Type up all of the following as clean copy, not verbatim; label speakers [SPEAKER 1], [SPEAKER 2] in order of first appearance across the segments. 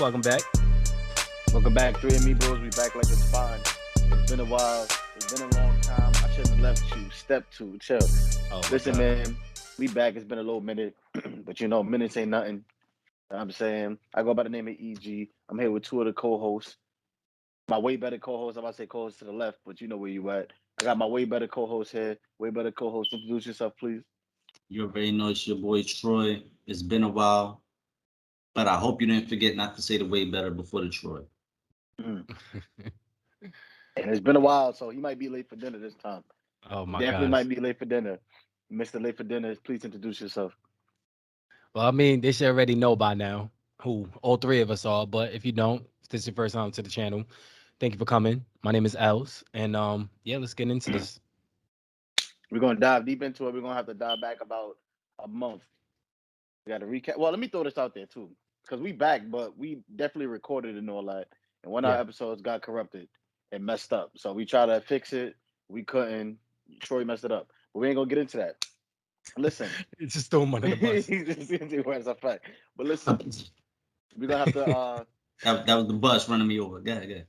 [SPEAKER 1] Welcome back.
[SPEAKER 2] Welcome back, three AmiBros. We back like a spine. It's been a while. It's been a long time. I shouldn't have left you. Step two, chill.
[SPEAKER 1] Oh my
[SPEAKER 2] Listen,
[SPEAKER 1] God.
[SPEAKER 2] man, we back. It's been a little minute, but minutes ain't nothing. I'm saying I go by the name of EG. I'm here with two of the co-hosts. My way better co-host. I'm about to say co-host to the left, but you know where you at. I got my way better co-host here. Way better co-host. Introduce yourself, please.
[SPEAKER 3] You already know it's your boy Troy. It's been a while, but I hope you didn't forget not to say the way better before the Troy.
[SPEAKER 2] Mm. And it's been a while, so he might be late for dinner this time.
[SPEAKER 1] Oh my
[SPEAKER 2] Definitely
[SPEAKER 1] gosh.
[SPEAKER 2] might be late for dinner. Mr. Late for dinner, please introduce yourself.
[SPEAKER 1] Well, I mean, they should already know by now who all three of us are. But if you don't, if this is your first time to the channel, thank you for coming. My name is Els, and yeah, let's get into this.
[SPEAKER 2] We're gonna dive deep into it. We're gonna have to dive back about a month. We got to recap. Well, let me throw this out there too, because we back, but we definitely recorded and all that. And one of our
[SPEAKER 1] Yeah.
[SPEAKER 2] episodes got corrupted and messed up, so we tried to fix it. We couldn't. Troy messed it up, but we ain't gonna get into that. Listen,
[SPEAKER 1] It's just throw him under the bus.
[SPEAKER 2] That's a fact. But listen, we're gonna have to.
[SPEAKER 3] That was the bus running me over. Go ahead.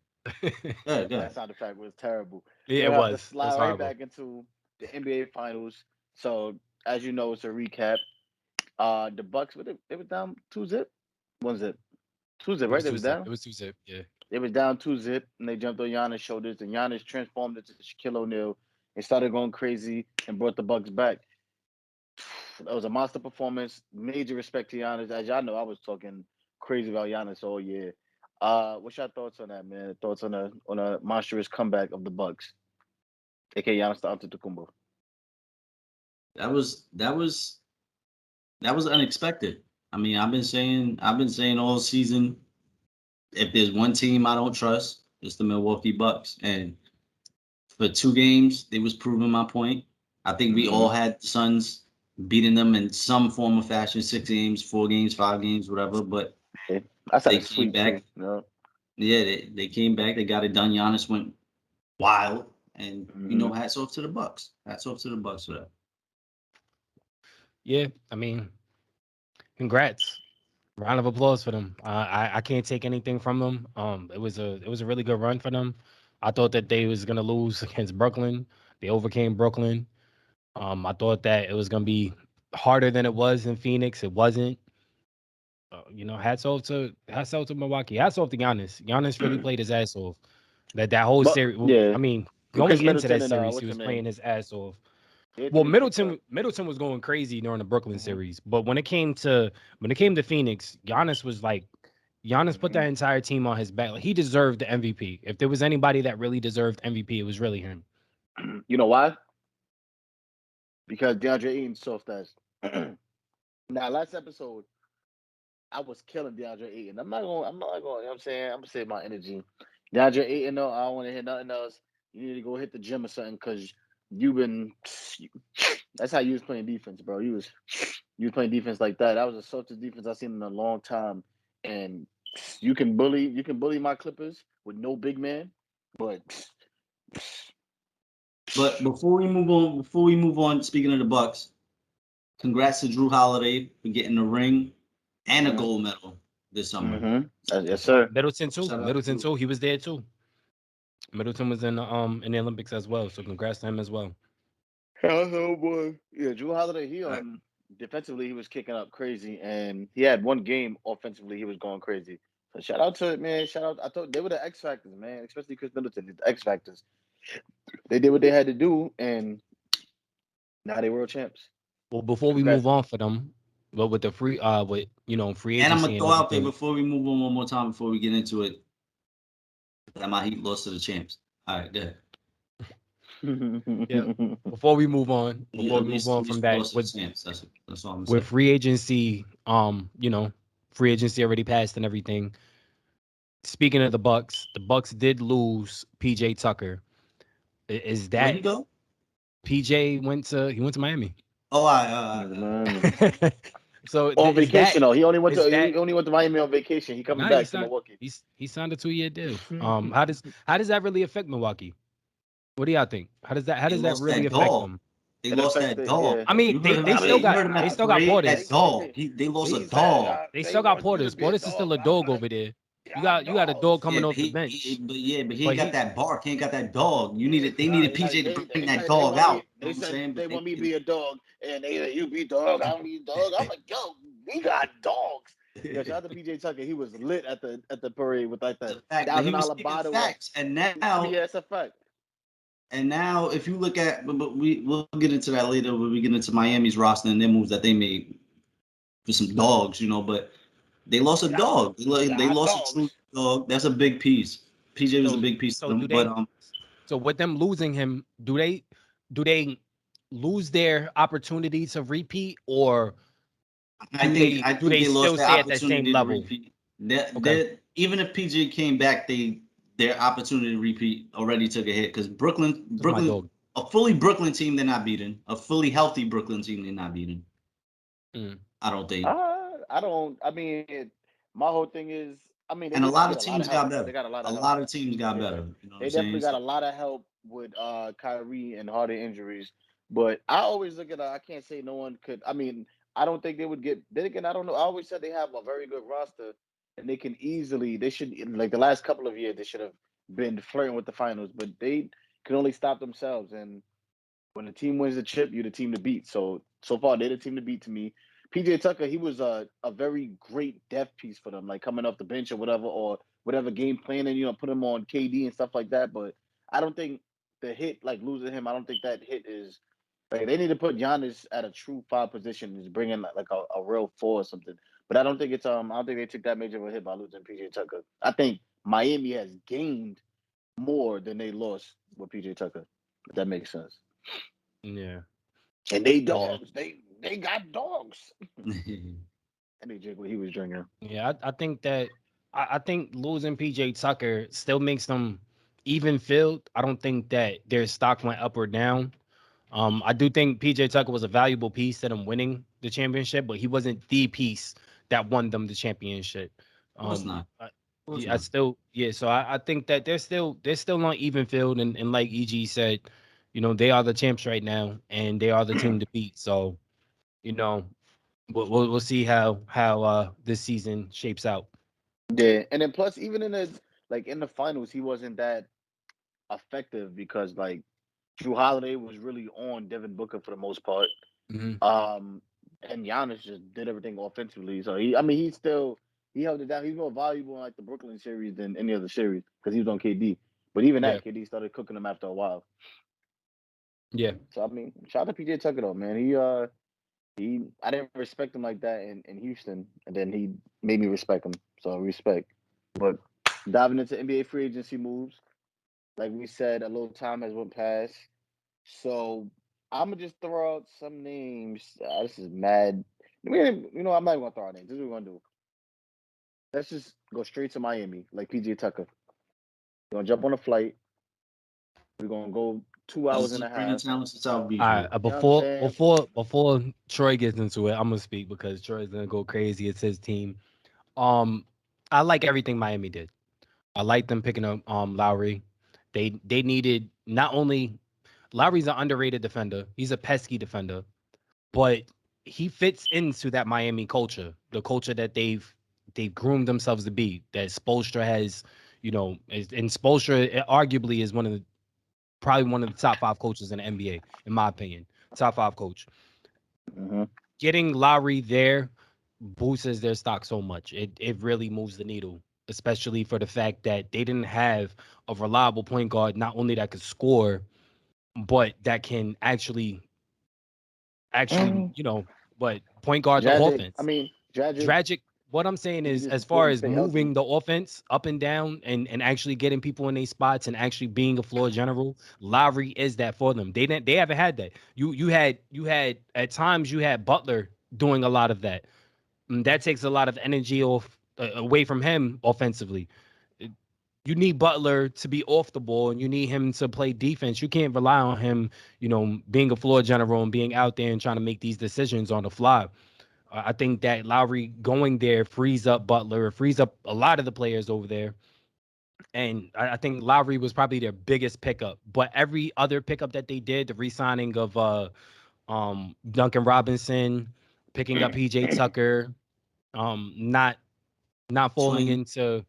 [SPEAKER 2] That sound effect was terrible.
[SPEAKER 1] Yeah,
[SPEAKER 2] We're
[SPEAKER 1] it
[SPEAKER 2] gonna have to
[SPEAKER 1] was. It
[SPEAKER 2] slide
[SPEAKER 1] was
[SPEAKER 2] right
[SPEAKER 1] horrible.
[SPEAKER 2] back into the NBA Finals. So as you know, it's a recap. The Bucks, they was down 2-0, 1-0, 2-0,
[SPEAKER 1] It
[SPEAKER 2] right?
[SPEAKER 1] was
[SPEAKER 2] They
[SPEAKER 1] two
[SPEAKER 2] was
[SPEAKER 1] zip.
[SPEAKER 2] down.
[SPEAKER 1] It was two zip. Yeah.
[SPEAKER 2] They was down 2-0, and they jumped on Giannis' shoulders, and Giannis transformed into Shaquille O'Neal and started going crazy and brought the Bucks back. That was a monster performance. Major respect to Giannis. As y'all know, I was talking crazy about Giannis all year. What's your thoughts on that, man? Thoughts on a monstrous comeback of the Bucks, aka Giannis Antetokounmpo?
[SPEAKER 3] That was unexpected. I mean, I've been saying all season, if there's one team I don't trust, it's the Milwaukee Bucks. And for 2 games, they was proving my point. I think we all had the Suns beating them in some form or fashion, 6 games, 4 games, 5 games, whatever. But
[SPEAKER 2] Yeah. I said
[SPEAKER 3] they
[SPEAKER 2] a
[SPEAKER 3] came
[SPEAKER 2] sweep too.
[SPEAKER 3] back. Yeah, they came back. They got it done. Giannis went wild, and
[SPEAKER 2] Mm-hmm.
[SPEAKER 3] hats off to the Bucks. Hats off to the Bucks for that.
[SPEAKER 1] Yeah. I mean, congrats. Round of applause for them. I can't take anything from them. It was a really good run for them. I thought that they was gonna lose against Brooklyn. They overcame Brooklyn. I thought that it was gonna be harder than it was in Phoenix. It wasn't. Hats off to Milwaukee. Hats off to Giannis. Giannis really played his ass off. That whole
[SPEAKER 2] But
[SPEAKER 1] series.
[SPEAKER 2] yeah,
[SPEAKER 1] I mean,
[SPEAKER 2] Chris
[SPEAKER 1] going into
[SPEAKER 2] Middleton
[SPEAKER 1] that
[SPEAKER 2] and
[SPEAKER 1] series, he
[SPEAKER 2] what's your
[SPEAKER 1] was
[SPEAKER 2] man?
[SPEAKER 1] playing his ass off. Well,
[SPEAKER 2] Anthony picked up.
[SPEAKER 1] Middleton was going crazy during the Brooklyn
[SPEAKER 2] Mm-hmm.
[SPEAKER 1] series, but when it came to Phoenix, Giannis put that entire team on his back. Like, he deserved the MVP. If there was anybody that really deserved MVP, it was really him.
[SPEAKER 2] You know why? Because DeAndre Ayton soft ass. Now, last episode, I was killing DeAndre Ayton. I'm not going, you know what I'm saying? I'm gonna save my energy. DeAndre Ayton, though, I don't want to hear nothing else. You need to go hit the gym or something because you've been that's how you was playing defense, bro. You was playing defense like that. That was the softest defense I've seen in a long time. And you can bully my Clippers with no big man, but
[SPEAKER 3] But before we move on, speaking of the Bucks, congrats to Drew Holiday for getting a ring and a gold medal this summer.
[SPEAKER 2] Yes, sir.
[SPEAKER 1] Middleton too.
[SPEAKER 3] Shout out
[SPEAKER 1] Middleton
[SPEAKER 3] to
[SPEAKER 1] too. He was there too. Middleton was in the Olympics as well. So congrats to him as well.
[SPEAKER 2] Oh boy. Yeah, Drew Holiday, he
[SPEAKER 3] Right.
[SPEAKER 2] defensively he was kicking up crazy and he had one game offensively he was going crazy. So shout out to it, man. Shout out. I thought they were the X Factors, man, especially Chris Middleton, the X Factors. They did what they had to do and now they world champs.
[SPEAKER 1] Well, before we
[SPEAKER 2] Congrats
[SPEAKER 1] move
[SPEAKER 2] to them.
[SPEAKER 1] on for them, but with the free free
[SPEAKER 3] And I'm
[SPEAKER 1] agency
[SPEAKER 3] gonna
[SPEAKER 1] and
[SPEAKER 3] throw out there
[SPEAKER 1] everything.
[SPEAKER 3] before we move on one more time before we get into it that my Heat lost to the champs. All right, good.
[SPEAKER 1] Yeah. Before we move on,
[SPEAKER 3] At least
[SPEAKER 1] from
[SPEAKER 3] we
[SPEAKER 1] that,
[SPEAKER 3] lost to the champs. That's all I'm
[SPEAKER 1] with
[SPEAKER 3] saying.
[SPEAKER 1] free agency, free agency already passed and everything. Speaking of the Bucks did lose PJ Tucker. Is
[SPEAKER 3] Where'd he
[SPEAKER 1] that
[SPEAKER 3] go?
[SPEAKER 1] PJ went to Miami?
[SPEAKER 3] Oh, all right.
[SPEAKER 1] So
[SPEAKER 2] On
[SPEAKER 1] is that
[SPEAKER 2] vacation though. He only went
[SPEAKER 1] is
[SPEAKER 2] to
[SPEAKER 1] that
[SPEAKER 2] he only went to Miami on vacation. He coming
[SPEAKER 1] nah,
[SPEAKER 2] back to Milwaukee.
[SPEAKER 1] he signed a 2-year deal. How does that really affect Milwaukee? What do y'all think? How does
[SPEAKER 3] They
[SPEAKER 1] that
[SPEAKER 3] lost
[SPEAKER 1] really
[SPEAKER 3] that
[SPEAKER 1] affect
[SPEAKER 3] dog.
[SPEAKER 1] them?
[SPEAKER 3] They
[SPEAKER 2] It
[SPEAKER 3] lost that
[SPEAKER 2] affected,
[SPEAKER 3] dog.
[SPEAKER 2] yeah.
[SPEAKER 1] I mean,
[SPEAKER 3] You heard him
[SPEAKER 1] they
[SPEAKER 3] at
[SPEAKER 1] still
[SPEAKER 3] you heard him
[SPEAKER 1] got
[SPEAKER 3] at
[SPEAKER 1] they
[SPEAKER 3] the
[SPEAKER 1] still got
[SPEAKER 3] parade. That
[SPEAKER 1] Porters.
[SPEAKER 3] dog. They lost a
[SPEAKER 2] He
[SPEAKER 3] dog.
[SPEAKER 2] said,
[SPEAKER 1] They
[SPEAKER 2] they
[SPEAKER 1] still got
[SPEAKER 2] want you to
[SPEAKER 1] Porters.
[SPEAKER 2] be a
[SPEAKER 1] Porters is still a
[SPEAKER 2] dog. I'm
[SPEAKER 1] dog
[SPEAKER 2] like,
[SPEAKER 1] over there.
[SPEAKER 2] y'all
[SPEAKER 1] You got a dog
[SPEAKER 2] dogs.
[SPEAKER 1] coming
[SPEAKER 3] Yeah,
[SPEAKER 1] off the bench.
[SPEAKER 3] he
[SPEAKER 1] But
[SPEAKER 3] ain't got
[SPEAKER 1] he
[SPEAKER 3] that bark. He ain't got that dog.
[SPEAKER 2] Yeah,
[SPEAKER 3] They needed
[SPEAKER 2] like
[SPEAKER 3] PJ to bring
[SPEAKER 2] they
[SPEAKER 3] that
[SPEAKER 2] said they
[SPEAKER 3] dog
[SPEAKER 2] want me.
[SPEAKER 3] out. You know
[SPEAKER 2] They
[SPEAKER 3] what I'm
[SPEAKER 2] said
[SPEAKER 3] saying?
[SPEAKER 2] they
[SPEAKER 3] But
[SPEAKER 2] want me to be a dog, and they said you be dog. I don't be dog. I'm like, yo, we got dogs. Yo, shout out to PJ Tucker. He was lit at the parade with like
[SPEAKER 3] it's
[SPEAKER 2] the
[SPEAKER 3] a fact. But he was
[SPEAKER 2] $1,000
[SPEAKER 3] speaking
[SPEAKER 2] bottle.
[SPEAKER 3] facts. And
[SPEAKER 2] I mean, yeah, it's a fact.
[SPEAKER 3] if you look at, but we'll get into that later when we get into Miami's roster and their moves that they made for some dogs, you know. But they lost a dog. They
[SPEAKER 2] Got
[SPEAKER 3] lost a true
[SPEAKER 2] dogs.
[SPEAKER 3] dog. That's a big piece. PJ was a
[SPEAKER 1] so
[SPEAKER 3] big piece of
[SPEAKER 1] so do
[SPEAKER 3] them. But
[SPEAKER 1] they so with them losing him, do they lose their opportunity to repeat, or
[SPEAKER 3] I
[SPEAKER 1] do
[SPEAKER 3] think
[SPEAKER 1] they
[SPEAKER 3] they lost
[SPEAKER 1] still
[SPEAKER 3] their
[SPEAKER 1] stay at that same
[SPEAKER 3] opportunity to
[SPEAKER 1] level?
[SPEAKER 3] repeat.
[SPEAKER 1] Okay.
[SPEAKER 3] Even if PJ came back, their opportunity to repeat already took a hit because
[SPEAKER 1] That's my dog.
[SPEAKER 3] A fully Brooklyn team they're not beating. A fully healthy Brooklyn team they're not beating.
[SPEAKER 1] Mm.
[SPEAKER 3] I don't think.
[SPEAKER 2] I don't. I mean, my whole thing is. I mean, they
[SPEAKER 3] And a
[SPEAKER 2] did
[SPEAKER 3] lot
[SPEAKER 2] get
[SPEAKER 3] of
[SPEAKER 2] a lot
[SPEAKER 3] teams
[SPEAKER 2] of
[SPEAKER 3] got
[SPEAKER 2] help.
[SPEAKER 3] better.
[SPEAKER 2] They got a lot
[SPEAKER 3] A
[SPEAKER 2] of help.
[SPEAKER 3] lot of teams got
[SPEAKER 2] Yeah,
[SPEAKER 3] better. You know what
[SPEAKER 2] they
[SPEAKER 3] I'm
[SPEAKER 2] definitely
[SPEAKER 3] saying?
[SPEAKER 2] got
[SPEAKER 3] So
[SPEAKER 2] a lot of help with Kyrie and Harden injuries. But I always look at I can't say no one could. I mean, I don't think they would get. Then again, I don't know. I always said they have a very good roster, and they can easily. They should like the last couple of years. They should have been flirting with the finals, but they can only stop themselves. And when the team wins the chip, you're the team to beat. So far, they're the team to beat to me. PJ Tucker, he was a very great depth piece for them, like coming off the bench or whatever game plan, and put him on KD and stuff like that. But I don't think the hit, like losing him, I don't think that hit is like they need to put Giannis at a true five position, is bringing like a real four or something. But I don't think they took that major of a hit by losing PJ Tucker. I think Miami has gained more than they lost with PJ Tucker. If that makes sense.
[SPEAKER 1] Yeah.
[SPEAKER 2] And they
[SPEAKER 1] Yeah.
[SPEAKER 2] dogs. They got dogs. And they drink what he was drinking.
[SPEAKER 1] Yeah. I think that I think losing PJ Tucker still makes them even filled. I don't think that their stock went up or down. I do think PJ Tucker was a valuable piece to them winning the championship, but he wasn't the piece that won them the championship.
[SPEAKER 3] of course not.
[SPEAKER 1] I,
[SPEAKER 3] Of course
[SPEAKER 1] yeah, I
[SPEAKER 3] not.
[SPEAKER 1] still, yeah. So I think that they're still not even field, and like EG said, they are the champs right now, and they are the team to beat. So you know, we'll see how this season shapes out.
[SPEAKER 2] Yeah, and then plus even in the finals, he wasn't that effective because like Drew Holiday was really on Devin Booker for the most part.
[SPEAKER 1] Hmm.
[SPEAKER 2] Um, and Giannis just did everything offensively. So he held it down. He's more valuable in like the Brooklyn series than any other series because he was on KD. But even
[SPEAKER 1] Yeah,
[SPEAKER 2] that KD started cooking him after a while.
[SPEAKER 1] yeah,
[SPEAKER 2] So I mean, shout out to PJ Tucker though, man. I didn't respect him like that in Houston, and then he made me respect him. So respect. But diving into NBA free agency moves, like we said, a little time has went past. So I'm gonna just throw out some names. This is mad. I'm not even gonna throw out names. This is what we're gonna do. Let's just go straight to Miami, like PJ Tucker. We're gonna jump on a flight. We're gonna go two
[SPEAKER 3] Let's
[SPEAKER 2] hours and a
[SPEAKER 3] just bring the
[SPEAKER 2] half.
[SPEAKER 3] talents to South
[SPEAKER 1] All
[SPEAKER 3] Beach,
[SPEAKER 1] right.
[SPEAKER 3] man.
[SPEAKER 2] You know what I'm saying?
[SPEAKER 1] Before Troy gets into it, I'm gonna speak because Troy's gonna go crazy. It's his team. Um, I like everything Miami did. I like them picking up Lowry. They needed not only Lowry's an underrated defender. He's a pesky defender, but he fits into that Miami culture, the culture that they've groomed themselves to be. That Spoelstra has, and Spoelstra arguably is probably one of the top five coaches in the NBA, in my opinion. Top five coach.
[SPEAKER 2] Mm-hmm.
[SPEAKER 1] Getting Lowry there boosts their stock so much. It really moves the needle, especially for the fact that they didn't have a reliable point guard, not only that could score, but that can actually, but point guard the
[SPEAKER 2] Dragic. I
[SPEAKER 1] offense.
[SPEAKER 2] mean, Dragic.
[SPEAKER 1] Dragic, what I'm saying
[SPEAKER 2] He
[SPEAKER 1] is,
[SPEAKER 2] just
[SPEAKER 1] as far
[SPEAKER 2] wouldn't
[SPEAKER 1] as
[SPEAKER 2] stay healthy.
[SPEAKER 1] moving the offense up and down and actually getting people in their spots and actually being a floor general, Lowry is that for them. They haven't had that. You had at times you had Butler doing a lot of that. And that takes a lot of energy away from him offensively. You need Butler to be off the ball and you need him to play defense. You can't rely on him, being a floor general and being out there and trying to make these decisions on the fly. I think that Lowry going there frees up Butler, frees up a lot of the players over there. And I think Lowry was probably their biggest pickup. But every other pickup that they did, the re-signing of Duncan Robinson, picking up PJ Tucker, not falling
[SPEAKER 3] Twin,
[SPEAKER 1] into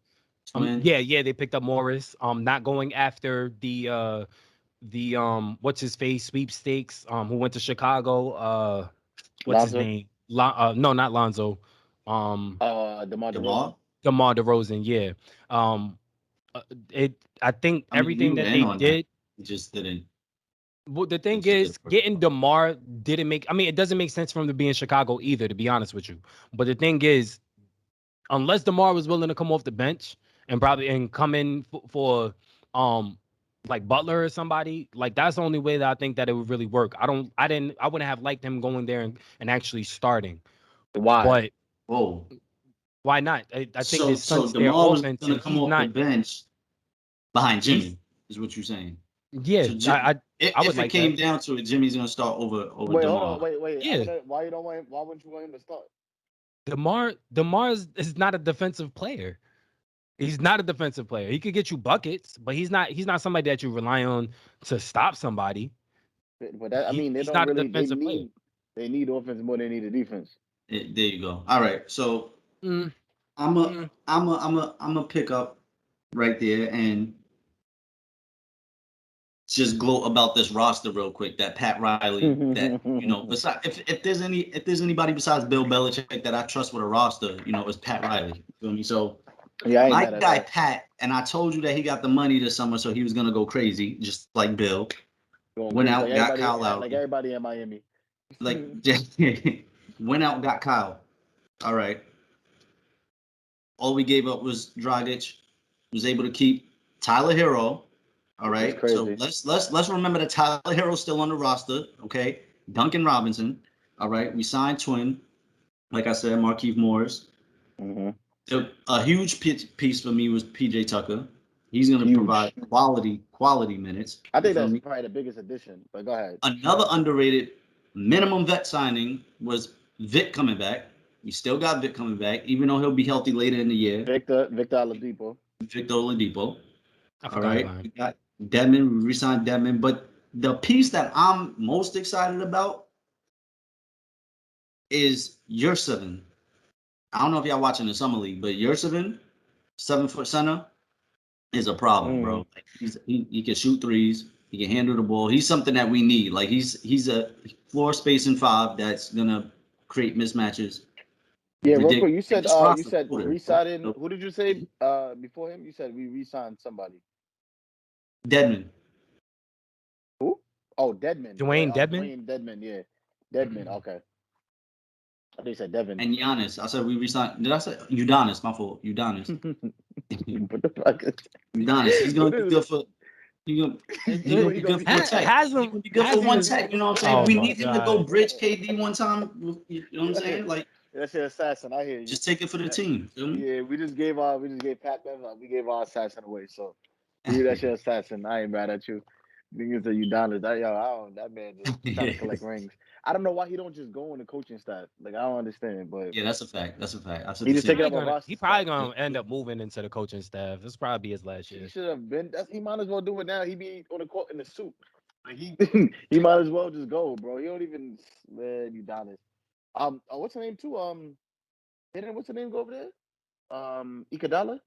[SPEAKER 3] twin.
[SPEAKER 1] yeah, they picked up Morris, not going after the what's his face sweepstakes, who went to Chicago, what's his
[SPEAKER 2] Lonzo,
[SPEAKER 1] name? No, not Lonzo.
[SPEAKER 2] DeMar DeRozan.
[SPEAKER 3] DeMar.
[SPEAKER 1] DeMar DeRozan, yeah. Um I think
[SPEAKER 3] I mean, we
[SPEAKER 1] everything
[SPEAKER 3] were
[SPEAKER 1] that
[SPEAKER 3] in
[SPEAKER 1] they
[SPEAKER 3] on that.
[SPEAKER 1] did.
[SPEAKER 3] It just didn't.
[SPEAKER 1] Well, the
[SPEAKER 3] It
[SPEAKER 1] thing
[SPEAKER 3] just didn't
[SPEAKER 1] is,
[SPEAKER 3] work.
[SPEAKER 1] getting DeMar didn't make. I mean, it doesn't make sense for him to be in Chicago either, to be honest with you. But the thing is, unless DeMar was willing to come off the bench and come in for like Butler or somebody, like that's the only way that I think that it would really work. I wouldn't have liked him going there and actually starting.
[SPEAKER 2] Why?
[SPEAKER 1] But
[SPEAKER 3] Whoa.
[SPEAKER 1] why not? I think
[SPEAKER 3] So
[SPEAKER 1] this
[SPEAKER 3] so
[SPEAKER 1] stunts their
[SPEAKER 3] DeMar was
[SPEAKER 1] offense,
[SPEAKER 3] gonna
[SPEAKER 1] and
[SPEAKER 3] come
[SPEAKER 1] he's
[SPEAKER 3] off the
[SPEAKER 1] not.
[SPEAKER 3] bench behind
[SPEAKER 1] He's
[SPEAKER 3] Jimmy, is what you're saying.
[SPEAKER 1] yeah.
[SPEAKER 3] So Jim,
[SPEAKER 1] I would
[SPEAKER 3] if it
[SPEAKER 1] like that.
[SPEAKER 3] came down to it, Jimmy's gonna start over
[SPEAKER 2] Wait, hold on.
[SPEAKER 3] DeMar.
[SPEAKER 2] Wait. I
[SPEAKER 1] Yeah,
[SPEAKER 2] wanna. Why you don't want him? Why wouldn't you want him to start?
[SPEAKER 1] DeMar is not a defensive player. He's not a defensive player. He could get you buckets, but he's not somebody that you rely on to stop somebody.
[SPEAKER 2] But that, I mean, they
[SPEAKER 1] He's
[SPEAKER 2] don't
[SPEAKER 1] not a
[SPEAKER 2] really.
[SPEAKER 1] defensive player.
[SPEAKER 2] They need offense more than they need a defense.
[SPEAKER 3] There you go. All right. So
[SPEAKER 1] Mm,
[SPEAKER 3] I'm a
[SPEAKER 1] mm.
[SPEAKER 3] I'm a pick up right there and just gloat about this roster real quick. That Pat Riley, that besides if there's anybody besides Bill Belichick that I trust with a roster, it's Pat Riley. You feel me? So
[SPEAKER 2] Yeah, I ain't
[SPEAKER 3] my
[SPEAKER 2] mad at
[SPEAKER 3] guy
[SPEAKER 2] that.
[SPEAKER 3] Pat, and I told you that he got the money this summer, so he was gonna go crazy, just like Bill.
[SPEAKER 2] Going
[SPEAKER 3] Went
[SPEAKER 2] crazy
[SPEAKER 3] out, got Kyle
[SPEAKER 2] like
[SPEAKER 3] Lowry.
[SPEAKER 2] everybody in Miami.
[SPEAKER 3] Like just went out, got Kyle. All right. All we gave up was Dragic. Was able to keep Tyler Hero. All
[SPEAKER 2] Which is
[SPEAKER 3] right. So
[SPEAKER 2] crazy.
[SPEAKER 3] let's remember that Tyler Hero's still on the roster. Okay. Duncan Robinson. All right. We signed Twin. Like I said, Markieff Morris.
[SPEAKER 2] Mm-hmm.
[SPEAKER 3] A huge piece for me was PJ Tucker. He's going to provide
[SPEAKER 2] Huge.
[SPEAKER 3] quality minutes.
[SPEAKER 2] I
[SPEAKER 3] You
[SPEAKER 2] think
[SPEAKER 3] feel
[SPEAKER 2] that's
[SPEAKER 3] me?
[SPEAKER 2] probably the biggest addition. But go ahead.
[SPEAKER 3] Another underrated minimum vet signing was Vic coming back. We still got Vic coming back, even though he'll be healthy later in the year.
[SPEAKER 2] Victor Oladipo.
[SPEAKER 3] Victor Oladipo.
[SPEAKER 1] I
[SPEAKER 3] All
[SPEAKER 1] forgot
[SPEAKER 3] right.
[SPEAKER 1] about him.
[SPEAKER 3] We got Dedmon. We re-signed Dedmon. But the piece that I'm most excited about is Yurseven. I don't know if y'all watching the summer league, but Yurseven, 7-foot center, is a problem, bro.
[SPEAKER 2] Mm.
[SPEAKER 3] Like he can shoot threes. He can handle the ball. He's something that we need. Like he's a floor spacing five that's gonna create mismatches.
[SPEAKER 2] Yeah, real quick.
[SPEAKER 3] Ridiculous. This
[SPEAKER 2] You
[SPEAKER 3] roster
[SPEAKER 2] said
[SPEAKER 3] loaded, bro.
[SPEAKER 2] re-signing.
[SPEAKER 3] So,
[SPEAKER 2] Who did you say before him? You said we re-signed somebody.
[SPEAKER 3] Dedmon.
[SPEAKER 2] Who? Oh, Deadman.
[SPEAKER 1] Dwayne Dedman.
[SPEAKER 2] Dwayne Deadman. Yeah, Deadman. Okay. I think you said Devin.
[SPEAKER 3] And Giannis. I said we re-signed. Did I say Udonis? My fault. Udonis.
[SPEAKER 2] What the fuck?
[SPEAKER 3] Udonis. He's gonna
[SPEAKER 2] What
[SPEAKER 3] be
[SPEAKER 2] is
[SPEAKER 3] good
[SPEAKER 2] it?
[SPEAKER 3] for. He gonna, he
[SPEAKER 2] What
[SPEAKER 3] gonna
[SPEAKER 2] he
[SPEAKER 3] be
[SPEAKER 2] gonna
[SPEAKER 3] good
[SPEAKER 2] be
[SPEAKER 3] for one
[SPEAKER 2] good?
[SPEAKER 3] tech.
[SPEAKER 1] Has
[SPEAKER 3] He
[SPEAKER 1] him
[SPEAKER 3] gonna be good
[SPEAKER 1] has
[SPEAKER 3] for
[SPEAKER 1] him
[SPEAKER 3] one tech. You know what I'm saying?
[SPEAKER 1] Oh
[SPEAKER 3] We
[SPEAKER 1] my
[SPEAKER 3] need him to go
[SPEAKER 1] god.
[SPEAKER 3] bridge KD one time. You know what I'm saying? Like,
[SPEAKER 2] That's your assassin. I hear you.
[SPEAKER 3] just take it for the team. Feel me?
[SPEAKER 2] Yeah, we just gave Pat Bev. We gave our assassin away. So yeah, that's your assassin. I ain't mad at you. Niggas say you down that man just trying to collect rings. I don't know why he don't just go on the coaching staff. Like I don't understand, but
[SPEAKER 3] Yeah, that's a fact. That's a fact. I said
[SPEAKER 2] he
[SPEAKER 3] the
[SPEAKER 2] just
[SPEAKER 3] same
[SPEAKER 2] taking
[SPEAKER 1] Probably
[SPEAKER 2] up a
[SPEAKER 3] thing.
[SPEAKER 1] gonna
[SPEAKER 2] roster
[SPEAKER 1] he probably
[SPEAKER 2] spot.
[SPEAKER 1] gonna end up moving into the coaching staff. This probably be his last
[SPEAKER 2] He
[SPEAKER 1] year.
[SPEAKER 2] should have been. He might as well do it now. He be on the court in the suit. Like he he might as well just go, bro. He don't even man, you down it. What's the name too? What's the name go over there? Iguodala.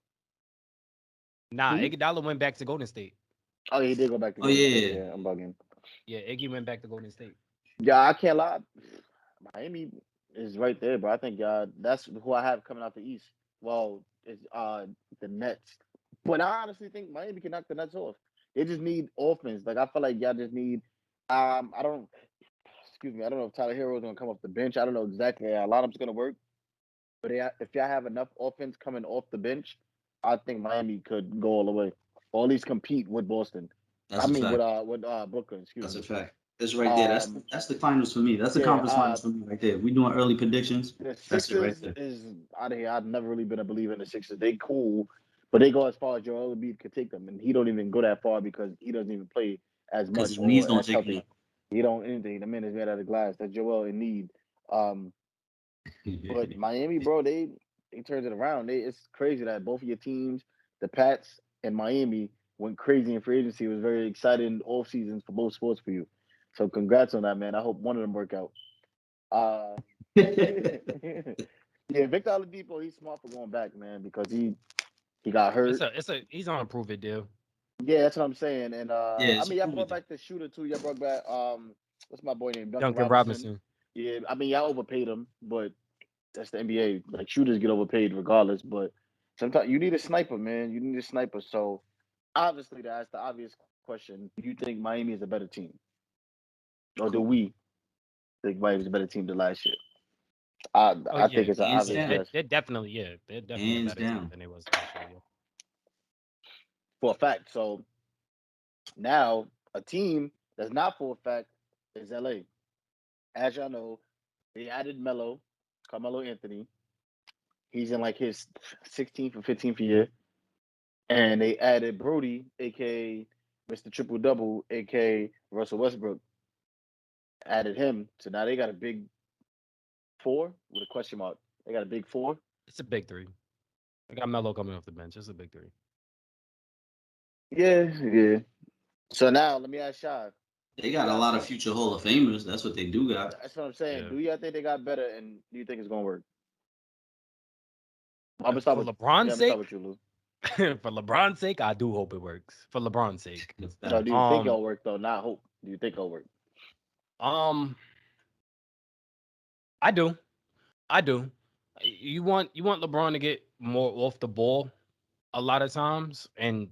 [SPEAKER 1] Nah,
[SPEAKER 2] Did he?
[SPEAKER 1] Iguodala went back to Golden State.
[SPEAKER 2] Oh, yeah, he did go back to
[SPEAKER 3] Oh
[SPEAKER 2] Golden State.
[SPEAKER 3] yeah.
[SPEAKER 2] Yeah, I'm bugging.
[SPEAKER 1] Yeah, Iggy went back to Golden State.
[SPEAKER 2] Yeah, I can't lie. Miami is right there, but I think that's who I have coming out the East. Well, it's the Nets, but I honestly think Miami can knock the Nets off. They just need offense. Like I feel like y'all just need. I don't. Excuse me. I don't know if Tyler Hero is gonna come off the bench. I don't know exactly how a lineup's gonna work. But if y'all have enough offense coming off the bench, I think Miami could go all the way, or at least compete with Boston. I
[SPEAKER 3] That's a
[SPEAKER 2] mean,
[SPEAKER 3] fact.
[SPEAKER 2] with Brooklyn. Excuse
[SPEAKER 3] That's a
[SPEAKER 2] me.
[SPEAKER 3] fact. It's right there.
[SPEAKER 2] Um,
[SPEAKER 3] That's the finals for me. That's the
[SPEAKER 2] yeah.
[SPEAKER 3] conference finals for me right there. We doing early predictions.
[SPEAKER 2] The
[SPEAKER 3] That's it right
[SPEAKER 2] Sixers
[SPEAKER 3] there.
[SPEAKER 2] is out of here. I've never really been a believer in the Sixers. They cool, but they go as far as Joel Embiid could take them, and he don't even go that far because he doesn't even play as
[SPEAKER 3] Because
[SPEAKER 2] much
[SPEAKER 3] his knees
[SPEAKER 2] or
[SPEAKER 3] don't
[SPEAKER 2] as
[SPEAKER 3] take him
[SPEAKER 2] healthy. He don't anything. The man is made out of glass. That's Joel in need. Um, but
[SPEAKER 3] up.
[SPEAKER 2] Miami, bro, they turned it around. It's crazy that both of your teams, the Pats and Miami, went crazy in free agency. It was very exciting off seasons for both sports for you. So congrats on that, man. I hope one of them work out. Yeah, Victor Oladipo, he's smart for going back, man, because he got hurt.
[SPEAKER 1] He's on a prove it deal.
[SPEAKER 2] Yeah, that's what I'm saying. And
[SPEAKER 3] Yeah,
[SPEAKER 2] I
[SPEAKER 3] it's
[SPEAKER 2] mean, y'all
[SPEAKER 3] prove
[SPEAKER 2] brought
[SPEAKER 3] it.
[SPEAKER 2] back the shooter too. Y'all brought back what's my boy name? Duncan
[SPEAKER 1] Duncan
[SPEAKER 2] Robinson.
[SPEAKER 1] Robinson.
[SPEAKER 2] Yeah, I mean, y'all overpaid him, but that's the NBA. Like shooters get overpaid regardless. But sometimes you need a sniper, man. You need a sniper. So obviously, that's the obvious question. Do you think Miami is a better team, or do we think Miami's a better team than last year?
[SPEAKER 1] Oh
[SPEAKER 2] I
[SPEAKER 1] yeah,
[SPEAKER 2] think it's an
[SPEAKER 3] Hands
[SPEAKER 2] obvious
[SPEAKER 3] down.
[SPEAKER 2] yes
[SPEAKER 1] they're definitely they're definitely a
[SPEAKER 3] Hands
[SPEAKER 1] better team
[SPEAKER 3] down.
[SPEAKER 1] than they was last year. Yeah.
[SPEAKER 2] for a fact. So now a team that's not for a fact is LA. As y'all know, they added Carmelo Anthony. He's in like his 16th or 15th year. And they added Brody, aka Mr. Triple Double, aka Russell Westbrook. Added him. So now they got a big four with a question mark. They got a big four.
[SPEAKER 1] It's a big three. I got Melo coming off the bench. It's a big three.
[SPEAKER 2] Yeah, yeah. So now let me ask y'all.
[SPEAKER 3] They
[SPEAKER 2] Do
[SPEAKER 3] got a
[SPEAKER 2] y'all
[SPEAKER 3] lot of
[SPEAKER 2] think
[SPEAKER 3] future Hall of Famers. That's what they do got.
[SPEAKER 2] that's what I'm saying?
[SPEAKER 1] Yeah.
[SPEAKER 2] Do y'all think they got better and do you think it's gonna work? I'm gonna start
[SPEAKER 1] For
[SPEAKER 2] with
[SPEAKER 1] LeBron's
[SPEAKER 2] I'm gonna start
[SPEAKER 1] sake,
[SPEAKER 2] with you, Lou.
[SPEAKER 1] for LeBron's sake, I do hope it works. For LeBron's sake.
[SPEAKER 2] No, do you think it'll work though? Not hope. Do you think it'll work?
[SPEAKER 1] Um, I do. I do. You want LeBron to get more off the ball a lot of times, and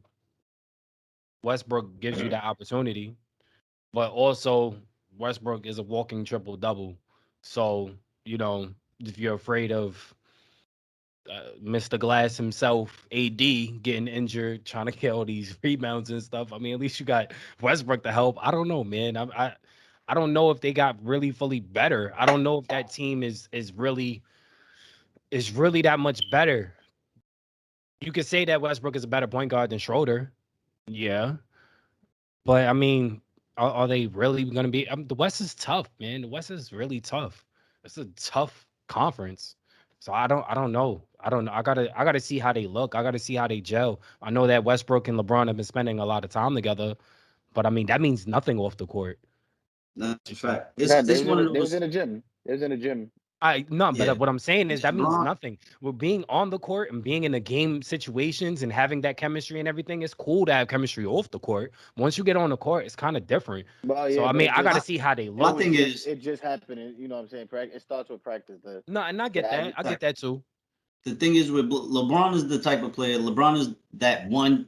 [SPEAKER 1] Westbrook gives you that opportunity. But also, Westbrook is a walking triple double. So if you're afraid of Mr. Glass himself, AD, getting injured, trying to get all these rebounds and stuff, I mean, at least you got Westbrook to help. I don't know, man. I don't know if they got really fully better. I don't know if that team is really that much better. You could say that Westbrook is a better point guard than Schroeder. Yeah. But I mean, are they really going to be? The West is tough, man. The West is really tough. It's a tough conference. So I don't know. I don't know. I gotta see how they look. I gotta see how they gel. I know that Westbrook and LeBron have been spending a lot of time together, but I mean that means nothing off the court.
[SPEAKER 3] That's a fact.
[SPEAKER 2] Yeah,
[SPEAKER 3] It's one of
[SPEAKER 2] they was
[SPEAKER 3] those.
[SPEAKER 2] in the gym. They was in the gym.
[SPEAKER 3] Yeah,
[SPEAKER 1] But what I'm saying is that means
[SPEAKER 3] LeBron.
[SPEAKER 1] nothing. We're being on the court and being in the game situations and having that chemistry and everything. It's cool to have chemistry off the court. Once you get on the court, it's kind of different.
[SPEAKER 2] Well,
[SPEAKER 1] So
[SPEAKER 2] yeah,
[SPEAKER 1] I
[SPEAKER 2] but
[SPEAKER 1] mean,
[SPEAKER 2] it
[SPEAKER 1] I got to
[SPEAKER 2] just
[SPEAKER 1] see how they
[SPEAKER 2] it
[SPEAKER 3] My
[SPEAKER 1] look.
[SPEAKER 2] was
[SPEAKER 3] thing
[SPEAKER 2] just
[SPEAKER 3] is,
[SPEAKER 2] it just happened. You know what I'm saying? It starts with practice.
[SPEAKER 1] No, and I
[SPEAKER 2] The
[SPEAKER 1] get that. I
[SPEAKER 2] habit.
[SPEAKER 1] get that too.
[SPEAKER 3] the thing is with LeBron is the type of player. LeBron is that one.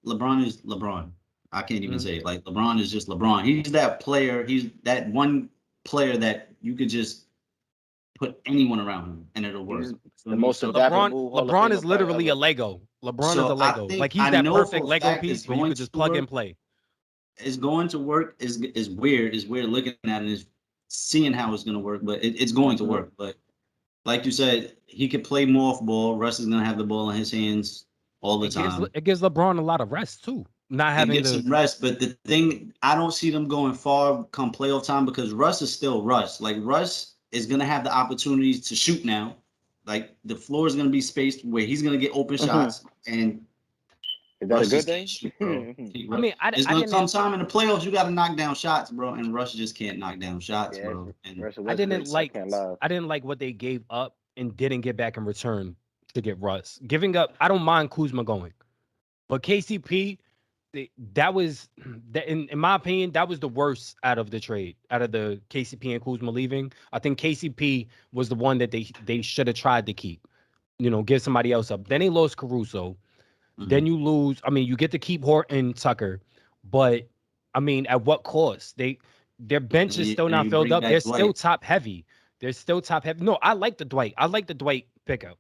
[SPEAKER 3] LeBron is LeBron. I can't even
[SPEAKER 1] Mhm.
[SPEAKER 3] say it. Like LeBron is just LeBron. He's that player. He's that one player that you could just put anyone around him and it'll work.
[SPEAKER 2] He's
[SPEAKER 3] For
[SPEAKER 2] the
[SPEAKER 3] me,
[SPEAKER 2] most
[SPEAKER 3] so
[SPEAKER 2] adaptable Hall of
[SPEAKER 1] LeBron is
[SPEAKER 2] Famer probably
[SPEAKER 1] literally a
[SPEAKER 2] ever.
[SPEAKER 1] Lego. LeBron is a
[SPEAKER 3] so I
[SPEAKER 1] Lego.
[SPEAKER 3] think
[SPEAKER 1] Like he's
[SPEAKER 3] I
[SPEAKER 1] that
[SPEAKER 3] know
[SPEAKER 1] perfect
[SPEAKER 3] for a
[SPEAKER 1] Lego
[SPEAKER 3] fact it's
[SPEAKER 1] piece where you
[SPEAKER 3] going
[SPEAKER 1] could
[SPEAKER 3] to
[SPEAKER 1] just plug and
[SPEAKER 3] work.
[SPEAKER 1] play.
[SPEAKER 3] It's going to work. Is weird. Is weird looking at it. Is seeing how it's going to work, but it's going to
[SPEAKER 2] Mhm.
[SPEAKER 3] work. But like you said, he could play more off ball. Russ is going to have the ball in his hands all the time.
[SPEAKER 1] It gives LeBron a lot of rest too. Not
[SPEAKER 3] It
[SPEAKER 1] having
[SPEAKER 3] gets
[SPEAKER 1] to
[SPEAKER 3] some rest. But the thing, I don't see them going far come playoff time because Russ is still Russ. Like Russ is going to have the opportunities to shoot now. Like the floor is going to be spaced where he's going to get open
[SPEAKER 2] Mhm.
[SPEAKER 3] shots, and
[SPEAKER 2] Is that a
[SPEAKER 3] Russ
[SPEAKER 2] good
[SPEAKER 3] just can't
[SPEAKER 2] thing?
[SPEAKER 3] shoot, bro.
[SPEAKER 1] I mean,
[SPEAKER 3] It's
[SPEAKER 1] I
[SPEAKER 3] gonna come
[SPEAKER 1] didn't
[SPEAKER 3] time in the playoffs. You got to knock down shots, bro, and Russ just can't knock down shots,
[SPEAKER 2] Yeah,
[SPEAKER 3] bro. And
[SPEAKER 2] Russell
[SPEAKER 1] I didn't
[SPEAKER 2] Westbrook. I
[SPEAKER 1] like
[SPEAKER 2] can't lie.
[SPEAKER 1] I didn't like what they gave up and didn't get back in return to get Russ. Giving up, I don't mind Kuzma going. But KCP, that was that in my opinion, that was the worst out of the trade, out of the KCP and Kuzma leaving. I think KCP was the one that they should have tried to keep. Give somebody else up. Then they lost Caruso. Then you lose. I mean, you get to keep Horton Tucker, but I mean, at what cost? Their bench is still
[SPEAKER 3] and
[SPEAKER 1] not
[SPEAKER 3] you
[SPEAKER 1] filled
[SPEAKER 3] bring
[SPEAKER 1] up. They're
[SPEAKER 3] back
[SPEAKER 1] still
[SPEAKER 3] Dwight.
[SPEAKER 1] top heavy. They're still top heavy. No, I like the Dwight. I like the Dwight pickup.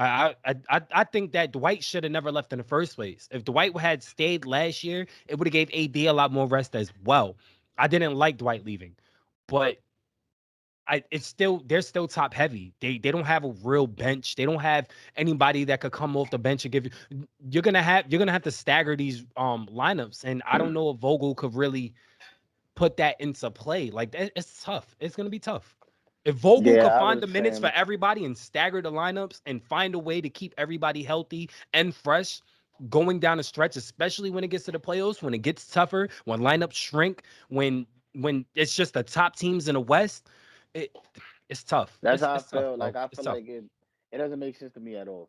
[SPEAKER 1] I think that Dwight should have never left in the first place. If Dwight had stayed last year, it would have gave AD a lot more rest as well. I didn't like Dwight leaving, but they're still top heavy. They don't have a real bench. They don't have anybody that could come off the bench and give you. You're gonna have to stagger these lineups, and I don't know if Vogel could really put that into play. Like it's tough. It's gonna be tough. If Vogel
[SPEAKER 2] Yeah,
[SPEAKER 1] could
[SPEAKER 2] I
[SPEAKER 1] find
[SPEAKER 2] was
[SPEAKER 1] the minutes for
[SPEAKER 2] saying.
[SPEAKER 1] everybody and stagger the lineups and find a way to keep everybody healthy and fresh going down the stretch, especially when it gets to the playoffs, when it gets tougher, when lineups shrink, when when it's just the top teams in the West, it's tough.
[SPEAKER 2] That's how I
[SPEAKER 1] It's tough,
[SPEAKER 2] feel.
[SPEAKER 1] bro.
[SPEAKER 2] Like I
[SPEAKER 1] It's
[SPEAKER 2] feel
[SPEAKER 1] tough.
[SPEAKER 2] like it doesn't make sense to me at all.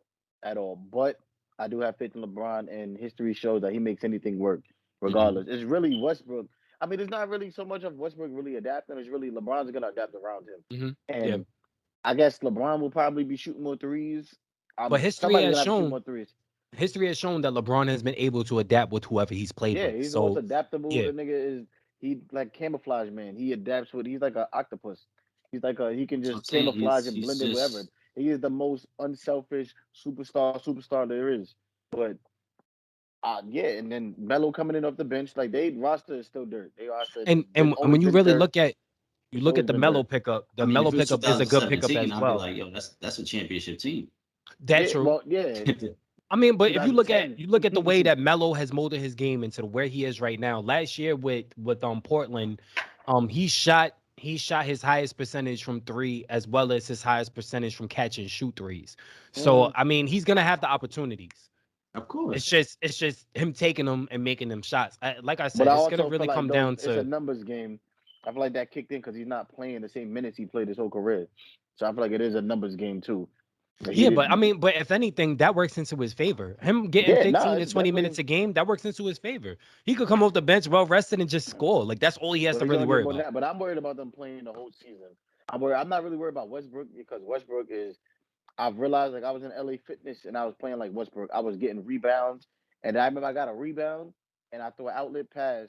[SPEAKER 2] But I do have faith in LeBron, and history shows that he makes anything work, regardless. It's really Westbrook. I mean, it's not really so much of Westbrook really adapting. It's really LeBron's gonna adapt around him,
[SPEAKER 1] Yeah,
[SPEAKER 2] and I guess LeBron will probably be shooting more threes.
[SPEAKER 1] but history
[SPEAKER 2] Somebody's
[SPEAKER 1] has
[SPEAKER 2] gonna have to shoot
[SPEAKER 1] shown
[SPEAKER 2] more threes.
[SPEAKER 1] that LeBron has been able to adapt with whoever he's played
[SPEAKER 2] Yeah,
[SPEAKER 1] with.
[SPEAKER 2] he's the most
[SPEAKER 1] So
[SPEAKER 2] adaptable.
[SPEAKER 1] yeah,
[SPEAKER 2] The nigga is he like camouflage man. He adapts with. He's like an octopus. He can
[SPEAKER 3] So I'm
[SPEAKER 2] just
[SPEAKER 3] saying
[SPEAKER 2] camouflage and
[SPEAKER 3] he's
[SPEAKER 2] blend in wherever.
[SPEAKER 3] just
[SPEAKER 2] He is the most unselfish superstar there is. But yeah, and then Melo coming in off the bench, like they roster is still dirt. They roster
[SPEAKER 1] and
[SPEAKER 2] always
[SPEAKER 1] when you
[SPEAKER 2] been
[SPEAKER 1] really
[SPEAKER 2] dirt.
[SPEAKER 1] look at
[SPEAKER 2] It's always
[SPEAKER 1] the
[SPEAKER 2] been
[SPEAKER 1] Melo
[SPEAKER 2] dirt.
[SPEAKER 1] pickup,
[SPEAKER 3] I mean, if it was
[SPEAKER 1] is a good pickup
[SPEAKER 3] 2017,
[SPEAKER 1] as
[SPEAKER 3] I'd be
[SPEAKER 1] well.
[SPEAKER 3] like, yo, that's a championship team.
[SPEAKER 1] That's
[SPEAKER 2] Yeah,
[SPEAKER 1] true.
[SPEAKER 2] well, yeah,
[SPEAKER 1] I mean, but if you look at
[SPEAKER 2] 2010.
[SPEAKER 1] the way that Melo has molded his game into where he is right now. Last year with Portland, he shot his highest percentage from three as well as his highest percentage from catch and shoot threes. So I mean, he's gonna have the opportunities.
[SPEAKER 3] Of course.
[SPEAKER 1] It's just him taking them and making them shots. Like I
[SPEAKER 2] But
[SPEAKER 1] said,
[SPEAKER 2] I
[SPEAKER 1] it's gonna
[SPEAKER 2] also feel
[SPEAKER 1] really
[SPEAKER 2] like
[SPEAKER 1] come
[SPEAKER 2] those
[SPEAKER 1] down
[SPEAKER 2] it's a
[SPEAKER 1] to
[SPEAKER 2] numbers game. I feel like that kicked in because he's not playing the same minutes he played his whole career. So I feel like it is a numbers game too. But he
[SPEAKER 1] yeah, but I
[SPEAKER 2] didn't.
[SPEAKER 1] mean, but if anything, that works into his favor. Him getting
[SPEAKER 2] Yeah,
[SPEAKER 1] 15
[SPEAKER 2] nah,
[SPEAKER 1] to
[SPEAKER 2] it's
[SPEAKER 1] 20
[SPEAKER 2] definitely.
[SPEAKER 1] minutes a game, that works into his favor. He could come off the bench well rested and just score. Like that's all he has
[SPEAKER 2] But
[SPEAKER 1] to
[SPEAKER 2] he's
[SPEAKER 1] really
[SPEAKER 2] gonna get
[SPEAKER 1] worry
[SPEAKER 2] more than
[SPEAKER 1] about.
[SPEAKER 2] that. But I'm worried about them playing the whole season. I'm not really worried about Westbrook because Westbrook is. I've realized like I was in LA Fitness and I was playing like Westbrook. I was getting rebounds, and I remember I got a rebound and I threw an outlet pass,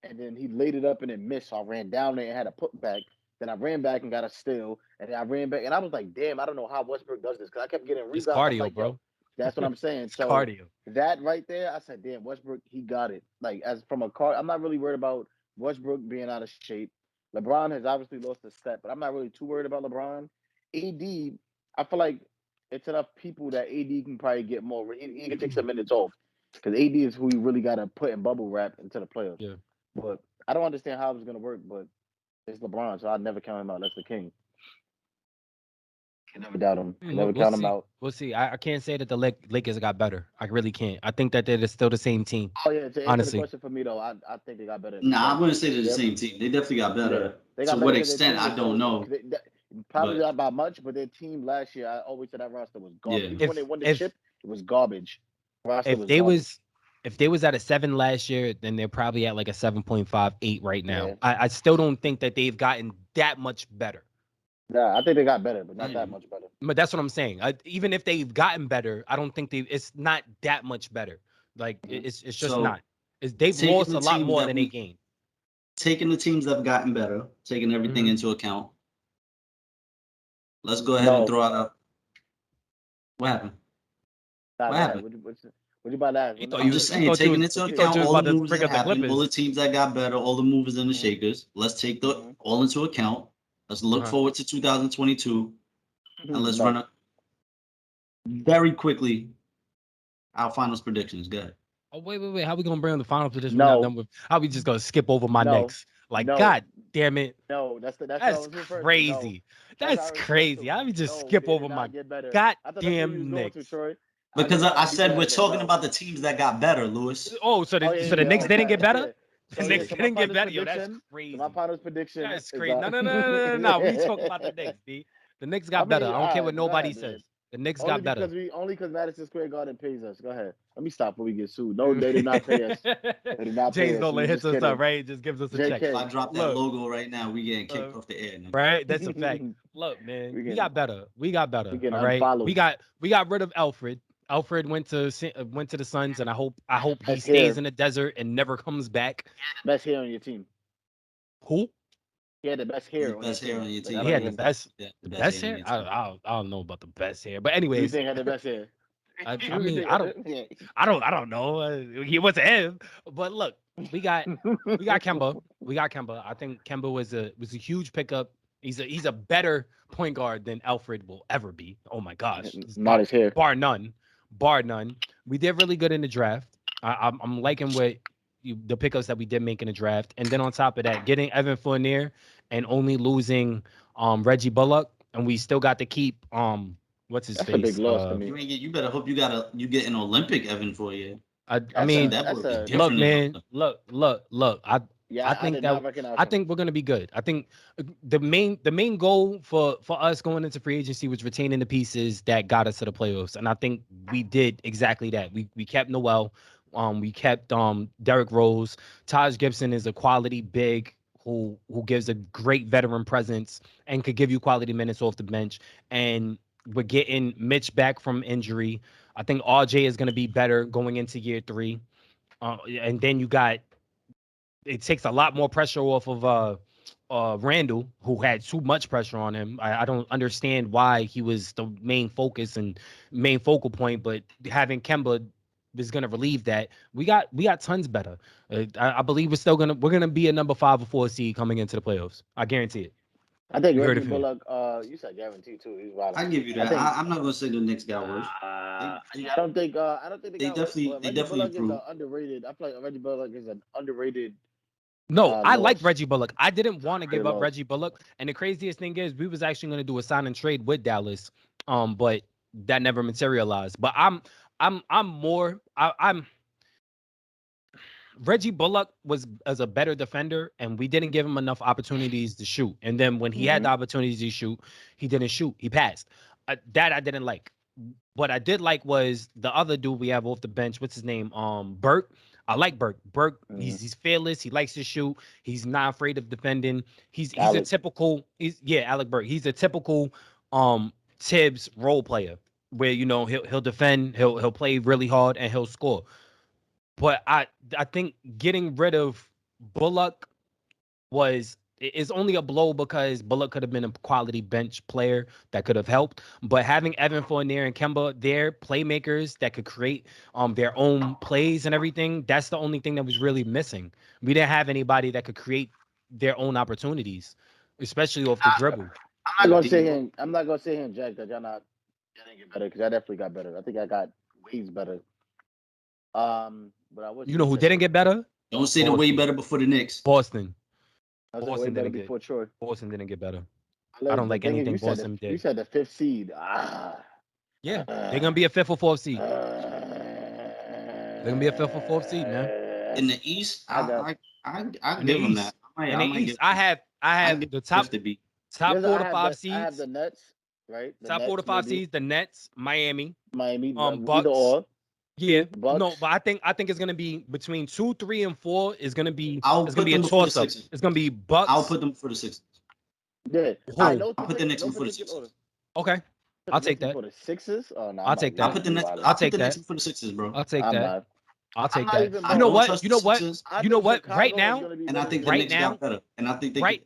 [SPEAKER 2] and then he laid it up and it missed. So I ran down there and had a putback. Then I ran back and got a steal, and then I ran back and I was like, "Damn, I don't know how Westbrook does this," because I kept getting
[SPEAKER 1] It's
[SPEAKER 2] rebounds. I'm
[SPEAKER 1] cardio,
[SPEAKER 2] like, "Yo,
[SPEAKER 1] bro.
[SPEAKER 2] that's what I'm saying."
[SPEAKER 1] It's
[SPEAKER 2] So
[SPEAKER 1] cardio.
[SPEAKER 2] that right there, I said, "Damn, Westbrook, he got it." Like as from a car, I'm not really worried about Westbrook being out of shape. LeBron has obviously lost a step, but I'm not really too worried about LeBron. AD, I feel like it's enough people that AD can probably get more. He can take some minutes off because AD is who you really got to put in bubble wrap into the playoffs.
[SPEAKER 1] Yeah.
[SPEAKER 2] But I don't understand how it's gonna work. But it's LeBron, so I'd never count him out. That's the king. Can never doubt him. Can never
[SPEAKER 1] We'll
[SPEAKER 2] count him
[SPEAKER 1] see.
[SPEAKER 2] out.
[SPEAKER 1] We'll see. I can't say that the Lakers got better. I really can't. I think that they're still the same team.
[SPEAKER 2] Oh yeah, to answer the
[SPEAKER 1] Honestly.
[SPEAKER 2] question for me though, I think they got better.
[SPEAKER 3] Nah, I wouldn't say they're the
[SPEAKER 2] Yep.
[SPEAKER 3] same team. They definitely got
[SPEAKER 2] Yeah,
[SPEAKER 3] better.
[SPEAKER 2] they
[SPEAKER 3] To
[SPEAKER 2] got better
[SPEAKER 3] what
[SPEAKER 2] because their
[SPEAKER 3] extent,
[SPEAKER 2] team
[SPEAKER 3] I
[SPEAKER 2] was
[SPEAKER 3] don't know.
[SPEAKER 2] probably
[SPEAKER 3] But
[SPEAKER 2] not by much, but their team last year, I always said that roster was garbage.
[SPEAKER 3] yeah,
[SPEAKER 2] Even when they won the chip, it was garbage. Roster
[SPEAKER 1] if
[SPEAKER 2] was
[SPEAKER 1] they
[SPEAKER 2] garbage.
[SPEAKER 1] was if they was at a 7 last year, then they're probably at like a 7.58 right now.
[SPEAKER 2] Yeah.
[SPEAKER 1] I still don't think that they've gotten that much better.
[SPEAKER 2] Yeah, I think they got better, but not that much better.
[SPEAKER 1] But that's what I'm saying. Even if they've gotten better, I don't think it's not that much better. Like it's just
[SPEAKER 3] So,
[SPEAKER 1] not. They've
[SPEAKER 3] taking
[SPEAKER 1] lost
[SPEAKER 3] the
[SPEAKER 1] a lot
[SPEAKER 3] teams
[SPEAKER 1] more
[SPEAKER 3] that
[SPEAKER 1] than they gained.
[SPEAKER 3] taking the teams that have gotten better, taking everything into account. Let's go ahead and throw out a. What happened? What happened?
[SPEAKER 2] What you about to ask?
[SPEAKER 3] I'm just saying, taking into account all the moves that happened, all the teams that got better, all the movers and the shakers. Let's take the all into account. Let's look forward to 2022, and let's run up very quickly our finals predictions. Good.
[SPEAKER 1] Oh wait! How we gonna bring the final position?
[SPEAKER 2] No.
[SPEAKER 1] How we just gonna skip over my next? Like
[SPEAKER 2] No.
[SPEAKER 1] God damn it!
[SPEAKER 2] No, that's
[SPEAKER 1] crazy. That's crazy. How we just skip over my goddamn Knicks?
[SPEAKER 2] Troy.
[SPEAKER 3] Because I said we're talking about the teams that got better, Lewis.
[SPEAKER 1] Oh, so the Knicks didn't get better?
[SPEAKER 2] So,
[SPEAKER 1] The Knicks didn't get better. Yo, that's crazy.
[SPEAKER 2] My finals prediction.
[SPEAKER 1] That's crazy. No. We talking about the Knicks, B. The Knicks got better. I don't care what nobody says. The Knicks got better.
[SPEAKER 2] Only because Madison Square Garden pays us. Go ahead. Let me stop before we get sued. No, they did not pay us. They did not pay
[SPEAKER 1] James
[SPEAKER 2] us.
[SPEAKER 1] Dolan hits us up, right? Just gives us a check.
[SPEAKER 3] If I drop that logo right now, we getting kicked off the air.
[SPEAKER 1] Right? That's a fact. Look, man, we got better. We got better. All right.
[SPEAKER 2] Unfollowed.
[SPEAKER 1] We got rid of Alfred. Alfred went to the Suns, and I hope he stays in the desert and never comes back.
[SPEAKER 2] Best hair on your team.
[SPEAKER 1] Who?
[SPEAKER 2] He had the best hair.
[SPEAKER 3] Best hair on your team.
[SPEAKER 1] He had the best hair. I don't know about the best hair, but anyways,
[SPEAKER 2] you think had the best hair?
[SPEAKER 1] I mean, I don't know. He wasn't him, but look, we got Kemba. We got Kemba. I think Kemba was a huge pickup. He's a better point guard than Alfred will ever be. Oh my gosh,
[SPEAKER 2] not his hair.
[SPEAKER 1] Bar none. We did really good in the draft. I'm liking the pickups that we did make in the draft, and then on top of that, getting Evan Fournier and only losing Reggie Bullock, and we still got to keep what's his face?
[SPEAKER 2] That's a big loss to me.
[SPEAKER 3] You better hope you get an Olympic Evan Fournier.
[SPEAKER 1] I mean,
[SPEAKER 3] that would be
[SPEAKER 1] look, man, look.
[SPEAKER 2] Yeah,
[SPEAKER 1] I
[SPEAKER 2] I
[SPEAKER 1] think
[SPEAKER 2] did
[SPEAKER 1] that
[SPEAKER 2] not recognize
[SPEAKER 1] I
[SPEAKER 2] him.
[SPEAKER 1] think we're gonna be good. I think the main goal for us going into free agency was retaining the pieces that got us to the playoffs, and I think we did exactly that. We kept Noel, we kept Derrick Rose. Taj Gibson is a quality big who gives a great veteran presence and could give you quality minutes off the bench. And we're getting Mitch back from injury. I think RJ is gonna be better going into year 3. And then you got it takes a lot more pressure off of Randall, who had too much pressure on him. I don't understand why he was the main focus and main focal point, but having Kemba is going to relieve that. We got tons better. I believe we're gonna be a number 5 or 4 seed coming into the playoffs. I guarantee it.
[SPEAKER 2] I think
[SPEAKER 1] You heard
[SPEAKER 2] Reggie
[SPEAKER 1] it from me.
[SPEAKER 2] Bullock. You said guarantee too. He's wild.
[SPEAKER 3] I give you
[SPEAKER 2] I
[SPEAKER 3] that.
[SPEAKER 2] think.
[SPEAKER 3] I'm not gonna say the Knicks got worse.
[SPEAKER 2] Yeah, I don't think. I don't think they got worse. But
[SPEAKER 3] They
[SPEAKER 2] Reggie
[SPEAKER 3] definitely
[SPEAKER 2] Bullock is
[SPEAKER 3] improved.
[SPEAKER 2] underrated. I feel like Reggie Bullock is an underrated.
[SPEAKER 1] No, I like
[SPEAKER 2] loss.
[SPEAKER 1] Reggie Bullock. I didn't want to give up
[SPEAKER 2] loss.
[SPEAKER 1] Reggie Bullock. And the craziest thing is we was actually going to do a sign and trade with Dallas. But that never materialized. But I'm more I'm Reggie Bullock was as a better defender, and we didn't give him enough opportunities to shoot. And then when he had the opportunities to shoot, he didn't shoot. He passed. That I didn't like. What I did like was the other dude we have off the bench. What's his name? Burke. I like Burke. Burke, he's fearless. He likes to shoot. He's not afraid of defending. He's a typical. Alec Burke. He's a typical Tibbs role player where he'll defend. He'll play really hard and he'll score. But I think getting rid of Bullock is only a blow because Bullock could have been a quality bench player that could have helped. But having Evan Fournier and Kemba, they're playmakers that could create their own plays and everything. That's the only thing that was really missing. We didn't have anybody that could create their own opportunities, especially off the dribble.
[SPEAKER 2] I'm not gonna say him. I'm not gonna say him, Jack, that y'all didn't get better because I definitely got better. I think I got ways better. But I was.
[SPEAKER 1] You know who didn't get better?
[SPEAKER 3] Don't say the way better before the Knicks.
[SPEAKER 1] Boston.
[SPEAKER 2] Boston didn't get Troy.
[SPEAKER 1] Boston didn't get better. I don't like anything Boston did.
[SPEAKER 2] You said the 5th seed.
[SPEAKER 1] Yeah, they're gonna be a 5th or 4th seed. They're gonna be a 5th or 4th seed, man.
[SPEAKER 3] In the East, I give them that.
[SPEAKER 1] In the East, I have the top 4 to 5 seeds.
[SPEAKER 2] I have the Nets, right?
[SPEAKER 1] Top 4 to 5 seeds. The Nets, Miami,
[SPEAKER 2] Bucks.
[SPEAKER 1] Yeah,
[SPEAKER 2] Bucks.
[SPEAKER 1] No, but I think it's gonna be between 2, 3, and 4. Is gonna be.
[SPEAKER 3] It's gonna be a toss up.
[SPEAKER 1] It's gonna be Bucks.
[SPEAKER 3] I'll put them for the Sixers.
[SPEAKER 2] Yeah,
[SPEAKER 3] I'll put the Knicks for the Sixers.
[SPEAKER 1] Okay, I'll take that.
[SPEAKER 2] For the Sixers, no,
[SPEAKER 1] I'll take that.
[SPEAKER 3] I'll put the Knicks. I'll take that for the Sixers, bro.
[SPEAKER 1] I'll take that. I'll take
[SPEAKER 2] that.
[SPEAKER 1] You know what? You know what? Right now,
[SPEAKER 3] and I think the Knicks got better. And I think they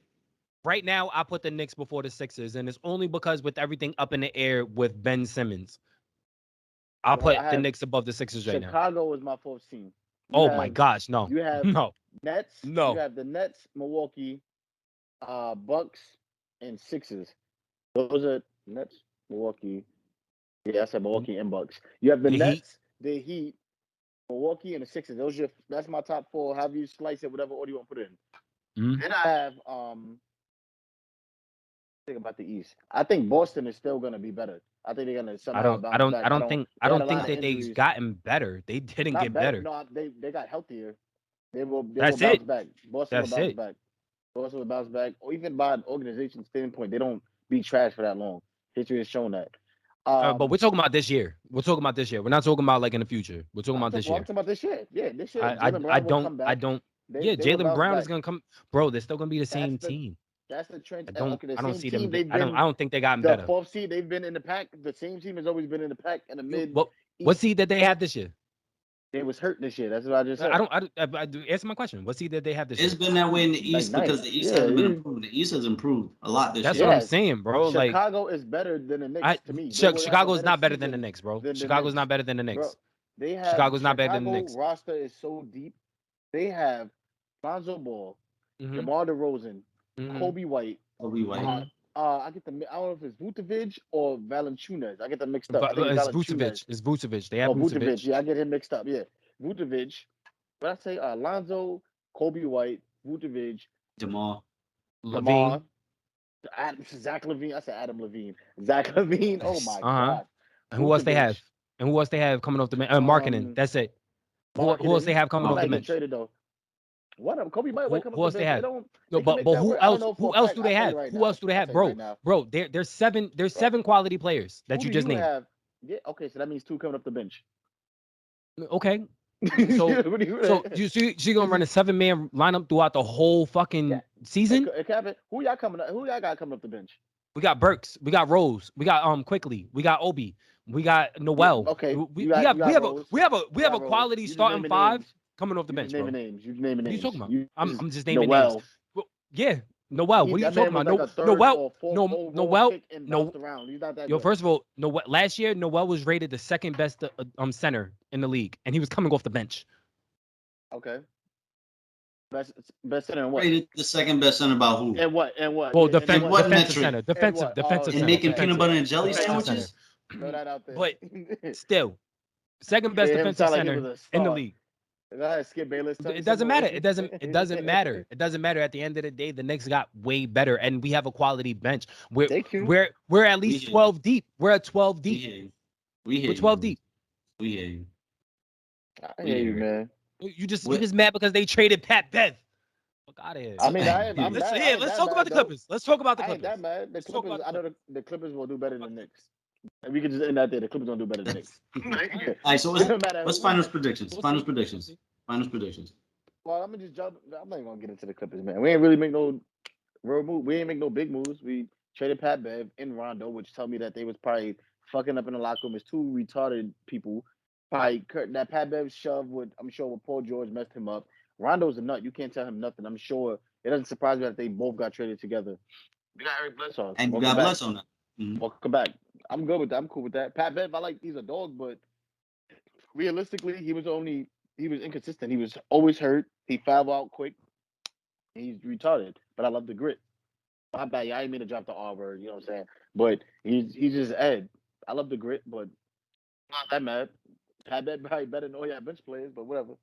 [SPEAKER 1] right now, I put the Knicks before the Sixers, and it's only because with everything up in the air with Ben Simmons. I'll put the Knicks above the Sixers right now.
[SPEAKER 2] Chicago is my 4th team.
[SPEAKER 1] My gosh, no.
[SPEAKER 2] You have Nets.
[SPEAKER 1] No.
[SPEAKER 2] You have the Nets, Milwaukee, Bucks, and Sixers. Those are Nets, Milwaukee. Yeah, I said Milwaukee and Bucks. You have the Nets, the Heat, Milwaukee, and the Sixers. That's my top 4. However you slice it, whatever order you want to put it in. Then I have think about the East. I think Boston is still gonna be better. I think they're gonna somehow
[SPEAKER 1] I don't think that they've gotten better. They didn't get better.
[SPEAKER 2] No, they got healthier. They will bounce back. Boston will bounce back. Boston will bounce back. Or even by an organization standpoint, they don't be trash for that long. History has shown that.
[SPEAKER 1] But we're talking about this year. We're talking about this year. We're not talking about like in the future. We're talking about this year.
[SPEAKER 2] I'm talking about this year. Yeah, this year.
[SPEAKER 1] I don't. Jaylen Brown is gonna come, bro. They're still gonna be the same team.
[SPEAKER 2] That's the trend.
[SPEAKER 1] I don't see them. I don't think they gotten better.
[SPEAKER 2] The 4th seed, they've been in the pack. The same team has always been in the pack in the mid.
[SPEAKER 1] What seed did they have this year?
[SPEAKER 2] They was hurt this year. That's what I just said.
[SPEAKER 1] I do answer my question. What seed did they have this year?
[SPEAKER 3] It's been that way in the East because the East has been improved. The East has improved a lot this year.
[SPEAKER 1] That's what I'm saying, bro.
[SPEAKER 2] Chicago is better than the Knicks to me.
[SPEAKER 1] Chicago is not better than the Knicks, bro. Chicago's not better than the Knicks. Chicago's not better than the Knicks.
[SPEAKER 2] Roster is so deep. They have Lonzo Ball, DeMar DeRozan, Kobe White. I get I don't know if it's Vucevic or Valanciunas. I get them mixed up.
[SPEAKER 1] It's Vucevic. It's Vucevic. They have Vucevic.
[SPEAKER 2] Yeah, I get him mixed up. Yeah, Vucevic. But I say Lonzo, Kobe White, Vucevic,
[SPEAKER 3] DeMar
[SPEAKER 1] Levine,
[SPEAKER 2] Zach Levine. I said Adam Levine. Zach Levine. Oh my god.
[SPEAKER 1] And who else they have? And who else they have coming off the bench? Marketing. That's it. Who else they have coming off the bench?
[SPEAKER 2] Traded though. Whatever. Kobe might come
[SPEAKER 1] Who
[SPEAKER 2] up
[SPEAKER 1] else
[SPEAKER 2] the
[SPEAKER 1] they
[SPEAKER 2] bench. They
[SPEAKER 1] have?
[SPEAKER 2] don't.
[SPEAKER 1] No,
[SPEAKER 2] They can
[SPEAKER 1] but
[SPEAKER 2] make that
[SPEAKER 1] who
[SPEAKER 2] work. I don't
[SPEAKER 1] else?
[SPEAKER 2] know for
[SPEAKER 1] Who
[SPEAKER 2] a
[SPEAKER 1] else
[SPEAKER 2] fact.
[SPEAKER 1] do
[SPEAKER 2] I'll
[SPEAKER 1] they
[SPEAKER 2] tell you
[SPEAKER 1] have?
[SPEAKER 2] right
[SPEAKER 1] Who
[SPEAKER 2] now.
[SPEAKER 1] else do they
[SPEAKER 2] I'll
[SPEAKER 1] have,
[SPEAKER 2] tell you
[SPEAKER 1] bro?
[SPEAKER 2] right now.
[SPEAKER 1] Bro, there's seven. There's
[SPEAKER 2] Bro,
[SPEAKER 1] 7 quality players that
[SPEAKER 2] who
[SPEAKER 1] you
[SPEAKER 2] do
[SPEAKER 1] just
[SPEAKER 2] you
[SPEAKER 1] named.
[SPEAKER 2] have? Yeah. Okay. So that means 2 coming up the bench.
[SPEAKER 1] Okay, so
[SPEAKER 2] What do you
[SPEAKER 1] so you see, she gonna run a 7-man lineup throughout the whole
[SPEAKER 2] Yeah.
[SPEAKER 1] fucking season.
[SPEAKER 2] Kevin, who y'all coming up? Who y'all got coming up the bench?
[SPEAKER 1] We got Burks, we got Rose, we got Quickly, we got Obi, we got
[SPEAKER 2] Yeah.
[SPEAKER 1] Noel.
[SPEAKER 2] Okay.
[SPEAKER 1] We,
[SPEAKER 2] You
[SPEAKER 1] we
[SPEAKER 2] got
[SPEAKER 1] have
[SPEAKER 2] you
[SPEAKER 1] we
[SPEAKER 2] got
[SPEAKER 1] have a
[SPEAKER 2] Rose.
[SPEAKER 1] we have a we
[SPEAKER 2] You
[SPEAKER 1] have
[SPEAKER 2] got
[SPEAKER 1] a
[SPEAKER 2] Rose.
[SPEAKER 1] quality
[SPEAKER 2] You just
[SPEAKER 1] starting
[SPEAKER 2] naming
[SPEAKER 1] 5
[SPEAKER 2] names.
[SPEAKER 1] coming off the
[SPEAKER 2] You just
[SPEAKER 1] bench, bro.
[SPEAKER 2] naming names. You just naming
[SPEAKER 1] What are you
[SPEAKER 2] names.
[SPEAKER 1] talking about?
[SPEAKER 2] You
[SPEAKER 1] I'm just naming names.
[SPEAKER 2] Noel.
[SPEAKER 1] Well, yeah, Noel. What are you
[SPEAKER 2] That
[SPEAKER 1] talking
[SPEAKER 2] man was
[SPEAKER 1] about?
[SPEAKER 2] like
[SPEAKER 1] No,
[SPEAKER 2] a third
[SPEAKER 1] Noel.
[SPEAKER 2] or fourth
[SPEAKER 1] No,
[SPEAKER 2] overall
[SPEAKER 1] Noel.
[SPEAKER 2] pick and
[SPEAKER 1] No.
[SPEAKER 2] bounced around. He's not that
[SPEAKER 1] Yo,
[SPEAKER 2] good.
[SPEAKER 1] first of all, Noel, last year Noel was rated the second best center in the league, and he was coming off the bench.
[SPEAKER 2] Okay. Best center in what?
[SPEAKER 3] Rated the second best center about who?
[SPEAKER 2] And what? And what?
[SPEAKER 1] Well,
[SPEAKER 2] Yeah, and
[SPEAKER 3] In
[SPEAKER 2] what?
[SPEAKER 3] what
[SPEAKER 1] defensive
[SPEAKER 3] metric?
[SPEAKER 1] center,
[SPEAKER 2] And what?
[SPEAKER 1] defensive
[SPEAKER 3] In
[SPEAKER 1] center,
[SPEAKER 3] making peanut
[SPEAKER 1] defensive,
[SPEAKER 3] butter and jelly
[SPEAKER 1] defensive center.
[SPEAKER 3] sandwiches?
[SPEAKER 2] Throw that out there.
[SPEAKER 1] But still, second best
[SPEAKER 2] Made him
[SPEAKER 1] defensive
[SPEAKER 2] sound like he
[SPEAKER 1] center
[SPEAKER 2] was a
[SPEAKER 1] in the
[SPEAKER 2] star.
[SPEAKER 1] league.
[SPEAKER 2] Go ahead, Skip Bayless. Tell me
[SPEAKER 1] It
[SPEAKER 2] some
[SPEAKER 1] doesn't
[SPEAKER 2] more.
[SPEAKER 1] matter. It doesn't matter. It doesn't matter. At the end of the day, the Knicks got way better, and we have a quality bench. We're
[SPEAKER 2] Thank you.
[SPEAKER 1] we're at least
[SPEAKER 3] hear you.
[SPEAKER 1] 12 deep. We're at 12
[SPEAKER 3] We
[SPEAKER 1] deep.
[SPEAKER 3] hear you. We hear
[SPEAKER 1] We're
[SPEAKER 3] you.
[SPEAKER 1] 12 deep.
[SPEAKER 3] We hear you.
[SPEAKER 2] I hear you, man.
[SPEAKER 1] You just mad because they traded Pat Bev. Fuck out of here.
[SPEAKER 2] I mean, I'm
[SPEAKER 1] let's
[SPEAKER 2] mad. I ain't
[SPEAKER 1] let's
[SPEAKER 2] that
[SPEAKER 1] talk about
[SPEAKER 2] mad,
[SPEAKER 1] the
[SPEAKER 2] though.
[SPEAKER 1] Clippers. Let's talk about the
[SPEAKER 2] I ain't
[SPEAKER 1] Clippers.
[SPEAKER 2] that mad. The
[SPEAKER 1] Let's talk
[SPEAKER 2] Clippers.
[SPEAKER 1] about
[SPEAKER 2] I know the Clippers will do better than the Knicks. And we can just end that there. The Clippers gonna do better than the Knicks.
[SPEAKER 3] All right, so
[SPEAKER 2] It don't matter
[SPEAKER 3] what's
[SPEAKER 2] who.
[SPEAKER 3] finals predictions?
[SPEAKER 1] We'll
[SPEAKER 3] Finals
[SPEAKER 1] see.
[SPEAKER 3] predictions. Finals predictions.
[SPEAKER 2] Well, I'm gonna just jump. I'm not even gonna get into the Clippers, man. We ain't really make no real move. We ain't make no big moves. We traded Pat Bev and Rondo, which tell me that they was probably fucking up in the locker room. It's 2 retarded people. Probably that Pat Bev shove would. I'm sure with Paul George messed him up. Rondo's a nut. You can't tell him nothing. I'm sure it doesn't surprise me that they both got traded together. We got Eric Bledsoe.
[SPEAKER 3] And you
[SPEAKER 2] Welcome
[SPEAKER 3] got
[SPEAKER 2] back.
[SPEAKER 3] Bledsoe now. Mhm.
[SPEAKER 2] Welcome back. I'm good with that. I'm cool with that. Pat Bev, I like. He's a dog, but realistically, he was inconsistent. He was always hurt. He fouled out quick. He's retarded. But I love the grit. My bad. Yeah, I didn't mean to drop the R word. You know what I'm saying? But he's just Ed. I love the grit, but not that mad. Pat Bev probably better know he had bench players, but whatever.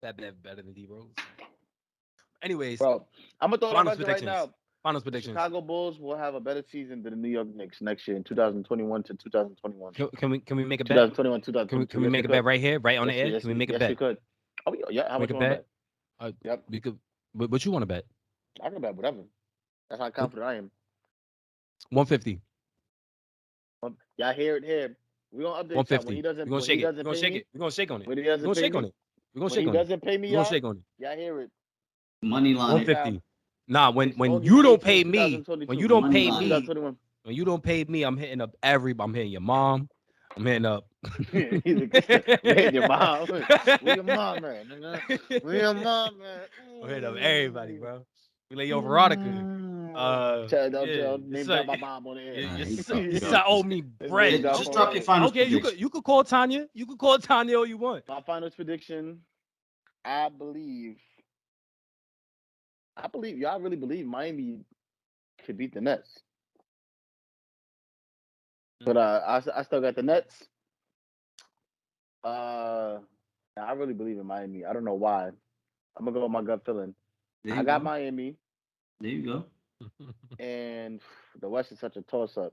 [SPEAKER 1] Pat Bev better than D Rose. Anyways,
[SPEAKER 2] Bro, I'm gonna throw it
[SPEAKER 1] finals
[SPEAKER 2] out there right
[SPEAKER 1] predictions.
[SPEAKER 2] now.
[SPEAKER 1] Finals
[SPEAKER 2] The
[SPEAKER 1] predictions.
[SPEAKER 2] Chicago Bulls will have a better season than the New York Knicks next year in 2021 to 2021.
[SPEAKER 1] Can we make a bet?
[SPEAKER 2] 2021, 2022.
[SPEAKER 1] Can we make a bet right here, right on the air?
[SPEAKER 2] Yes,
[SPEAKER 1] Can we make a
[SPEAKER 2] yes,
[SPEAKER 1] bet?
[SPEAKER 2] we could. Oh yeah. How much
[SPEAKER 1] Make a
[SPEAKER 2] you want to
[SPEAKER 1] bet.
[SPEAKER 2] bet? Yep.
[SPEAKER 1] We could. What you want to bet?
[SPEAKER 2] I can bet whatever. That's how confident I am.
[SPEAKER 1] 150.
[SPEAKER 2] Y'all hear it here. We're gonna update y'all
[SPEAKER 1] 150.
[SPEAKER 2] when he doesn't.
[SPEAKER 1] We're gonna
[SPEAKER 2] when
[SPEAKER 1] shake
[SPEAKER 2] he
[SPEAKER 1] it.
[SPEAKER 2] doesn't
[SPEAKER 1] We're gonna
[SPEAKER 2] pay
[SPEAKER 1] shake
[SPEAKER 2] me.
[SPEAKER 1] it. We're gonna shake on it.
[SPEAKER 2] When he
[SPEAKER 1] We're
[SPEAKER 2] doesn't
[SPEAKER 1] gonna
[SPEAKER 2] pay
[SPEAKER 1] shake
[SPEAKER 2] me.
[SPEAKER 1] on it. We're gonna
[SPEAKER 2] When
[SPEAKER 1] shake
[SPEAKER 2] he
[SPEAKER 1] on it.
[SPEAKER 2] doesn't pay me,
[SPEAKER 1] We're gonna
[SPEAKER 2] y'all.
[SPEAKER 1] shake on it.
[SPEAKER 2] Y'all hear it.
[SPEAKER 3] Money line.
[SPEAKER 1] 150. Nah, when
[SPEAKER 2] August
[SPEAKER 1] you don't
[SPEAKER 2] 18th,
[SPEAKER 1] pay me,
[SPEAKER 2] 2022.
[SPEAKER 1] when you don't
[SPEAKER 3] Money
[SPEAKER 1] pay
[SPEAKER 3] line.
[SPEAKER 1] me,
[SPEAKER 2] 2021.
[SPEAKER 1] when you don't pay me, I'm hitting up everybody. I'm hitting your mom. I'm hitting up.
[SPEAKER 2] He's hitting your mom. Where your mom at? Nigga? Where your mom at?
[SPEAKER 1] I'm hitting up everybody, bro. We lay yo Veronica.
[SPEAKER 2] Name drop my mom on the air.
[SPEAKER 1] You owe me bread.
[SPEAKER 3] Just drop your finals
[SPEAKER 1] Okay,
[SPEAKER 3] prediction.
[SPEAKER 1] you could call Tanya. You could call Tanya all you want.
[SPEAKER 2] My finals prediction, I believe y'all really believe Miami could beat the Nets. But I still got the Nets. I really believe in Miami. I don't know why. I'm gonna go with my gut feeling.
[SPEAKER 3] There
[SPEAKER 2] I
[SPEAKER 3] you
[SPEAKER 2] got
[SPEAKER 3] go.
[SPEAKER 2] Miami,
[SPEAKER 3] There you go.
[SPEAKER 2] and the West is such a toss-up.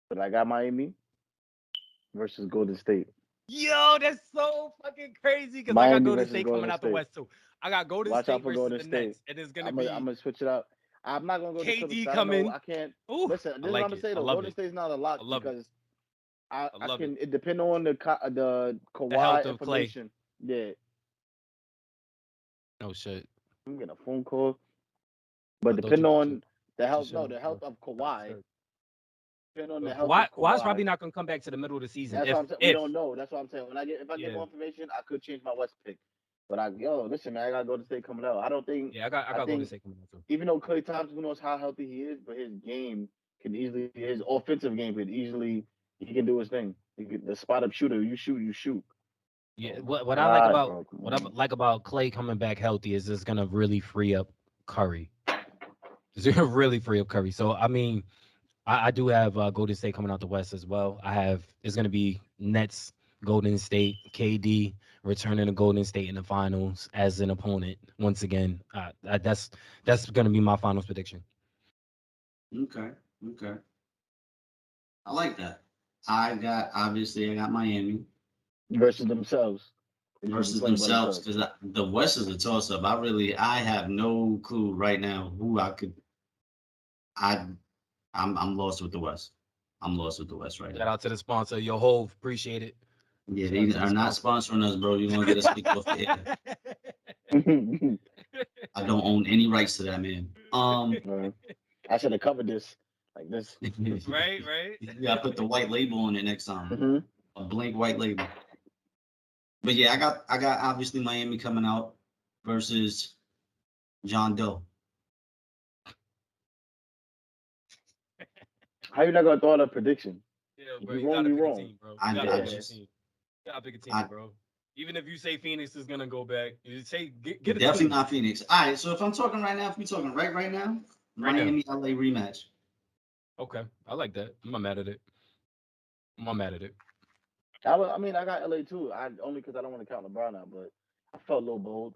[SPEAKER 2] But I got Miami versus Golden State.
[SPEAKER 1] Yo, that's so fucking crazy because I got
[SPEAKER 2] Miami
[SPEAKER 1] Golden
[SPEAKER 2] versus
[SPEAKER 1] State
[SPEAKER 2] Golden
[SPEAKER 1] coming out the
[SPEAKER 2] State.
[SPEAKER 1] West too. I got Golden
[SPEAKER 2] Watch
[SPEAKER 1] State
[SPEAKER 2] out for
[SPEAKER 1] versus
[SPEAKER 2] Golden
[SPEAKER 1] the
[SPEAKER 2] State.
[SPEAKER 1] Nets, and it's gonna
[SPEAKER 2] I'm
[SPEAKER 1] be
[SPEAKER 2] gonna switch it up. I'm not gonna go to Clippers.
[SPEAKER 1] KD
[SPEAKER 2] I don't know.
[SPEAKER 1] coming.
[SPEAKER 2] I can't.
[SPEAKER 1] Ooh,
[SPEAKER 2] Listen,
[SPEAKER 1] I
[SPEAKER 2] this is
[SPEAKER 1] like
[SPEAKER 2] what I'm gonna
[SPEAKER 1] it.
[SPEAKER 2] say
[SPEAKER 1] I
[SPEAKER 2] though.
[SPEAKER 1] love
[SPEAKER 2] Golden
[SPEAKER 1] it.
[SPEAKER 2] State's not a lock
[SPEAKER 1] I love it.
[SPEAKER 2] because I
[SPEAKER 1] love
[SPEAKER 2] can. It depend on the Kawhi
[SPEAKER 1] health of Clay.
[SPEAKER 2] information. Yeah,
[SPEAKER 1] Oh shit.
[SPEAKER 2] I'm getting a phone call. But
[SPEAKER 1] I thought
[SPEAKER 2] depending
[SPEAKER 1] you
[SPEAKER 2] on
[SPEAKER 1] should-
[SPEAKER 2] the health,
[SPEAKER 1] should
[SPEAKER 2] no,
[SPEAKER 1] have-
[SPEAKER 2] the health of Kawhi.
[SPEAKER 1] Sure.
[SPEAKER 2] Depending on the health of
[SPEAKER 1] Kawhi's
[SPEAKER 2] Kawhi.
[SPEAKER 1] probably not gonna come back to the middle of the season.
[SPEAKER 2] That's
[SPEAKER 1] If
[SPEAKER 2] what I'm saying. We don't know. That's what I'm saying. If I get
[SPEAKER 1] Yeah.
[SPEAKER 2] more information, I could change my West pick. But listen, man, I gotta go to State coming out. I don't think.
[SPEAKER 1] I got
[SPEAKER 2] think-
[SPEAKER 1] Golden State coming out too.
[SPEAKER 2] Even though Klay Thompson knows how healthy he is, but his offensive game he can do his thing. The spot up shooter, you shoot.
[SPEAKER 1] Yeah, what I like about Clay coming back healthy is it's gonna really free up Curry. It's gonna really free up Curry. So I mean, I do have Golden State coming out the West as well. It's gonna be Nets, Golden State, KD returning to Golden State in the finals as an opponent once again. That's gonna be my finals prediction.
[SPEAKER 3] Okay. I like that. I got Miami.
[SPEAKER 2] versus themselves. They just be
[SPEAKER 3] versus
[SPEAKER 2] playing by
[SPEAKER 3] themselves, because the West is a toss up. I have no clue right now who I could. I I'm lost with the West. I'm lost with the West right
[SPEAKER 1] Shout
[SPEAKER 3] now.
[SPEAKER 1] out to the sponsor, Yo Hove. Appreciate it.
[SPEAKER 3] Yeah,
[SPEAKER 1] Shout out
[SPEAKER 3] they
[SPEAKER 1] to the
[SPEAKER 3] are not
[SPEAKER 1] sponsor.
[SPEAKER 3] sponsoring us, bro. You're gonna get us kicked off the air. I don't own any rights to that, man.
[SPEAKER 2] I should have covered this like this.
[SPEAKER 1] Right, right.
[SPEAKER 3] You gotta put the white label on it next time.
[SPEAKER 2] Mm-hmm.
[SPEAKER 3] A blank white label. But yeah, I got obviously Miami coming out versus John Doe.
[SPEAKER 2] How you not gonna throw out a prediction?
[SPEAKER 1] Yeah,
[SPEAKER 2] If
[SPEAKER 1] bro,
[SPEAKER 2] you
[SPEAKER 1] you
[SPEAKER 2] wrong,
[SPEAKER 1] gotta
[SPEAKER 2] you
[SPEAKER 1] pick a
[SPEAKER 2] wrong.
[SPEAKER 1] team, bro. You
[SPEAKER 3] I,
[SPEAKER 1] gotta
[SPEAKER 3] I
[SPEAKER 1] pick a
[SPEAKER 2] Yeah.
[SPEAKER 3] just
[SPEAKER 1] team. You gotta pick a team,
[SPEAKER 3] I
[SPEAKER 1] bro. Even if you say Phoenix is gonna go back, you say get a
[SPEAKER 3] definitely
[SPEAKER 1] team
[SPEAKER 3] not Phoenix. All right, so if I'm talking right now, if we're talking right now,
[SPEAKER 1] right now.
[SPEAKER 3] Miami LA rematch.
[SPEAKER 1] Okay, I like that. I'm not mad at it. I'm not mad at it.
[SPEAKER 2] I mean, I got LA too. I only because I don't want to count LeBron out, but I felt a little bold.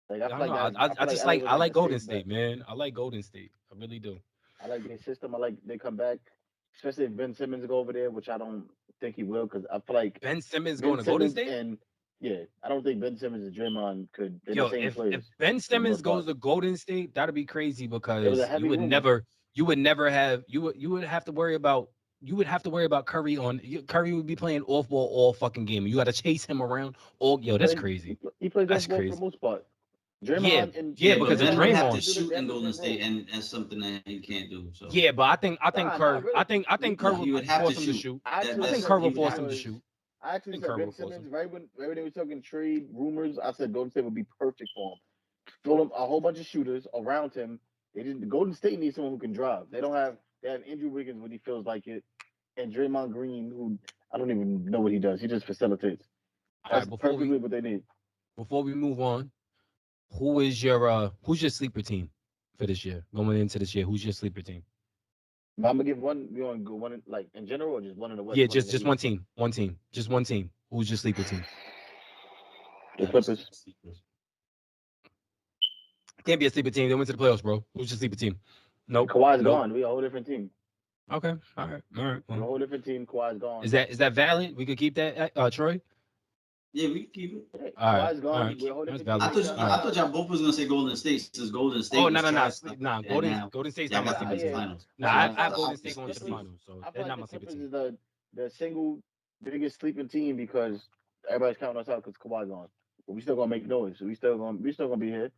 [SPEAKER 2] Like I
[SPEAKER 1] I
[SPEAKER 2] feel
[SPEAKER 1] don't
[SPEAKER 2] like
[SPEAKER 1] know.
[SPEAKER 2] that. I
[SPEAKER 1] I
[SPEAKER 2] feel like
[SPEAKER 1] just
[SPEAKER 2] LA
[SPEAKER 1] like
[SPEAKER 2] was
[SPEAKER 1] I
[SPEAKER 2] like
[SPEAKER 1] like
[SPEAKER 2] the
[SPEAKER 1] Golden
[SPEAKER 2] safe bet.
[SPEAKER 1] State, man. I like Golden State. I really do.
[SPEAKER 2] I like their system. I like they come back, especially if Ben Simmons go over there, which I don't think he will, because I feel like
[SPEAKER 1] Ben Simmons going
[SPEAKER 2] Ben
[SPEAKER 1] to Golden
[SPEAKER 2] Simmons
[SPEAKER 1] State?
[SPEAKER 2] and yeah, I don't think Ben Simmons and Draymond could. They're the
[SPEAKER 1] Yo,
[SPEAKER 2] same
[SPEAKER 1] if
[SPEAKER 2] players
[SPEAKER 1] Ben
[SPEAKER 2] for the
[SPEAKER 1] Simmons
[SPEAKER 2] most part.
[SPEAKER 1] goes to Golden State, that'd be crazy
[SPEAKER 2] It was a
[SPEAKER 1] because
[SPEAKER 2] heavy rumor.
[SPEAKER 1] you would never have you would have to worry about Curry Curry would be playing off ball all fucking game. You got to chase him around all.
[SPEAKER 2] He
[SPEAKER 1] Yo, that's
[SPEAKER 2] plays.
[SPEAKER 1] crazy.
[SPEAKER 2] He plays
[SPEAKER 1] That's
[SPEAKER 2] off ball for the
[SPEAKER 1] crazy.
[SPEAKER 2] most part.
[SPEAKER 1] Yeah,
[SPEAKER 2] Draymond and
[SPEAKER 1] yeah,
[SPEAKER 3] Yeah, but
[SPEAKER 1] because of
[SPEAKER 3] Ben
[SPEAKER 2] Draymond
[SPEAKER 3] would
[SPEAKER 2] and
[SPEAKER 3] have to
[SPEAKER 1] Draymond.
[SPEAKER 2] KD do
[SPEAKER 3] shoot
[SPEAKER 2] they
[SPEAKER 3] in
[SPEAKER 2] have the
[SPEAKER 3] Golden
[SPEAKER 2] same
[SPEAKER 3] State,
[SPEAKER 2] role.
[SPEAKER 3] and that's something that he can't do. So
[SPEAKER 1] Yeah, but I think
[SPEAKER 2] Nah, really.
[SPEAKER 1] I think Kerr
[SPEAKER 3] no, he
[SPEAKER 1] would
[SPEAKER 3] would have to
[SPEAKER 1] force him to
[SPEAKER 3] shoot.
[SPEAKER 1] shoot.
[SPEAKER 2] I
[SPEAKER 3] That
[SPEAKER 2] actually
[SPEAKER 1] I think
[SPEAKER 3] that's
[SPEAKER 2] said
[SPEAKER 1] Kerr
[SPEAKER 3] he
[SPEAKER 1] will
[SPEAKER 3] would
[SPEAKER 1] force
[SPEAKER 3] have
[SPEAKER 1] him
[SPEAKER 3] to.
[SPEAKER 1] to shoot.
[SPEAKER 2] because I
[SPEAKER 1] I
[SPEAKER 2] actually
[SPEAKER 1] think
[SPEAKER 2] said
[SPEAKER 1] Kerr
[SPEAKER 2] Ben
[SPEAKER 1] will force
[SPEAKER 2] Simmons
[SPEAKER 1] him.
[SPEAKER 2] right when we were talking trade rumors. I said Golden State would be perfect for him. Fill him a whole bunch of shooters around him. They didn't. Golden State needs someone who can drive. They don't have. They have Andrew Wiggins when he feels like it, and Draymond Green, who I don't even know what he does. He just facilitates.
[SPEAKER 1] All
[SPEAKER 2] That's
[SPEAKER 1] right,
[SPEAKER 2] perfectly what they need.
[SPEAKER 1] before we move on, who's your sleeper team for this year? Going into this year, who's your sleeper team?
[SPEAKER 2] But I'm gonna give one. You want to go one like in general, or just one in the West,
[SPEAKER 1] Yeah,
[SPEAKER 2] one in the
[SPEAKER 1] just
[SPEAKER 2] East?
[SPEAKER 1] one team, just one team. Who's your sleeper team?
[SPEAKER 2] The
[SPEAKER 3] Gotta be
[SPEAKER 2] Clippers.
[SPEAKER 3] secret.
[SPEAKER 1] Can't be a sleeper team. They went to the playoffs, bro. Who's your sleeper team? Nope,
[SPEAKER 2] Kawhi's
[SPEAKER 1] nope.
[SPEAKER 2] gone. We a whole different team.
[SPEAKER 1] Okay, all right, all right.
[SPEAKER 2] We're a
[SPEAKER 1] Well,
[SPEAKER 2] whole different team. Kawhi's gone.
[SPEAKER 1] is that valid? We could keep that, Troy.
[SPEAKER 3] Yeah, we can keep it.
[SPEAKER 2] Hey,
[SPEAKER 1] All right,
[SPEAKER 2] Kawhi's
[SPEAKER 1] all
[SPEAKER 2] gone.
[SPEAKER 1] right.
[SPEAKER 2] We're a whole
[SPEAKER 1] That's
[SPEAKER 2] different team.
[SPEAKER 3] I
[SPEAKER 1] valid.
[SPEAKER 2] We
[SPEAKER 3] thought
[SPEAKER 2] got
[SPEAKER 1] All
[SPEAKER 2] we
[SPEAKER 1] right.
[SPEAKER 3] I thought
[SPEAKER 2] got.
[SPEAKER 3] y'all both was gonna say Golden State, since Golden
[SPEAKER 1] Oh,
[SPEAKER 3] State was trash,
[SPEAKER 1] nah.
[SPEAKER 3] and now
[SPEAKER 1] Golden State's
[SPEAKER 3] y'all
[SPEAKER 1] not my
[SPEAKER 3] got
[SPEAKER 2] Nah,
[SPEAKER 3] to
[SPEAKER 1] sleeper
[SPEAKER 3] make the
[SPEAKER 2] yeah.
[SPEAKER 1] team.
[SPEAKER 3] finals.
[SPEAKER 1] Nah,
[SPEAKER 3] So
[SPEAKER 2] Nah, I
[SPEAKER 1] I
[SPEAKER 2] feel
[SPEAKER 1] have
[SPEAKER 2] like
[SPEAKER 1] Golden
[SPEAKER 3] I
[SPEAKER 1] State
[SPEAKER 3] just
[SPEAKER 1] going to the
[SPEAKER 2] Clippers.
[SPEAKER 1] finals, so
[SPEAKER 2] I feel
[SPEAKER 1] they're
[SPEAKER 2] like
[SPEAKER 1] not
[SPEAKER 2] the
[SPEAKER 1] my sleeper
[SPEAKER 2] Clippers
[SPEAKER 1] team.
[SPEAKER 2] is the single biggest sleeping team because everybody's counting us out because Kawhi's gone. But we still gonna make noise. So we still gonna be here.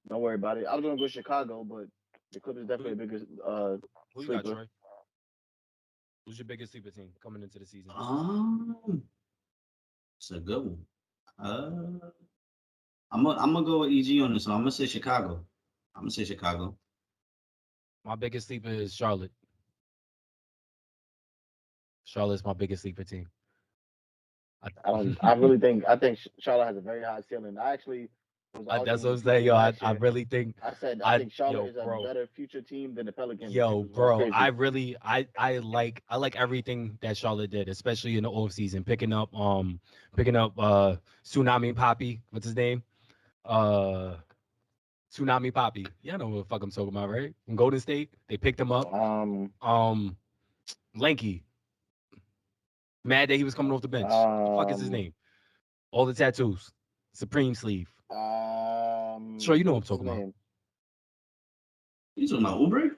[SPEAKER 2] Don't worry about it. I was gonna go Chicago, but the Clippers definitely
[SPEAKER 1] Who,
[SPEAKER 2] the biggest
[SPEAKER 1] who you got,
[SPEAKER 2] sleeper.
[SPEAKER 1] Troy? Who's your biggest sleeper team coming into the season?
[SPEAKER 3] it's a good one. I'm gonna go with EG on this one. I'm gonna say Chicago. I'm gonna say Chicago.
[SPEAKER 1] My biggest sleeper is Charlotte. Charlotte's my biggest sleeper team. I,
[SPEAKER 2] I don't. I really think. I think Charlotte has a very high ceiling. I actually was
[SPEAKER 1] that's
[SPEAKER 2] arguing
[SPEAKER 1] what I'm
[SPEAKER 2] with
[SPEAKER 1] saying,
[SPEAKER 2] people
[SPEAKER 1] yo.
[SPEAKER 2] last
[SPEAKER 1] I
[SPEAKER 2] year.
[SPEAKER 1] really think
[SPEAKER 2] I said I think Charlotte
[SPEAKER 1] yo,
[SPEAKER 2] is a
[SPEAKER 1] bro.
[SPEAKER 2] better future team than the Pelicans,
[SPEAKER 1] Yo,
[SPEAKER 2] which was
[SPEAKER 1] bro, I
[SPEAKER 2] crazy.
[SPEAKER 1] really I like everything that Charlotte did, especially in the off season, picking up Tsunami Poppy. What's his name? Uh Tsunami Poppy. Yeah, I know what the fuck I'm talking about, right? In Golden State, they picked him up.
[SPEAKER 2] Um,
[SPEAKER 1] Um Lanky. Mad that he was coming off the bench. What the fuck is his
[SPEAKER 2] um,
[SPEAKER 1] name? All the tattoos. Supreme sleeve. Sure, you know what I'm
[SPEAKER 2] what's his
[SPEAKER 1] talking about.
[SPEAKER 2] name?
[SPEAKER 3] You talking about Oubre?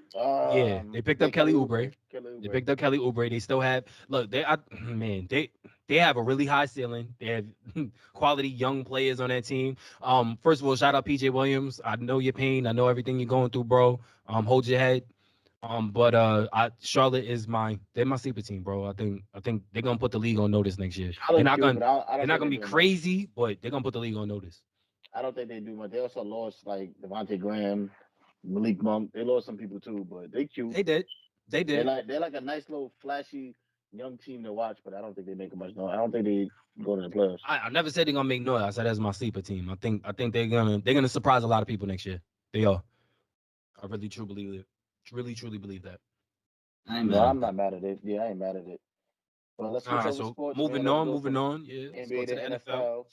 [SPEAKER 1] Yeah, they picked
[SPEAKER 2] Yeah,
[SPEAKER 1] up Kelly
[SPEAKER 2] Kelly
[SPEAKER 1] Oubre.
[SPEAKER 2] Oubre. Kelly
[SPEAKER 1] They
[SPEAKER 2] Oubre.
[SPEAKER 1] picked up Kelly Oubre. They still have look. Man, they have a really high ceiling. They have quality young players on that team. First of all, shout out PJ Williams. I know your pain. I know everything you're going through, bro. Hold your head. But Charlotte is they're my sleeper team, bro. I think they're gonna put the league on notice next year.
[SPEAKER 2] Charlotte's cute, but I
[SPEAKER 1] They're
[SPEAKER 2] don't
[SPEAKER 1] not
[SPEAKER 2] think
[SPEAKER 1] gonna
[SPEAKER 2] they're
[SPEAKER 1] be
[SPEAKER 2] doing much.
[SPEAKER 1] crazy, but they're gonna put the league on notice.
[SPEAKER 2] I don't think they do much. They also lost like Devontae Graham, Malik Monk. They lost some people too, but they cute.
[SPEAKER 1] They did. They did.
[SPEAKER 2] They're like a nice little flashy young team to watch, but I don't think they make much noise. I don't think they go to the playoffs.
[SPEAKER 1] I never said they're gonna make noise. I said that's my sleeper team. I think they're gonna surprise a lot of people next year. They are. I really truly believe it. Really truly believe that.
[SPEAKER 3] I ain't
[SPEAKER 2] No,
[SPEAKER 3] mad
[SPEAKER 2] I'm
[SPEAKER 3] at
[SPEAKER 2] not
[SPEAKER 3] that.
[SPEAKER 2] mad at it. Yeah, I ain't mad at it. Well, let's
[SPEAKER 1] All
[SPEAKER 2] switch
[SPEAKER 1] right,
[SPEAKER 2] over
[SPEAKER 1] so
[SPEAKER 2] sports, man. Let's go
[SPEAKER 1] moving
[SPEAKER 2] from
[SPEAKER 1] on. Yeah, let's go
[SPEAKER 2] NBA
[SPEAKER 1] to
[SPEAKER 2] to
[SPEAKER 1] the NFL.
[SPEAKER 2] NFL.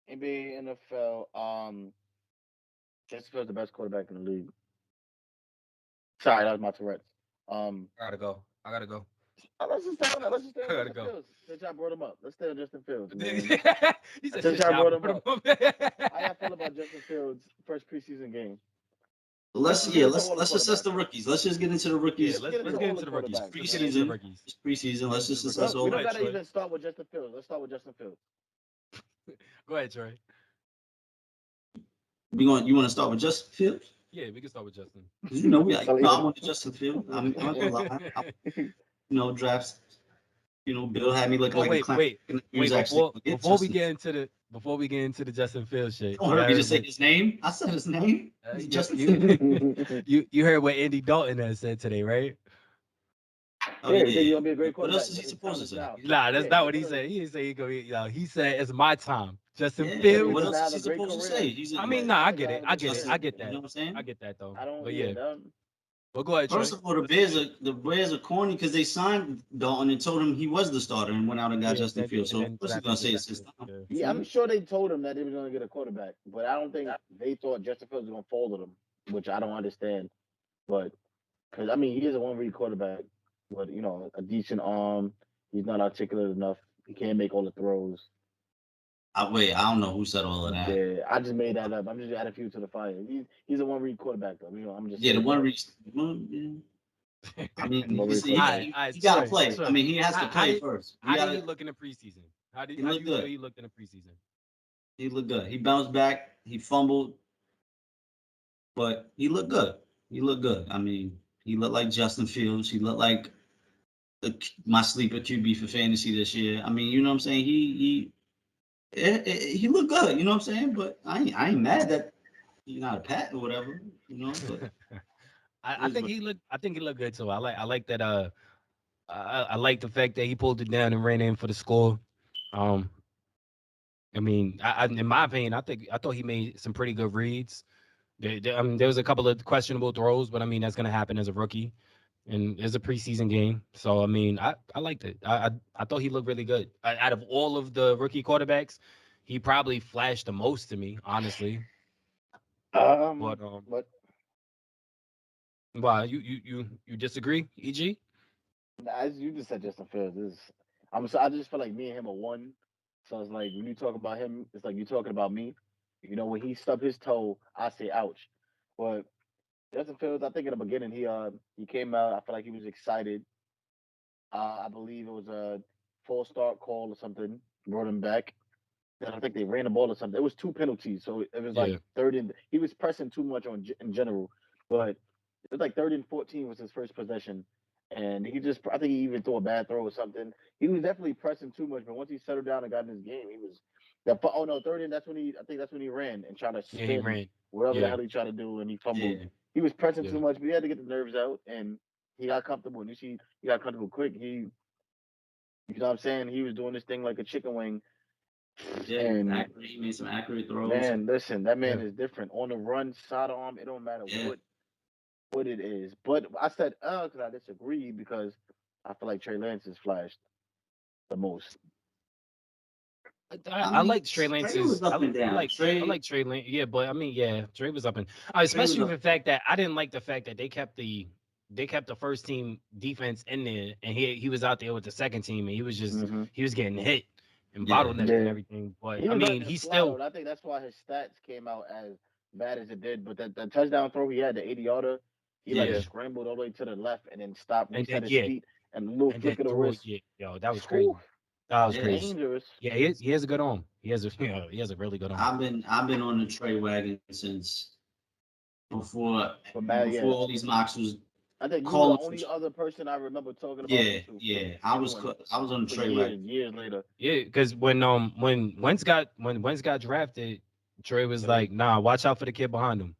[SPEAKER 2] NBA, NFL. Justin Fields the best quarterback in the league. Sorry, that was my Tourette's.
[SPEAKER 1] I gotta go.
[SPEAKER 2] Let's just stay on
[SPEAKER 1] I
[SPEAKER 2] Justin
[SPEAKER 1] gotta go.
[SPEAKER 2] Fields. Since y'all brought him up, let's stay on Justin Fields, man.
[SPEAKER 1] He said,
[SPEAKER 2] Since
[SPEAKER 1] "Since
[SPEAKER 2] y'all
[SPEAKER 1] y'all
[SPEAKER 2] brought him
[SPEAKER 1] brought
[SPEAKER 2] up,
[SPEAKER 1] him
[SPEAKER 2] how y'all feel about Justin Fields' first preseason game?
[SPEAKER 3] Let's
[SPEAKER 2] Get into all the
[SPEAKER 3] let's assess
[SPEAKER 2] quarterbacks.
[SPEAKER 3] the rookies. Let's just get into the
[SPEAKER 1] Yeah,
[SPEAKER 3] rookies.
[SPEAKER 1] let's
[SPEAKER 2] Get
[SPEAKER 1] get
[SPEAKER 2] into all
[SPEAKER 1] into
[SPEAKER 2] the
[SPEAKER 1] the rookies.
[SPEAKER 2] quarterbacks,
[SPEAKER 1] Let's get into the
[SPEAKER 2] man.
[SPEAKER 1] rookies.
[SPEAKER 3] It's preseason. Let's just assess
[SPEAKER 2] We
[SPEAKER 3] all.
[SPEAKER 2] don't
[SPEAKER 1] Go
[SPEAKER 2] gotta
[SPEAKER 1] ahead,
[SPEAKER 2] even start with Justin Fields. Let's start with Justin Fields.
[SPEAKER 1] Go ahead, Trey.
[SPEAKER 3] You want to start with Justin Fields?
[SPEAKER 1] Yeah, we can start with Justin.
[SPEAKER 3] Because you know I
[SPEAKER 2] Yeah.
[SPEAKER 3] wanted Justin Fields. I'm not gonna lie. Drafts. Bill had me looking
[SPEAKER 1] Oh
[SPEAKER 3] like a clown.
[SPEAKER 1] wait.
[SPEAKER 3] He was actually
[SPEAKER 1] Before
[SPEAKER 3] gonna get
[SPEAKER 1] before we
[SPEAKER 3] Justin.
[SPEAKER 1] get into the Justin Fields shit,
[SPEAKER 3] Don't hurt me to say his name. I said his name. Justin Fields.
[SPEAKER 1] you heard what Andy Dalton has said today, right?
[SPEAKER 3] Oh
[SPEAKER 2] Yeah,
[SPEAKER 3] yeah.
[SPEAKER 2] he said he's gonna be a great
[SPEAKER 3] What
[SPEAKER 2] quarterback.
[SPEAKER 3] else is he
[SPEAKER 2] But his
[SPEAKER 3] supposed
[SPEAKER 2] time
[SPEAKER 3] to
[SPEAKER 2] is
[SPEAKER 3] say?
[SPEAKER 2] now.
[SPEAKER 1] Nah, that's
[SPEAKER 2] Yeah,
[SPEAKER 1] not what he said. He didn't say he gonna be. He said it's my time. Justin
[SPEAKER 3] Yeah,
[SPEAKER 2] He's
[SPEAKER 3] what
[SPEAKER 1] Fields.
[SPEAKER 3] else
[SPEAKER 2] gonna
[SPEAKER 3] is
[SPEAKER 2] have
[SPEAKER 3] he
[SPEAKER 2] a great
[SPEAKER 3] supposed to
[SPEAKER 2] career.
[SPEAKER 3] say? He's
[SPEAKER 1] I
[SPEAKER 3] a
[SPEAKER 1] mean,
[SPEAKER 2] Yeah,
[SPEAKER 1] nah,
[SPEAKER 2] I
[SPEAKER 1] I
[SPEAKER 2] think
[SPEAKER 1] get
[SPEAKER 2] he'll
[SPEAKER 1] it.
[SPEAKER 2] have a
[SPEAKER 1] I
[SPEAKER 2] good
[SPEAKER 1] get it.
[SPEAKER 2] career.
[SPEAKER 1] I get
[SPEAKER 3] You know
[SPEAKER 1] that.
[SPEAKER 3] what I'm saying?
[SPEAKER 1] I get that though.
[SPEAKER 2] I don't.
[SPEAKER 1] But
[SPEAKER 2] Yeah,
[SPEAKER 1] yeah,
[SPEAKER 2] that,
[SPEAKER 1] well, go ahead, Trey.
[SPEAKER 3] First of all, the Bears are corny because they signed Dalton and told him he was the starter and went out and got
[SPEAKER 1] Yeah,
[SPEAKER 3] Justin Fields. So of course he's gonna
[SPEAKER 1] drafted
[SPEAKER 3] say it's his
[SPEAKER 1] Justin.
[SPEAKER 3] time.
[SPEAKER 1] Yeah.
[SPEAKER 2] yeah, I'm sure they told him that they was gonna get a quarterback, but I don't think they thought Justin Fields was gonna fall to them, which I don't understand. But because I mean, he is a one-read quarterback, but a decent arm. He's not articulate enough. He can't make all the throws.
[SPEAKER 3] I don't know who said all of that.
[SPEAKER 2] Yeah, I just made that up. I'm just adding fuel to the fire. He's a one-read quarterback, though. I'm just
[SPEAKER 3] Yeah, the
[SPEAKER 2] saying
[SPEAKER 3] one
[SPEAKER 2] that.
[SPEAKER 3] reason. Well, yeah. I mean,
[SPEAKER 2] One-read quarterback.
[SPEAKER 3] he got to
[SPEAKER 1] Trey,
[SPEAKER 3] play. I mean, he has to play
[SPEAKER 1] did
[SPEAKER 3] first.
[SPEAKER 1] how did he look in the preseason? How
[SPEAKER 3] He
[SPEAKER 1] do
[SPEAKER 3] looked
[SPEAKER 1] you feel
[SPEAKER 3] good.
[SPEAKER 1] he looked in the preseason?
[SPEAKER 3] He looked good. He bounced back. He fumbled, but he looked good. He looked good. I mean, he looked like Justin Fields. He looked like my sleeper QB for fantasy this year. I mean, you know what I'm saying? He looked good. You know what I'm saying? But I ain't mad that he's not a Pat or whatever. But
[SPEAKER 1] I think he looked. I think he looked good too. I like that. I like the fact that he pulled it down and ran in for the score. Um, I mean, in my opinion, I thought he made some pretty good reads. I mean, there was a couple of questionable throws, but I mean that's gonna happen as a rookie, and it's a preseason game. So I mean, I liked it. I thought he looked really good. Out of all of the rookie quarterbacks, he probably flashed the most to me, honestly. But
[SPEAKER 2] But
[SPEAKER 1] why you disagree, EG?
[SPEAKER 2] as you just said, Justin Fields is. I just feel like me and him are one. So it's like when you talk about him, it's like you talking about me. When he stubbed his toe, I say ouch. But Justin Fields, I think in the beginning he came out. I feel like he was excited. I believe it was a full start call or something. Brought him back. Then I think they ran the ball or something. It was two penalties, so it was like
[SPEAKER 1] Yeah,
[SPEAKER 2] third and he was pressing too much in general. But it was like 30 and 14 was his first possession, and I think he even threw a bad throw or something. He was definitely pressing too much, but once he settled down and got in his game, he was. Oh no, third and I think that's when he ran and tried to
[SPEAKER 1] yeah, he
[SPEAKER 2] spin
[SPEAKER 1] ran.
[SPEAKER 2] whatever the
[SPEAKER 1] Yeah,
[SPEAKER 2] hell he tried to do, and he fumbled.
[SPEAKER 3] yeah,
[SPEAKER 2] He was pressing
[SPEAKER 1] yeah.
[SPEAKER 2] too much, but he had to get the nerves out, and he got comfortable. And you see, he got comfortable quick. You know what I'm saying? He was doing this thing like a chicken wing.
[SPEAKER 3] yeah. He was
[SPEAKER 2] And
[SPEAKER 3] accurate. He made some accurate throws.
[SPEAKER 2] man, listen, that man
[SPEAKER 1] Yeah.
[SPEAKER 2] is different. On the run, sidearm, it don't matter
[SPEAKER 3] Yeah,
[SPEAKER 2] what it is. But I said because I disagree because I feel like Trey Lance has flashed the most.
[SPEAKER 1] I
[SPEAKER 3] I mean,
[SPEAKER 1] like Trey
[SPEAKER 3] Trey was
[SPEAKER 1] Lance's.
[SPEAKER 3] up and down.
[SPEAKER 1] I like Trey Lance. Yeah, but I mean, yeah, Trey was up and
[SPEAKER 3] Trey was
[SPEAKER 1] especially
[SPEAKER 3] up.
[SPEAKER 1] with the fact that I didn't like the fact that they kept the first team defense in there, and he was out there with the second team, and
[SPEAKER 2] Mm-hmm.
[SPEAKER 1] he was getting hit and
[SPEAKER 3] Yeah,
[SPEAKER 1] bottlenecked and
[SPEAKER 2] Yeah,
[SPEAKER 1] everything. But
[SPEAKER 2] he
[SPEAKER 1] I
[SPEAKER 2] was
[SPEAKER 1] mean,
[SPEAKER 2] letting it
[SPEAKER 1] he
[SPEAKER 2] fly though.
[SPEAKER 1] still
[SPEAKER 2] And I think that's why his stats came out as bad as it did. But that touchdown throw he had, the 80-yarder, he like
[SPEAKER 3] yeah.
[SPEAKER 2] scrambled all the way to the left and then stopped,
[SPEAKER 1] and
[SPEAKER 2] reset
[SPEAKER 1] then
[SPEAKER 2] his
[SPEAKER 1] yeah,
[SPEAKER 2] feet, and a little
[SPEAKER 1] and then
[SPEAKER 2] flick of the
[SPEAKER 1] threw it.
[SPEAKER 2] wrist.
[SPEAKER 1] Yeah, yo, that was
[SPEAKER 2] Whew,
[SPEAKER 1] crazy. That was
[SPEAKER 3] Yeah,
[SPEAKER 1] crazy.
[SPEAKER 2] dangerous.
[SPEAKER 1] Yeah, he has a good arm. He has a he has a really good arm.
[SPEAKER 3] I've been on the Trey wagon since before
[SPEAKER 2] But man, yeah,
[SPEAKER 3] all these mocks was
[SPEAKER 2] I think you were the
[SPEAKER 3] calling for.
[SPEAKER 2] only other person I remember talking about him
[SPEAKER 3] Yeah,
[SPEAKER 2] too
[SPEAKER 3] yeah. I was on the
[SPEAKER 2] for
[SPEAKER 3] Trey wagon.
[SPEAKER 2] years later.
[SPEAKER 1] Yeah, because when Wentz got drafted, Trey was like, nah, watch out for the kid behind him.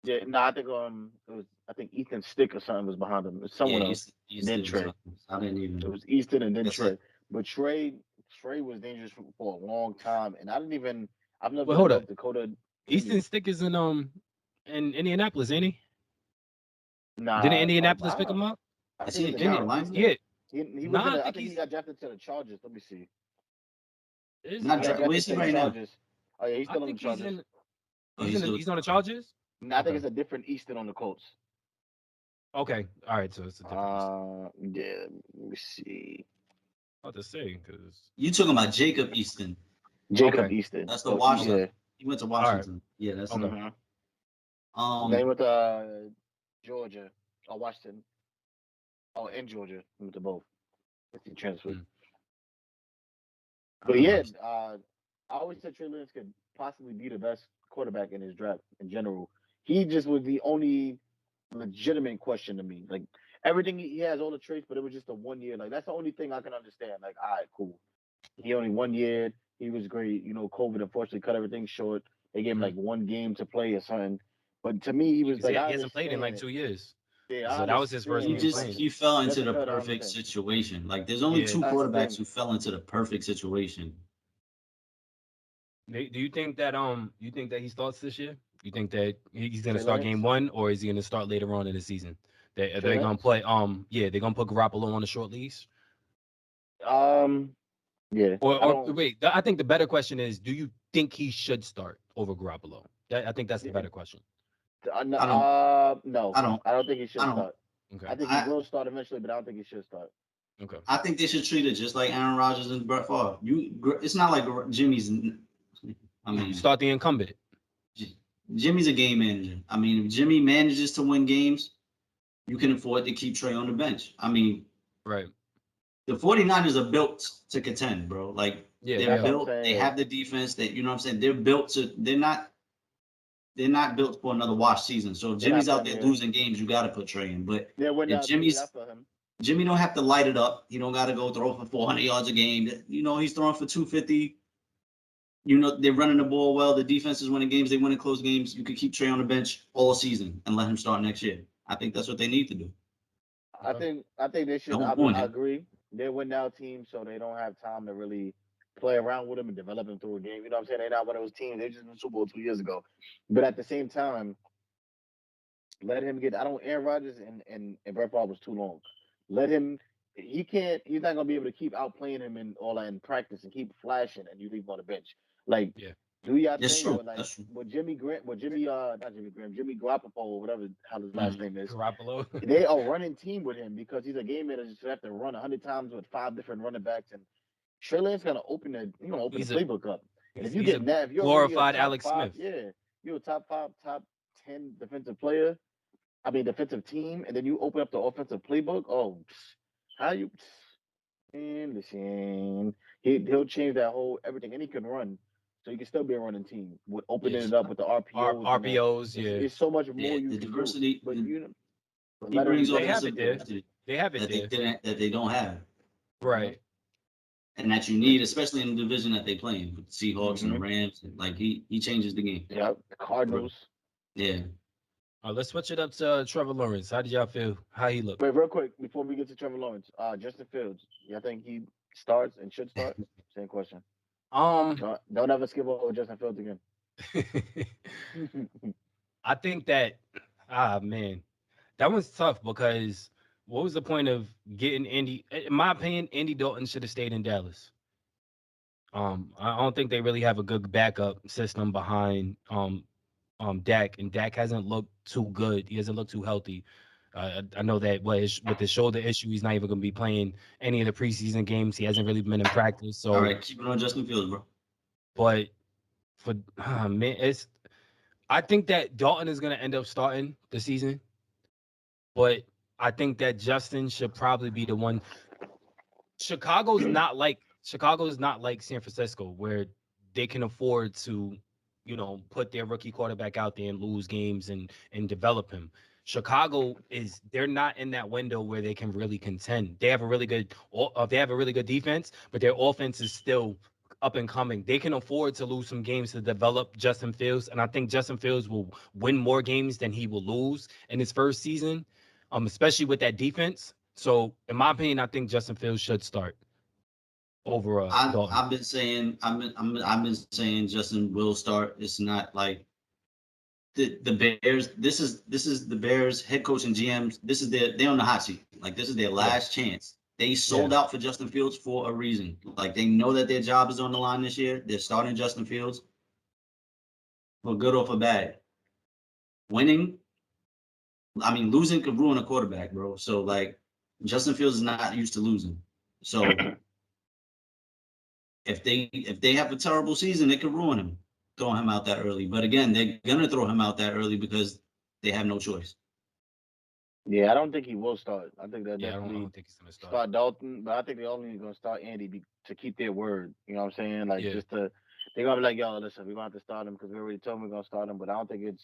[SPEAKER 2] Yeah, no, I think I think Ethan Stick or something was behind him. It was
[SPEAKER 3] Yeah,
[SPEAKER 2] someone else, and then
[SPEAKER 3] Easton was
[SPEAKER 2] Trey.
[SPEAKER 3] up. I didn't
[SPEAKER 2] It
[SPEAKER 3] even.
[SPEAKER 2] was Easton and then
[SPEAKER 3] That's
[SPEAKER 2] Trey.
[SPEAKER 3] it.
[SPEAKER 2] But Trey was dangerous for a long time, and I've never
[SPEAKER 1] Well, hold up.
[SPEAKER 2] loved Dakota
[SPEAKER 1] Easton
[SPEAKER 2] Jr.
[SPEAKER 1] Stick is in Indianapolis, ain't he? Didn't
[SPEAKER 2] Nah,
[SPEAKER 1] Indianapolis pick him up?
[SPEAKER 2] I
[SPEAKER 3] Is
[SPEAKER 2] think
[SPEAKER 3] he
[SPEAKER 2] it's
[SPEAKER 3] in
[SPEAKER 1] Didn't it?
[SPEAKER 3] Carolina?
[SPEAKER 1] Yeah.
[SPEAKER 2] he was
[SPEAKER 1] Nah,
[SPEAKER 2] in.
[SPEAKER 1] I
[SPEAKER 2] I
[SPEAKER 1] think
[SPEAKER 2] think he
[SPEAKER 1] he's
[SPEAKER 2] got drafted to the Chargers. Let me see.
[SPEAKER 1] is
[SPEAKER 3] Not
[SPEAKER 2] He got
[SPEAKER 3] Where is
[SPEAKER 2] drafted
[SPEAKER 3] he
[SPEAKER 2] to the
[SPEAKER 3] right now?
[SPEAKER 2] Chargers. Oh yeah, he's
[SPEAKER 1] I
[SPEAKER 2] still on the
[SPEAKER 1] think he's
[SPEAKER 2] Chargers.
[SPEAKER 3] Oh, he's still.
[SPEAKER 1] he's on the Chargers.
[SPEAKER 2] No, I think
[SPEAKER 1] Okay.
[SPEAKER 2] it's a different Easton on the Colts.
[SPEAKER 1] Okay, all right. So it's a difference.
[SPEAKER 2] Yeah. Let me see.
[SPEAKER 1] Hard to say because.
[SPEAKER 3] You talking about Jacob Easton?
[SPEAKER 2] Jacob
[SPEAKER 1] Okay,
[SPEAKER 2] Easton.
[SPEAKER 3] That's the
[SPEAKER 2] Oh,
[SPEAKER 1] okay,
[SPEAKER 3] Washington.
[SPEAKER 2] yeah.
[SPEAKER 3] He went to
[SPEAKER 1] all right,
[SPEAKER 3] Washington. Yeah, that's
[SPEAKER 1] okay.
[SPEAKER 3] him.
[SPEAKER 2] Mm-hmm. Then he
[SPEAKER 3] Um,
[SPEAKER 2] went to Georgia or Washington. Oh, in Georgia. He went to both. He transferred.
[SPEAKER 1] Mm,
[SPEAKER 2] But
[SPEAKER 1] okay.
[SPEAKER 2] yeah, I always said Trey Lance could possibly be the best quarterback in his draft in general. He just was the only legitimate question to me. Like everything he has all the traits, but it was just a 1 year. Like that's the only thing I can understand. Like, all right, cool. He only 1 year. He was great. COVID unfortunately cut everything short. They gave him
[SPEAKER 1] Hmm.
[SPEAKER 2] like one game to play or something. But to me, he was like, I
[SPEAKER 1] He hasn't played in like
[SPEAKER 2] understand.
[SPEAKER 1] 2 years,
[SPEAKER 2] Yeah, I
[SPEAKER 1] so that was his first
[SPEAKER 3] he
[SPEAKER 1] game
[SPEAKER 2] understand.
[SPEAKER 3] just
[SPEAKER 1] playing.
[SPEAKER 3] he fell into
[SPEAKER 2] Justin
[SPEAKER 3] the
[SPEAKER 2] Field, I
[SPEAKER 3] perfect
[SPEAKER 2] understand.
[SPEAKER 3] situation. Like there's only
[SPEAKER 1] Yeah.
[SPEAKER 3] two
[SPEAKER 2] That's the
[SPEAKER 3] quarterbacks
[SPEAKER 2] thing.
[SPEAKER 3] who fell into the perfect situation.
[SPEAKER 1] Do you think that you think that he starts this year? You think that he's gonna
[SPEAKER 2] Trey
[SPEAKER 1] start game
[SPEAKER 2] Lance.
[SPEAKER 1] one, or is he gonna start later on in the season?
[SPEAKER 2] Trey
[SPEAKER 1] They're gonna
[SPEAKER 2] Lance.
[SPEAKER 1] play yeah, they're gonna put Garoppolo on a short leash.
[SPEAKER 2] Um, yeah, I
[SPEAKER 1] Or
[SPEAKER 2] don't.
[SPEAKER 1] wait, I think the better question is, do you think he should start over Garoppolo? I think that's the better question.
[SPEAKER 3] I don't.
[SPEAKER 2] No,
[SPEAKER 3] I don't.
[SPEAKER 2] I don't think he
[SPEAKER 3] I
[SPEAKER 2] should
[SPEAKER 3] don't.
[SPEAKER 2] start.
[SPEAKER 1] Okay.
[SPEAKER 2] I think he
[SPEAKER 3] I
[SPEAKER 2] will start eventually, but I don't think he should start.
[SPEAKER 1] Okay.
[SPEAKER 3] I think they should treat it just like Aaron Rodgers and Brett Favre. It's not like Jimmy's. I
[SPEAKER 1] You
[SPEAKER 3] mean,
[SPEAKER 1] start the incumbent.
[SPEAKER 3] Jimmy's a game manager. I mean, if Jimmy manages to win games, you can afford to keep Trey on the bench. I mean,
[SPEAKER 1] Right.
[SPEAKER 3] the 49ers are built to contend, bro. Like
[SPEAKER 1] Yeah,
[SPEAKER 3] they're
[SPEAKER 1] they
[SPEAKER 2] That's what
[SPEAKER 1] are.
[SPEAKER 2] I'm
[SPEAKER 3] built, they
[SPEAKER 2] saying.
[SPEAKER 3] have the defense that you know what I'm saying. They're built to they're not built for another wash season. So if
[SPEAKER 2] They're not
[SPEAKER 3] Jimmy's out
[SPEAKER 2] putting
[SPEAKER 3] there
[SPEAKER 2] there.
[SPEAKER 3] losing games, you gotta put Trey in. But
[SPEAKER 2] They're win
[SPEAKER 3] if
[SPEAKER 2] now team. That's for him.
[SPEAKER 3] Jimmy don't have to light it up. He don't gotta go throw for 400 yards a game. You know, he's throwing for 250. You know, they're running the ball well. The defense is winning games, they win in close games. You could keep Trey on the bench all season and let him start next year. I think that's what they need to do.
[SPEAKER 1] Okay.
[SPEAKER 2] I think they should.
[SPEAKER 3] Don't ruin
[SPEAKER 2] I
[SPEAKER 3] him.
[SPEAKER 2] agree. They're win now team, so they don't have time to really play around with him and develop him through a game. You know what I'm saying? They're not one of those teams. They just won Super Bowl 2 years ago. But at the same time, let him get. I don't. Aaron Rodgers and Brett Favre was too long. Let him. He can't. He's not gonna be able to keep outplaying him in all that in practice and keep flashing, and you leave him on the bench. Like,
[SPEAKER 1] Yeah.
[SPEAKER 2] do y'all
[SPEAKER 3] That's
[SPEAKER 2] think
[SPEAKER 3] true.
[SPEAKER 2] with like
[SPEAKER 3] That's true.
[SPEAKER 2] with Jimmy Grant, with Jimmy not Jimmy Graham, Jimmy Garoppolo, whatever how his last
[SPEAKER 3] Mhm.
[SPEAKER 2] name is,
[SPEAKER 1] Garoppolo.
[SPEAKER 2] they are running team with him because he's a game manager. Just have to run 100 times with 5 different running backs, and Trey Lance gonna open the
[SPEAKER 1] he's a
[SPEAKER 2] playbook up. And if you
[SPEAKER 1] he's
[SPEAKER 2] get
[SPEAKER 1] a
[SPEAKER 2] that, if you're already a
[SPEAKER 1] glorified
[SPEAKER 2] top
[SPEAKER 1] Alex
[SPEAKER 2] five,
[SPEAKER 1] Smith.
[SPEAKER 2] yeah, you're a top five, top 10 defensive player. I mean, defensive team, and then you open up the offensive playbook. Oh, how you? And listen, he'll change that whole everything, and he can run, so you can still be a running team with opening
[SPEAKER 1] Yes.
[SPEAKER 2] it up with the RPOs and the.
[SPEAKER 1] RPOs. Yeah.
[SPEAKER 2] It's so much
[SPEAKER 3] Yeah,
[SPEAKER 2] more you
[SPEAKER 3] the
[SPEAKER 2] can do,
[SPEAKER 3] diversity.
[SPEAKER 2] but but
[SPEAKER 3] He brings
[SPEAKER 2] let
[SPEAKER 1] They
[SPEAKER 2] him
[SPEAKER 1] have
[SPEAKER 3] offensive
[SPEAKER 1] it
[SPEAKER 2] yeah.
[SPEAKER 1] there.
[SPEAKER 3] diversity
[SPEAKER 1] They have it there.
[SPEAKER 3] that they don't have,
[SPEAKER 2] Mhm.
[SPEAKER 1] Right.
[SPEAKER 3] and that you need, especially in the division that they play in with the Seahawks and the
[SPEAKER 2] Mhm.
[SPEAKER 3] Rams. Like he changes the game.
[SPEAKER 2] Yeah, the
[SPEAKER 3] For real.
[SPEAKER 2] Cardinals.
[SPEAKER 3] Yeah.
[SPEAKER 1] Let's switch it up to Trevor Lawrence. How did y'all feel? How he looked?
[SPEAKER 2] Wait, real quick before we get to Trevor Lawrence, Justin Fields. Yeah, I think he starts and should start. Same question.
[SPEAKER 1] Um,
[SPEAKER 2] Don't ever skip over Justin Fields again.
[SPEAKER 1] I think that man, that was tough because what was the point of getting Andy? In my opinion, Andy Dalton should have stayed in Dallas. I don't think they really have a good backup system behind Dak, and Dak hasn't looked too good. He hasn't looked too healthy. I know that with the shoulder issue, he's not even going to be playing any of the preseason games. He hasn't really been in practice.
[SPEAKER 3] All
[SPEAKER 1] So,
[SPEAKER 3] right, keep it on Justin Fields, bro.
[SPEAKER 1] but for man, I think that Dalton is going to end up starting the season, but I think that Justin should probably be the one. Chicago's not like San Francisco where they can afford to, put their rookie quarterback out there and lose games and develop him. Chicago they're not in that window where they can really contend. They have a really good defense, but their offense is still up and coming. They can afford to lose some games to develop Justin Fields, and I think Justin Fields will win more games than he will lose in his first season, especially with that defense. So, in my opinion, I think Justin Fields should start over Dalton.
[SPEAKER 3] I've been saying Justin will start. It's not like the Bears. This is the Bears head coach and GMs. They're on the hot seat. Like this is their
[SPEAKER 1] Yeah,
[SPEAKER 3] last chance. They
[SPEAKER 1] yeah.
[SPEAKER 3] sold out for Justin Fields for a reason. Like they know that their job is on the line this year. They're starting Justin Fields for good or for bad. Winning I mean, losing could ruin a quarterback, bro. So like, Justin Fields is not used to losing. So if they have a terrible season, it could ruin him, throwing him out that early. But again, they're gonna throw him out that early because they have no choice.
[SPEAKER 2] Yeah, I don't think he will start. I think they'll
[SPEAKER 1] Yeah, I
[SPEAKER 2] definitely
[SPEAKER 1] don't think he's gonna start.
[SPEAKER 2] start Dalton, but I think they're only going to start Andy to keep their word. You know what I'm saying? Like
[SPEAKER 1] Yeah.
[SPEAKER 2] just to, they're gonna be like, yo, listen, we're gonna have to start him because we already told him we're gonna start him. But I don't think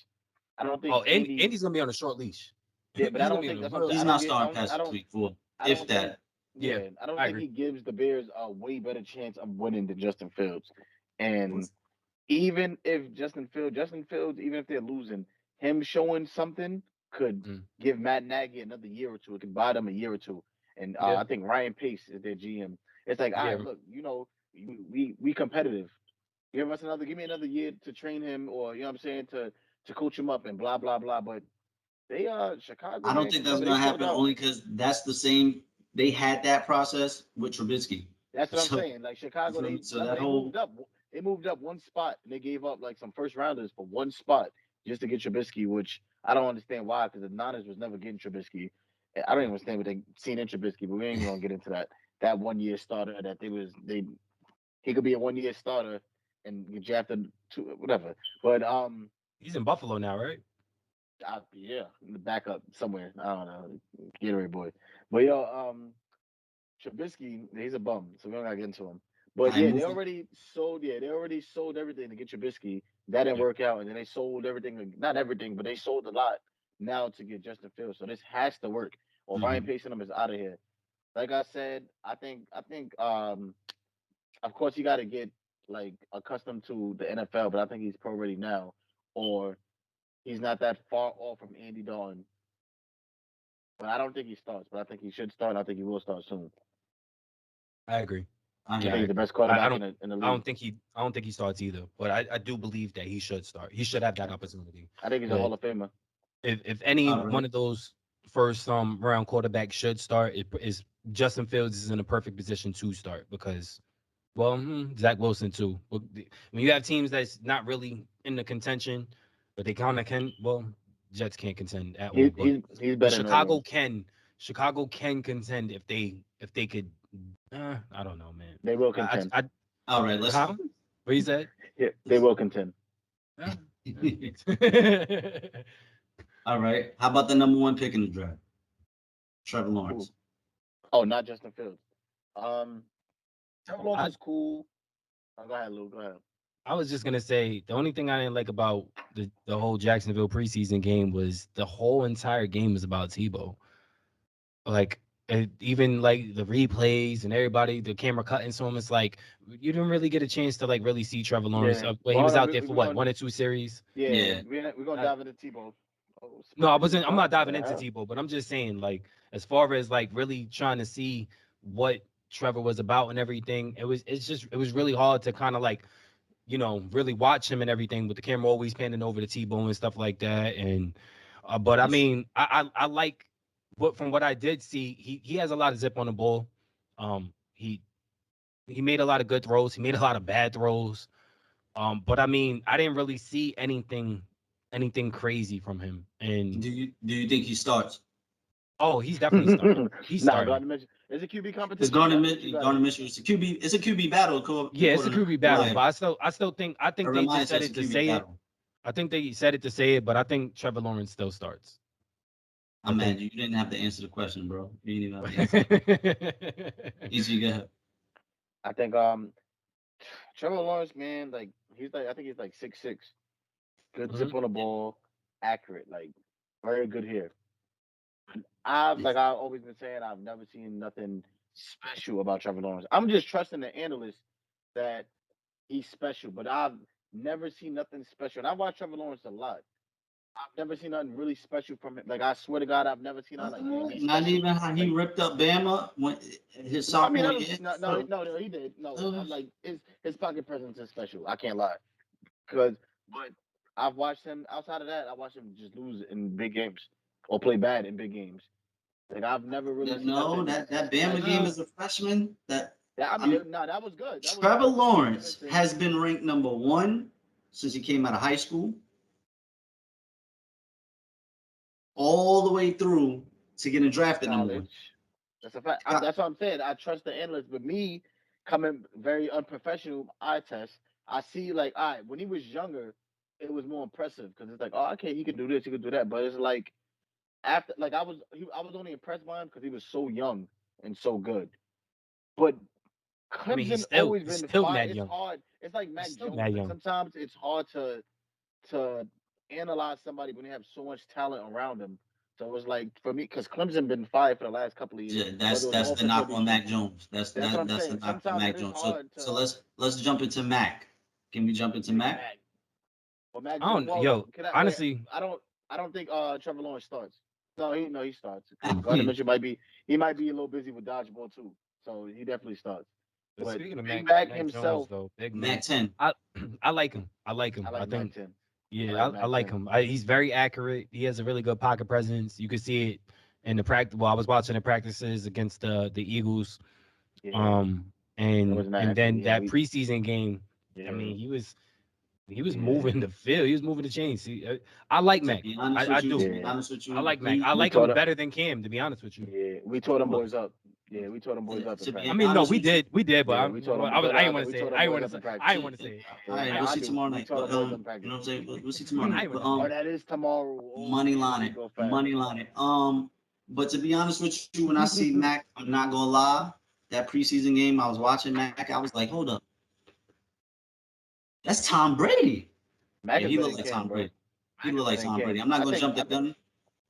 [SPEAKER 1] Oh, and
[SPEAKER 2] Andy.
[SPEAKER 1] Andy's gonna be on a short leash.
[SPEAKER 2] Yeah, but
[SPEAKER 1] He's
[SPEAKER 2] I
[SPEAKER 1] gonna
[SPEAKER 2] don't
[SPEAKER 1] be on
[SPEAKER 2] think
[SPEAKER 1] a
[SPEAKER 2] that's what I'm
[SPEAKER 1] real
[SPEAKER 2] saying.
[SPEAKER 3] He's
[SPEAKER 2] I don't
[SPEAKER 3] not
[SPEAKER 2] get.
[SPEAKER 3] starting past
[SPEAKER 2] I don't.
[SPEAKER 3] week 4,
[SPEAKER 2] I
[SPEAKER 3] if
[SPEAKER 2] don't think.
[SPEAKER 3] that.
[SPEAKER 1] Yeah,
[SPEAKER 2] Yeah, I don't
[SPEAKER 1] I
[SPEAKER 2] think
[SPEAKER 1] agree.
[SPEAKER 2] he gives the Bears a way better chance of winning than Justin Fields. And even if Justin Fields, even if they're losing, him showing something could
[SPEAKER 1] Mm.
[SPEAKER 2] give Matt Nagy another year or two. It could buy them a year or two. And
[SPEAKER 1] Yeah,
[SPEAKER 2] I think Ryan Pace is their GM. It's like, all
[SPEAKER 1] yeah.
[SPEAKER 2] right, look, we competitive. Give me another year to train him, or you know what I'm saying, to coach him up and blah blah blah. But they Chicago,
[SPEAKER 3] I don't
[SPEAKER 2] man,
[SPEAKER 3] think that's
[SPEAKER 2] remember they
[SPEAKER 3] gonna
[SPEAKER 2] sold
[SPEAKER 3] happen
[SPEAKER 2] out.
[SPEAKER 3] only because that's the same. They had that process with Trubisky.
[SPEAKER 2] That's what I'm
[SPEAKER 3] So,
[SPEAKER 2] saying. Like Chicago, they
[SPEAKER 3] so
[SPEAKER 2] remember
[SPEAKER 3] that whole
[SPEAKER 2] they moved up one spot and they gave up like some first rounders for one spot just to get Trubisky, which I don't understand why, because the Niners was never getting Trubisky. I don't even understand what they seen in Trubisky, but we ain't even gonna get into that. That 1 year starter that they he could be a 1 year starter and get drafted to whatever. But
[SPEAKER 1] He's in Buffalo now, right?
[SPEAKER 2] yeah, in the backup somewhere. I don't know, Gatorade boy. But yo, Trubisky, he's a bum, so we don't gotta get into him. But
[SPEAKER 3] I
[SPEAKER 2] yeah,
[SPEAKER 3] move.
[SPEAKER 2] they already sold everything to get Trubisky. That didn't
[SPEAKER 1] Yeah.
[SPEAKER 2] work out, and then they sold everything, not everything, but they sold a lot now to get Justin Fields. So this has to work. Or Ryan
[SPEAKER 3] Mhm.
[SPEAKER 2] Pace and him is out of here. Like I said, I think of course you gotta get like accustomed to the NFL, but I think he's pro ready now. Or he's not that far off from Andy Dalton. But I don't think he starts, but I think he should start, and I think he will start soon.
[SPEAKER 1] I agree.
[SPEAKER 2] I
[SPEAKER 1] Yeah,
[SPEAKER 2] think
[SPEAKER 1] I
[SPEAKER 2] he's the
[SPEAKER 1] agree.
[SPEAKER 2] best
[SPEAKER 1] I
[SPEAKER 2] quarterback
[SPEAKER 1] don't.
[SPEAKER 2] in the
[SPEAKER 1] I
[SPEAKER 2] league.
[SPEAKER 1] don't think he. I don't think he starts either. But I do believe that he should start. He should have that opportunity.
[SPEAKER 2] I think he's a
[SPEAKER 1] But
[SPEAKER 2] Hall of Famer.
[SPEAKER 1] if any
[SPEAKER 3] All right.
[SPEAKER 1] one of those first round quarterbacks should start, it is Justin Fields is in a perfect position to start because well, Zach Wilson too. When you have teams that's not really in the contention, but they kind of can. Well, Jets can't contend at all,
[SPEAKER 2] He's
[SPEAKER 1] but
[SPEAKER 2] better than New Orleans.
[SPEAKER 1] Chicago can contend if they could. I don't know, man.
[SPEAKER 2] They will
[SPEAKER 1] I,
[SPEAKER 2] contend.
[SPEAKER 1] I,
[SPEAKER 3] All right.
[SPEAKER 1] I how? What you said?
[SPEAKER 2] Yeah, they will contend.
[SPEAKER 1] Uh,
[SPEAKER 3] All right. How about the number 1 pick in the draft? Trevor
[SPEAKER 2] Who?
[SPEAKER 3] Lawrence.
[SPEAKER 2] Oh, not Justin Fields. Um, Trevor Lawrence
[SPEAKER 1] I
[SPEAKER 2] is cool. Go ahead, Lou. Go ahead.
[SPEAKER 1] I was just gonna say the only thing I didn't like about the whole Jacksonville preseason game was the whole entire game was about Tebow. Like even like the replays and everybody, the camera cutting to him. It's like you didn't really get a chance to like really see Trevor Lawrence.
[SPEAKER 2] Yeah.
[SPEAKER 1] But he
[SPEAKER 2] Well, hold
[SPEAKER 1] was
[SPEAKER 2] on.
[SPEAKER 1] out there for
[SPEAKER 2] We're
[SPEAKER 1] what
[SPEAKER 2] going.
[SPEAKER 1] 1 or 2 series.
[SPEAKER 2] Yeah,
[SPEAKER 3] Yeah.
[SPEAKER 2] we're gonna
[SPEAKER 1] Uh,
[SPEAKER 2] dive into Tebow. Oh,
[SPEAKER 1] no, I
[SPEAKER 2] Spartans.
[SPEAKER 1] wasn't. I'm not
[SPEAKER 2] What
[SPEAKER 1] diving
[SPEAKER 2] the
[SPEAKER 1] into
[SPEAKER 2] hell?
[SPEAKER 1] Tebow, but I'm just saying like as far as like really trying to see what Trevor was about and everything. It was really hard to kind of like really watch him and everything with the camera always panning over to T-Bone and stuff like that. And but I
[SPEAKER 3] It's,
[SPEAKER 1] mean, I like what from what I did see, he has a lot of zip on the ball. He made a lot of good throws. He made a lot of bad throws. But I mean, I didn't really see anything crazy from him. And
[SPEAKER 3] do you think he starts?
[SPEAKER 1] oh, he's definitely starting. He's
[SPEAKER 2] Nah,
[SPEAKER 1] starting.
[SPEAKER 2] Gardner Mitchell. It's a QB
[SPEAKER 3] Because
[SPEAKER 2] competition.
[SPEAKER 3] Gardner,
[SPEAKER 2] That's what you got to.
[SPEAKER 3] Gardner Mitchell is a QB. It's a QB battle
[SPEAKER 1] Yeah, it's a
[SPEAKER 3] according to
[SPEAKER 1] QB battle,
[SPEAKER 3] Ryan.
[SPEAKER 1] but I think they
[SPEAKER 3] Urban Meyer
[SPEAKER 1] just said
[SPEAKER 3] says
[SPEAKER 1] it
[SPEAKER 3] it's a
[SPEAKER 1] to
[SPEAKER 3] QB
[SPEAKER 1] say it.
[SPEAKER 3] battle.
[SPEAKER 1] I think they said it to say it, but I think Trevor Lawrence still starts. I
[SPEAKER 3] I'm
[SPEAKER 1] think.
[SPEAKER 3] mad. You didn't have to answer the question, bro. You didn't even have to answer. Easy, go ahead.
[SPEAKER 2] I think Trevor Lawrence, man, like I think he's like 6'6", good zip
[SPEAKER 1] Mhm.
[SPEAKER 2] on the ball, accurate, like very good here.
[SPEAKER 3] Yeah.
[SPEAKER 2] I've always been saying I've never seen nothing special about Trevor Lawrence. I'm just trusting the analysts that he's special, but I've never seen nothing special. And I watch Trevor Lawrence a lot. I've never seen nothing really special from him. Like I swear to God, I've never seen nothing like damn, he's
[SPEAKER 3] Not
[SPEAKER 2] special.
[SPEAKER 3] even how he
[SPEAKER 2] Like
[SPEAKER 3] ripped up Bama when his
[SPEAKER 2] no, I mean
[SPEAKER 3] sophomore
[SPEAKER 2] that was
[SPEAKER 3] year.
[SPEAKER 2] no, he did. No, I'm like his pocket presence is special. I can't lie. But I've watched him outside of that. I watched him just lose in big games or play bad in big games. Like I've never really seen
[SPEAKER 3] No,
[SPEAKER 2] nothing
[SPEAKER 3] that Bama
[SPEAKER 2] like.
[SPEAKER 3] game as a freshman.
[SPEAKER 2] I
[SPEAKER 3] I
[SPEAKER 2] mean,
[SPEAKER 3] mean,
[SPEAKER 2] no, that was good.
[SPEAKER 3] Trevor
[SPEAKER 2] That was
[SPEAKER 3] Lawrence
[SPEAKER 2] convincing.
[SPEAKER 3] has been ranked number 1 since he came out of high school. all the way through to getting drafted number one.
[SPEAKER 2] Knowledge. That's a fact.
[SPEAKER 3] Got-
[SPEAKER 2] That's what I'm saying. I trust the analyst, but me coming very unprofessional eye test, I see like, all right, when he was younger, it was more impressive because it's like, oh, okay, he could do this, he could do that. But it's like after, like I was only impressed by him because he was so young and so good. But
[SPEAKER 1] I mean,
[SPEAKER 2] Clemson always
[SPEAKER 1] he's
[SPEAKER 2] been
[SPEAKER 1] still
[SPEAKER 2] fire.
[SPEAKER 1] mad
[SPEAKER 2] It's
[SPEAKER 1] young.
[SPEAKER 2] hard. It's like
[SPEAKER 1] He's
[SPEAKER 2] Mac
[SPEAKER 1] still
[SPEAKER 2] Jones.
[SPEAKER 1] mad
[SPEAKER 2] Like
[SPEAKER 1] young.
[SPEAKER 2] sometimes it's hard to analyze somebody when they have so much talent around them. So it's like for me, because Clemson been fired for the last couple of years,
[SPEAKER 3] Yeah,
[SPEAKER 2] whether it was
[SPEAKER 3] that's the
[SPEAKER 2] offense or
[SPEAKER 3] knock on Mac
[SPEAKER 2] defense.
[SPEAKER 3] Jones.
[SPEAKER 2] That's what I'm
[SPEAKER 3] That's the
[SPEAKER 2] saying.
[SPEAKER 3] knock on
[SPEAKER 2] Sometimes
[SPEAKER 3] Mac
[SPEAKER 2] it is
[SPEAKER 3] Jones.
[SPEAKER 2] hard
[SPEAKER 3] So
[SPEAKER 2] to
[SPEAKER 3] let's jump into Mac. Can we jump into Mac?
[SPEAKER 2] Mac. Well, Mac
[SPEAKER 1] I
[SPEAKER 2] Jones.
[SPEAKER 1] don't know.
[SPEAKER 2] Well,
[SPEAKER 1] Yo,
[SPEAKER 2] can I wait?
[SPEAKER 1] honestly,
[SPEAKER 2] I don't think Trevor Lawrence starts. No, he starts
[SPEAKER 3] I
[SPEAKER 2] because Gardner
[SPEAKER 3] mean,
[SPEAKER 2] Minshew might be a little busy with dodgeball too. So he definitely starts.
[SPEAKER 1] but
[SPEAKER 2] But
[SPEAKER 1] speaking of
[SPEAKER 2] Big
[SPEAKER 1] Mac
[SPEAKER 2] Mac
[SPEAKER 1] Jones
[SPEAKER 2] himself,
[SPEAKER 1] though, Big
[SPEAKER 3] Mac
[SPEAKER 1] Mac,
[SPEAKER 3] 10.
[SPEAKER 1] I I like him. I like him.
[SPEAKER 2] I
[SPEAKER 1] I
[SPEAKER 2] like Mac
[SPEAKER 1] think
[SPEAKER 2] 10. I
[SPEAKER 1] yeah,
[SPEAKER 2] like
[SPEAKER 1] I
[SPEAKER 2] Mac
[SPEAKER 1] like
[SPEAKER 2] 10.
[SPEAKER 1] him. He's very accurate. He has a really good pocket presence. You could see it in the practice. Well, I was watching the practices against the Eagles.
[SPEAKER 2] Yeah,
[SPEAKER 1] Um,
[SPEAKER 2] it was
[SPEAKER 1] and
[SPEAKER 2] Mac.
[SPEAKER 1] then
[SPEAKER 2] Yeah,
[SPEAKER 1] that preseason game. I
[SPEAKER 2] yeah,
[SPEAKER 1] mean, he was
[SPEAKER 2] yeah,
[SPEAKER 1] moving the field. He was moving the chains. I like
[SPEAKER 3] To
[SPEAKER 1] Mac.
[SPEAKER 3] be honest with
[SPEAKER 1] I
[SPEAKER 3] you, to
[SPEAKER 1] do.
[SPEAKER 3] be
[SPEAKER 2] yeah.
[SPEAKER 3] honest with
[SPEAKER 1] I
[SPEAKER 3] you,
[SPEAKER 1] like Mac. I
[SPEAKER 2] We
[SPEAKER 1] like him
[SPEAKER 2] taught him.
[SPEAKER 1] better than Cam, to be honest with you.
[SPEAKER 2] Yeah, we tore them
[SPEAKER 3] Look,
[SPEAKER 2] boys up. Yeah, we tore them boys up in
[SPEAKER 3] to be
[SPEAKER 1] I
[SPEAKER 2] practice.
[SPEAKER 1] mean, no,
[SPEAKER 3] honest with you,
[SPEAKER 1] we did, but
[SPEAKER 2] Yeah, we tore them.
[SPEAKER 1] I was, I didn't
[SPEAKER 2] Like,
[SPEAKER 1] want to
[SPEAKER 2] we
[SPEAKER 1] say,
[SPEAKER 2] tore
[SPEAKER 1] it.
[SPEAKER 2] them
[SPEAKER 1] I didn't
[SPEAKER 2] boys
[SPEAKER 1] want to
[SPEAKER 2] up
[SPEAKER 1] say,
[SPEAKER 2] in
[SPEAKER 1] it. I
[SPEAKER 2] practice.
[SPEAKER 1] didn't want to say, it.
[SPEAKER 3] all
[SPEAKER 2] Yeah,
[SPEAKER 3] right,
[SPEAKER 1] I
[SPEAKER 3] we'll
[SPEAKER 2] I
[SPEAKER 3] see
[SPEAKER 2] do.
[SPEAKER 3] tomorrow
[SPEAKER 2] We
[SPEAKER 3] night.
[SPEAKER 2] tore
[SPEAKER 3] But
[SPEAKER 2] them boys up in practice.
[SPEAKER 3] you know what I'm saying? We'll see tomorrow
[SPEAKER 1] I
[SPEAKER 3] night.
[SPEAKER 1] didn't
[SPEAKER 3] But
[SPEAKER 1] want to say, it.
[SPEAKER 2] Oh, that is tomorrow. Oh,
[SPEAKER 3] money
[SPEAKER 2] shit,
[SPEAKER 3] line
[SPEAKER 2] we
[SPEAKER 3] it,
[SPEAKER 2] go fast.
[SPEAKER 3] money line it. But to be honest with you, when I see Mac, I'm not gonna lie. That preseason game, I was watching Mac. I was like, hold up, that's Tom Brady.
[SPEAKER 2] Mac
[SPEAKER 3] Yeah,
[SPEAKER 2] is
[SPEAKER 3] he
[SPEAKER 2] better
[SPEAKER 3] looked
[SPEAKER 2] than
[SPEAKER 3] like
[SPEAKER 2] Cam,
[SPEAKER 3] Tom
[SPEAKER 2] bro.
[SPEAKER 3] Brady. He
[SPEAKER 2] Mac is
[SPEAKER 3] looked
[SPEAKER 2] better
[SPEAKER 3] like
[SPEAKER 2] than
[SPEAKER 3] Tom Brady.
[SPEAKER 2] Cam.
[SPEAKER 3] I'm not gonna jump the gun,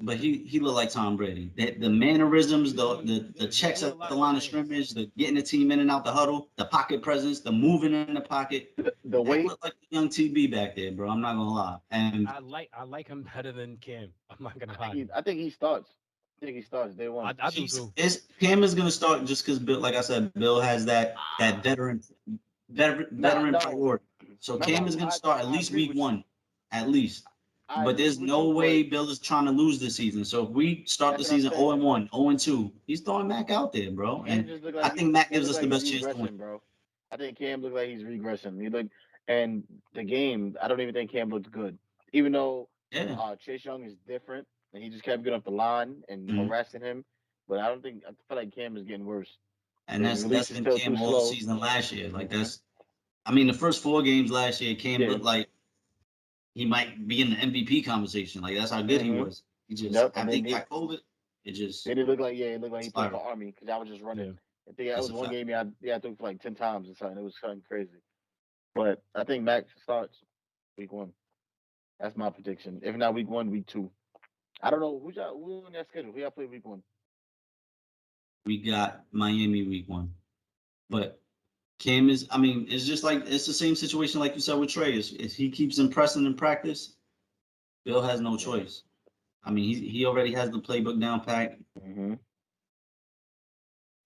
[SPEAKER 3] but he looked like Tom Brady. The mannerisms, the
[SPEAKER 1] He
[SPEAKER 3] checks
[SPEAKER 1] blew a
[SPEAKER 3] at
[SPEAKER 1] lot
[SPEAKER 3] the
[SPEAKER 1] of
[SPEAKER 3] line of
[SPEAKER 1] defense.
[SPEAKER 3] scrimmage, the getting the team in and out the huddle, the pocket presence, the moving in the pocket.
[SPEAKER 2] The
[SPEAKER 3] Mac
[SPEAKER 2] weight.
[SPEAKER 3] looked like the young TB back there, bro. I'm not gonna lie. And
[SPEAKER 1] I like him better than Cam. I'm not gonna lie to you.
[SPEAKER 2] I think he starts. I think he starts day one.
[SPEAKER 1] I do too.
[SPEAKER 3] Cam is gonna start just because Bill, like I said, Bill has that
[SPEAKER 2] Nah,
[SPEAKER 3] veteran
[SPEAKER 2] no.
[SPEAKER 3] priority. So
[SPEAKER 2] Remember,
[SPEAKER 3] Cam is gonna start at
[SPEAKER 2] I
[SPEAKER 3] least
[SPEAKER 2] agree
[SPEAKER 3] week
[SPEAKER 2] with you.
[SPEAKER 3] one, at least.
[SPEAKER 2] I
[SPEAKER 3] But
[SPEAKER 2] agree
[SPEAKER 3] there's
[SPEAKER 2] with
[SPEAKER 3] no
[SPEAKER 2] you, but
[SPEAKER 3] way Bill is trying to lose this season. So if we start the
[SPEAKER 2] that's what I'm
[SPEAKER 3] season
[SPEAKER 2] saying.
[SPEAKER 3] 0-1, 0-2, he's throwing Mac out there, bro.
[SPEAKER 2] Cam
[SPEAKER 3] And
[SPEAKER 2] just look
[SPEAKER 3] I
[SPEAKER 2] like
[SPEAKER 3] think Mac
[SPEAKER 2] Cam
[SPEAKER 3] gives
[SPEAKER 2] look
[SPEAKER 3] us
[SPEAKER 2] like
[SPEAKER 3] the
[SPEAKER 2] he's
[SPEAKER 3] best chance to win.
[SPEAKER 2] regressing, bro. I think Cam looked like he's regressing. He looked, and the game, I don't even think Cam looked good. Even though
[SPEAKER 3] Yeah.
[SPEAKER 2] Chase Young is different, and he just kept getting off the line and
[SPEAKER 3] Mhm.
[SPEAKER 2] harassing him. But I feel like Cam is getting worse.
[SPEAKER 3] And
[SPEAKER 2] His
[SPEAKER 3] that's
[SPEAKER 2] release is
[SPEAKER 3] been
[SPEAKER 2] still too
[SPEAKER 3] Cam all
[SPEAKER 2] slow.
[SPEAKER 3] season last year. Like
[SPEAKER 2] Hmm
[SPEAKER 3] I mean, the first 4 games last year, Cam
[SPEAKER 2] Yeah.
[SPEAKER 3] looked like he might be in the MVP conversation. Like that's how good he
[SPEAKER 2] hmm
[SPEAKER 3] was. He just
[SPEAKER 2] Yep. And
[SPEAKER 3] after he
[SPEAKER 2] then
[SPEAKER 3] got COVID, it just
[SPEAKER 2] it looked like it looked like he played for
[SPEAKER 3] spiraled.
[SPEAKER 2] Army because I was just
[SPEAKER 1] Yeah.
[SPEAKER 2] running. I think that
[SPEAKER 3] That's
[SPEAKER 2] was
[SPEAKER 3] a
[SPEAKER 2] one
[SPEAKER 3] fact.
[SPEAKER 2] game. I threw for like 10 times or something. It was something crazy. But I think Max starts week one. That's my prediction. If not week one, week two. I don't know who on that schedule. Who y'all play week one?
[SPEAKER 3] We got Miami week 1, but Cam is. I mean, it's just like it's the same situation like you said with Trey. Is he keeps impressing in practice, Bill has no
[SPEAKER 2] Yeah.
[SPEAKER 3] choice. I mean, he already has the playbook down pat.
[SPEAKER 2] hmm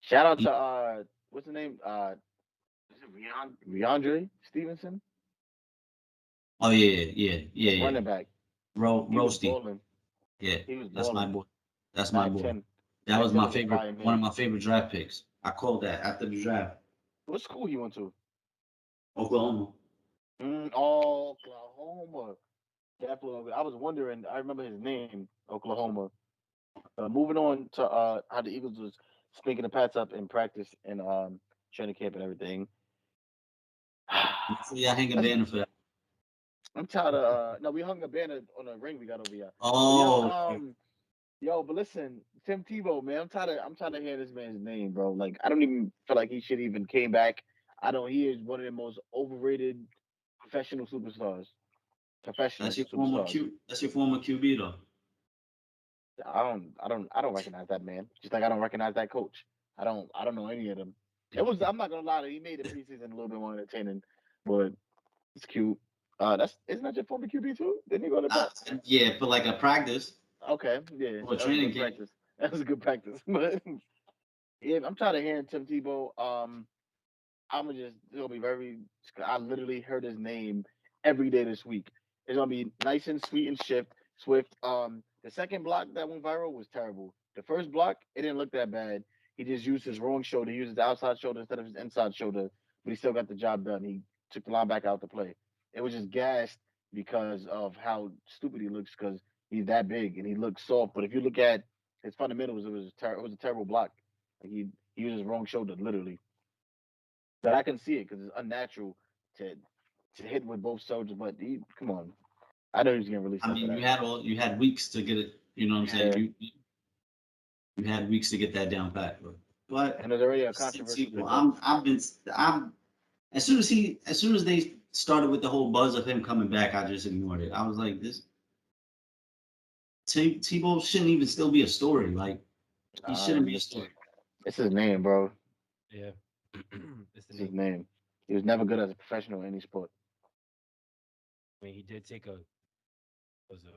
[SPEAKER 2] Shout out to what's the name? Is it Riandre Stevenson?
[SPEAKER 3] Oh yeah.
[SPEAKER 2] Running back. He was
[SPEAKER 3] Roasty.
[SPEAKER 2] balling.
[SPEAKER 3] Yeah,
[SPEAKER 2] He was
[SPEAKER 3] that's my
[SPEAKER 2] balling.
[SPEAKER 3] boy. That's my
[SPEAKER 2] Mac
[SPEAKER 3] boy.
[SPEAKER 2] 10.
[SPEAKER 3] That
[SPEAKER 2] Mac
[SPEAKER 3] was
[SPEAKER 2] 10
[SPEAKER 3] my
[SPEAKER 2] is a
[SPEAKER 3] favorite.
[SPEAKER 2] fire
[SPEAKER 3] One of
[SPEAKER 2] man.
[SPEAKER 3] my favorite draft picks. I called that after the draft.
[SPEAKER 2] What school he went to?
[SPEAKER 3] Oklahoma.
[SPEAKER 2] Oklahoma. Definitely. I was wondering. I remember his name, Oklahoma. Moving on to how the Eagles was spanking the Pats up in practice and training camp and everything.
[SPEAKER 3] Yeah, I hang a
[SPEAKER 2] Let's,
[SPEAKER 3] banner for that.
[SPEAKER 2] I'm tired of no, we hung a banner on a ring we got over here. But
[SPEAKER 3] Oh,
[SPEAKER 2] but listen, Tim Tebow, man, I'm tired of hearing this man's name, bro. Like I don't even feel like he should even came back. I don't he is one of the most overrated professional superstars. Professional superstars.
[SPEAKER 3] That's your former QB though.
[SPEAKER 2] I don't recognize that man. Just like I don't recognize that coach. I don't know any of them. I'm not gonna lie to you, he made the preseason a little bit more entertaining, but it's cute. That's isn't that your former QB too? Didn't he go to Pats?
[SPEAKER 3] Yeah, for like a practice
[SPEAKER 2] Okay, yeah,
[SPEAKER 3] or a
[SPEAKER 2] that was a
[SPEAKER 3] training
[SPEAKER 2] good
[SPEAKER 3] camp.
[SPEAKER 2] practice. That was a good practice. But yeah, I'm tired of hearing Tim Tebow. I'm gonna just it'll be very. I literally heard his name every day this week. It's gonna be nice and sweet and swift. The second block that went viral was terrible. The first block, it didn't look that bad. He just used his wrong shoulder. He used his outside shoulder instead of his inside shoulder, but he still got the job done. He took the linebacker out to play. It was just gassed because of how stupid he looks because he's that big and he looks soft. But if you look at his fundamentals, it was a terrible block. Like he used his wrong shoulder literally. But I can see it because it's unnatural to hit with both shoulders. But come on, I know he's getting released
[SPEAKER 3] I
[SPEAKER 2] after
[SPEAKER 3] mean,
[SPEAKER 2] that.
[SPEAKER 3] you had weeks to get it. You know what I'm saying?
[SPEAKER 2] Yeah.
[SPEAKER 3] You had weeks to get that down pat. But
[SPEAKER 2] And there's already a
[SPEAKER 3] since
[SPEAKER 2] controversy.
[SPEAKER 3] I'm as soon as they started with the whole buzz of him coming back, I just ignored it. I was like, this Tebow shouldn't even still be a story. Like he shouldn't be a story.
[SPEAKER 2] It's his name, bro.
[SPEAKER 1] Yeah. It's
[SPEAKER 2] It's his name. He was never good as a professional in any sport.
[SPEAKER 1] I mean, he did take a.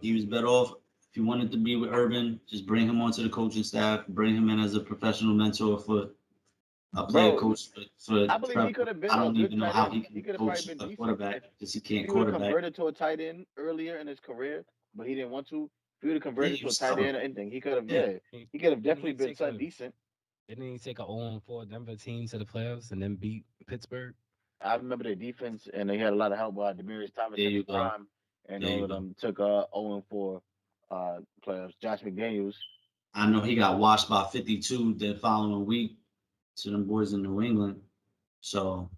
[SPEAKER 3] He was better off if you wanted to be with Urban, just bring him onto the coaching staff, bring him in as a professional mentor for a player coach for
[SPEAKER 2] I believe he could have been
[SPEAKER 3] I
[SPEAKER 2] a
[SPEAKER 3] don't
[SPEAKER 2] good
[SPEAKER 3] even know
[SPEAKER 2] tight
[SPEAKER 3] how
[SPEAKER 2] end.
[SPEAKER 3] he
[SPEAKER 2] He
[SPEAKER 3] can
[SPEAKER 2] could have
[SPEAKER 3] coach
[SPEAKER 2] probably been
[SPEAKER 3] a
[SPEAKER 2] decent
[SPEAKER 3] quarterback because he
[SPEAKER 2] if
[SPEAKER 3] can't
[SPEAKER 2] he would have
[SPEAKER 3] quarterback.
[SPEAKER 2] converted to a tight end earlier in his career, but he didn't want to. If he would have converted to a tight end or anything, he could have. Yeah, he could have definitely been something decent.
[SPEAKER 1] Didn't he take a 0-4 Denver team to the playoffs and then beat Pittsburgh?
[SPEAKER 2] I remember their defense, and they had a lot of help by Demaryius Thomas in his prime, and all of them took 0-4 playoffs. Josh McDaniels.
[SPEAKER 3] I know he got washed by 52 the following week to them boys in New England. So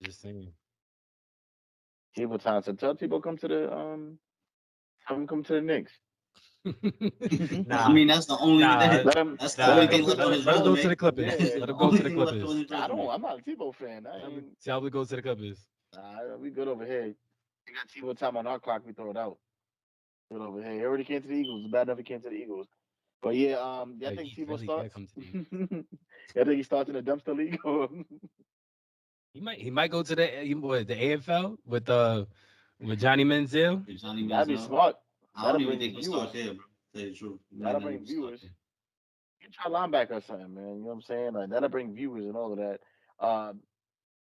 [SPEAKER 1] just saying.
[SPEAKER 2] Tebow Thompson. Tell Tebow come to the Knicks.
[SPEAKER 1] Nah,
[SPEAKER 3] I mean that's the only that's the only thing left on his
[SPEAKER 1] resume. Let him go to the Clippers.
[SPEAKER 2] Yeah.
[SPEAKER 1] Let him go to the Clippers.
[SPEAKER 2] I'm not a Tebow fan.
[SPEAKER 1] See how we go to the Clippers.
[SPEAKER 2] We good over here. We got Tebow time on our clock. We throw it out. Good over here. He already came to the Eagles. It's bad enough he came to the Eagles. But yeah, I think Tebow
[SPEAKER 1] really
[SPEAKER 2] starts.
[SPEAKER 1] Come to
[SPEAKER 2] I think he starts in the dumpster league.
[SPEAKER 1] He might go to the AFL with Johnny Manziel.
[SPEAKER 2] That'd be smart.
[SPEAKER 3] I don't even think he'll start there, bro. Tell you the truth.
[SPEAKER 2] That'll bring viewers. You can try linebacker or something, man. You know what I'm saying? Like that'll bring viewers and all of that.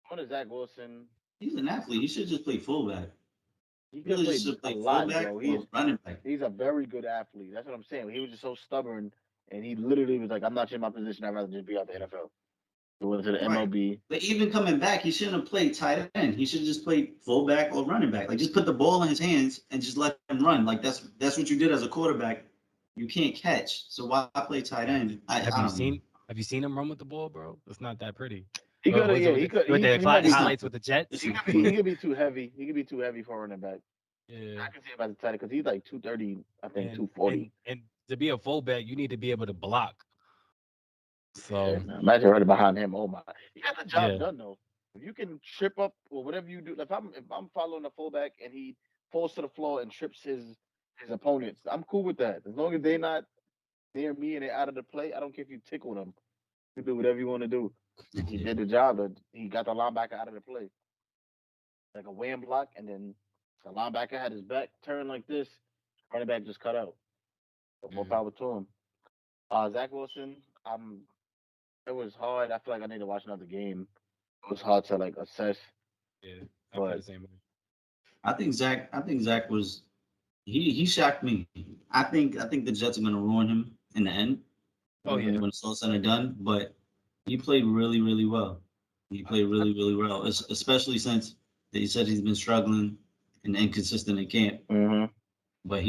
[SPEAKER 2] What is Zach Wilson?
[SPEAKER 3] He's an athlete. He should just play fullback.
[SPEAKER 2] He could play a lot, bro.
[SPEAKER 3] Running back.
[SPEAKER 2] He's a very good athlete. That's what I'm saying. He was just so stubborn, and he literally was like, "I'm not in my position. I'd rather just be out the NFL." He went to the MLB.
[SPEAKER 3] But even coming back, he shouldn't have played tight end. He should have just played fullback or running back. Like just put the ball in his hands and just let him run. Like that's what you did as a quarterback. You can't catch, so why play tight end?
[SPEAKER 1] Have you seen him run with the ball, bro? It's not that pretty.
[SPEAKER 2] He could, he could.
[SPEAKER 1] With the highlights with the Jets.
[SPEAKER 2] He could be too heavy. He could be too heavy for a running back.
[SPEAKER 1] Yeah,
[SPEAKER 2] I can see him as a tight end because he's like 230, I think 240.
[SPEAKER 1] And to be a fullback, you need to be able to block. So
[SPEAKER 2] imagine running behind him. Oh my, he got the job done though. If you can trip up or whatever you do, if I'm following a fullback and he falls to the floor and trips his opponents, I'm cool with that. As long as they're not near me and they're out of the play, I don't care if you tickle them. You do whatever you want to do. He did the job. He got the linebacker out of the play. Like a wham block, and then the linebacker had his back turned like this. Running back just cut out. So more power to him. Zach Wilson, it was hard. I feel like I need to watch another game. It was hard to like assess.
[SPEAKER 1] Yeah, I feel the same way.
[SPEAKER 3] I think Zach was he shocked me. I think the Jets are gonna ruin him in the end.
[SPEAKER 1] Oh yeah,
[SPEAKER 3] when it's all said and done. But he played really, really well. He played really, really well, especially since he said he's been struggling and inconsistent in camp.
[SPEAKER 2] Mm-hmm.
[SPEAKER 3] But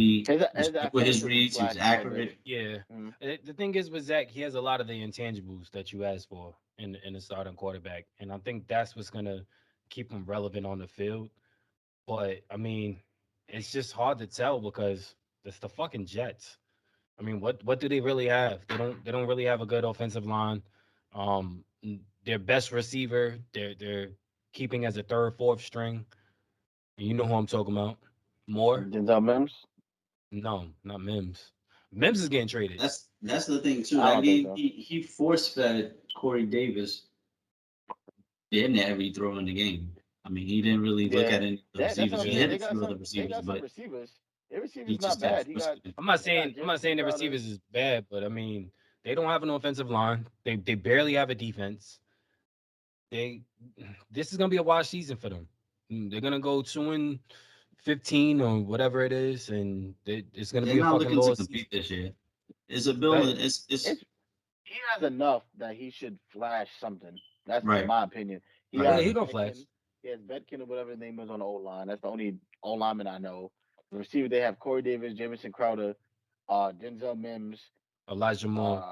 [SPEAKER 3] with his reads, he was accurate.
[SPEAKER 1] Yeah. Mm-hmm. The thing is with Zach, he has a lot of the intangibles that you ask for in a starting quarterback, and I think that's what's gonna keep him relevant on the field. But I mean, it's just hard to tell because it's the fucking Jets. I mean, what do they really have? They don't really have a good offensive line. Their best receiver, they're keeping as a third, fourth string. You know who I'm talking about. Moore.
[SPEAKER 2] Denzel Mims?
[SPEAKER 1] No, not Mims. Mims is getting traded.
[SPEAKER 3] That's the thing too. Like he force fed Corey Davis in every throw in the game. I mean, he didn't really look at any of the receivers. He had a few other receivers, but
[SPEAKER 2] their receivers not bad.
[SPEAKER 1] I'm not saying the receivers is bad, but I mean they don't have an offensive line. They barely have a defense. This is gonna be a wash season for them. They're gonna go 2-15 or whatever it is, and it's gonna be a fucking loss.
[SPEAKER 3] Compete this year. It's a building.
[SPEAKER 2] He has enough that he should flash something. That's my opinion.
[SPEAKER 1] He don't flash.
[SPEAKER 2] He has Betkin or whatever his name is on the O line. That's the only O lineman I know. The receiver they have Corey Davis, Jamison Crowder, Denzel Mims,
[SPEAKER 1] Elijah Moore.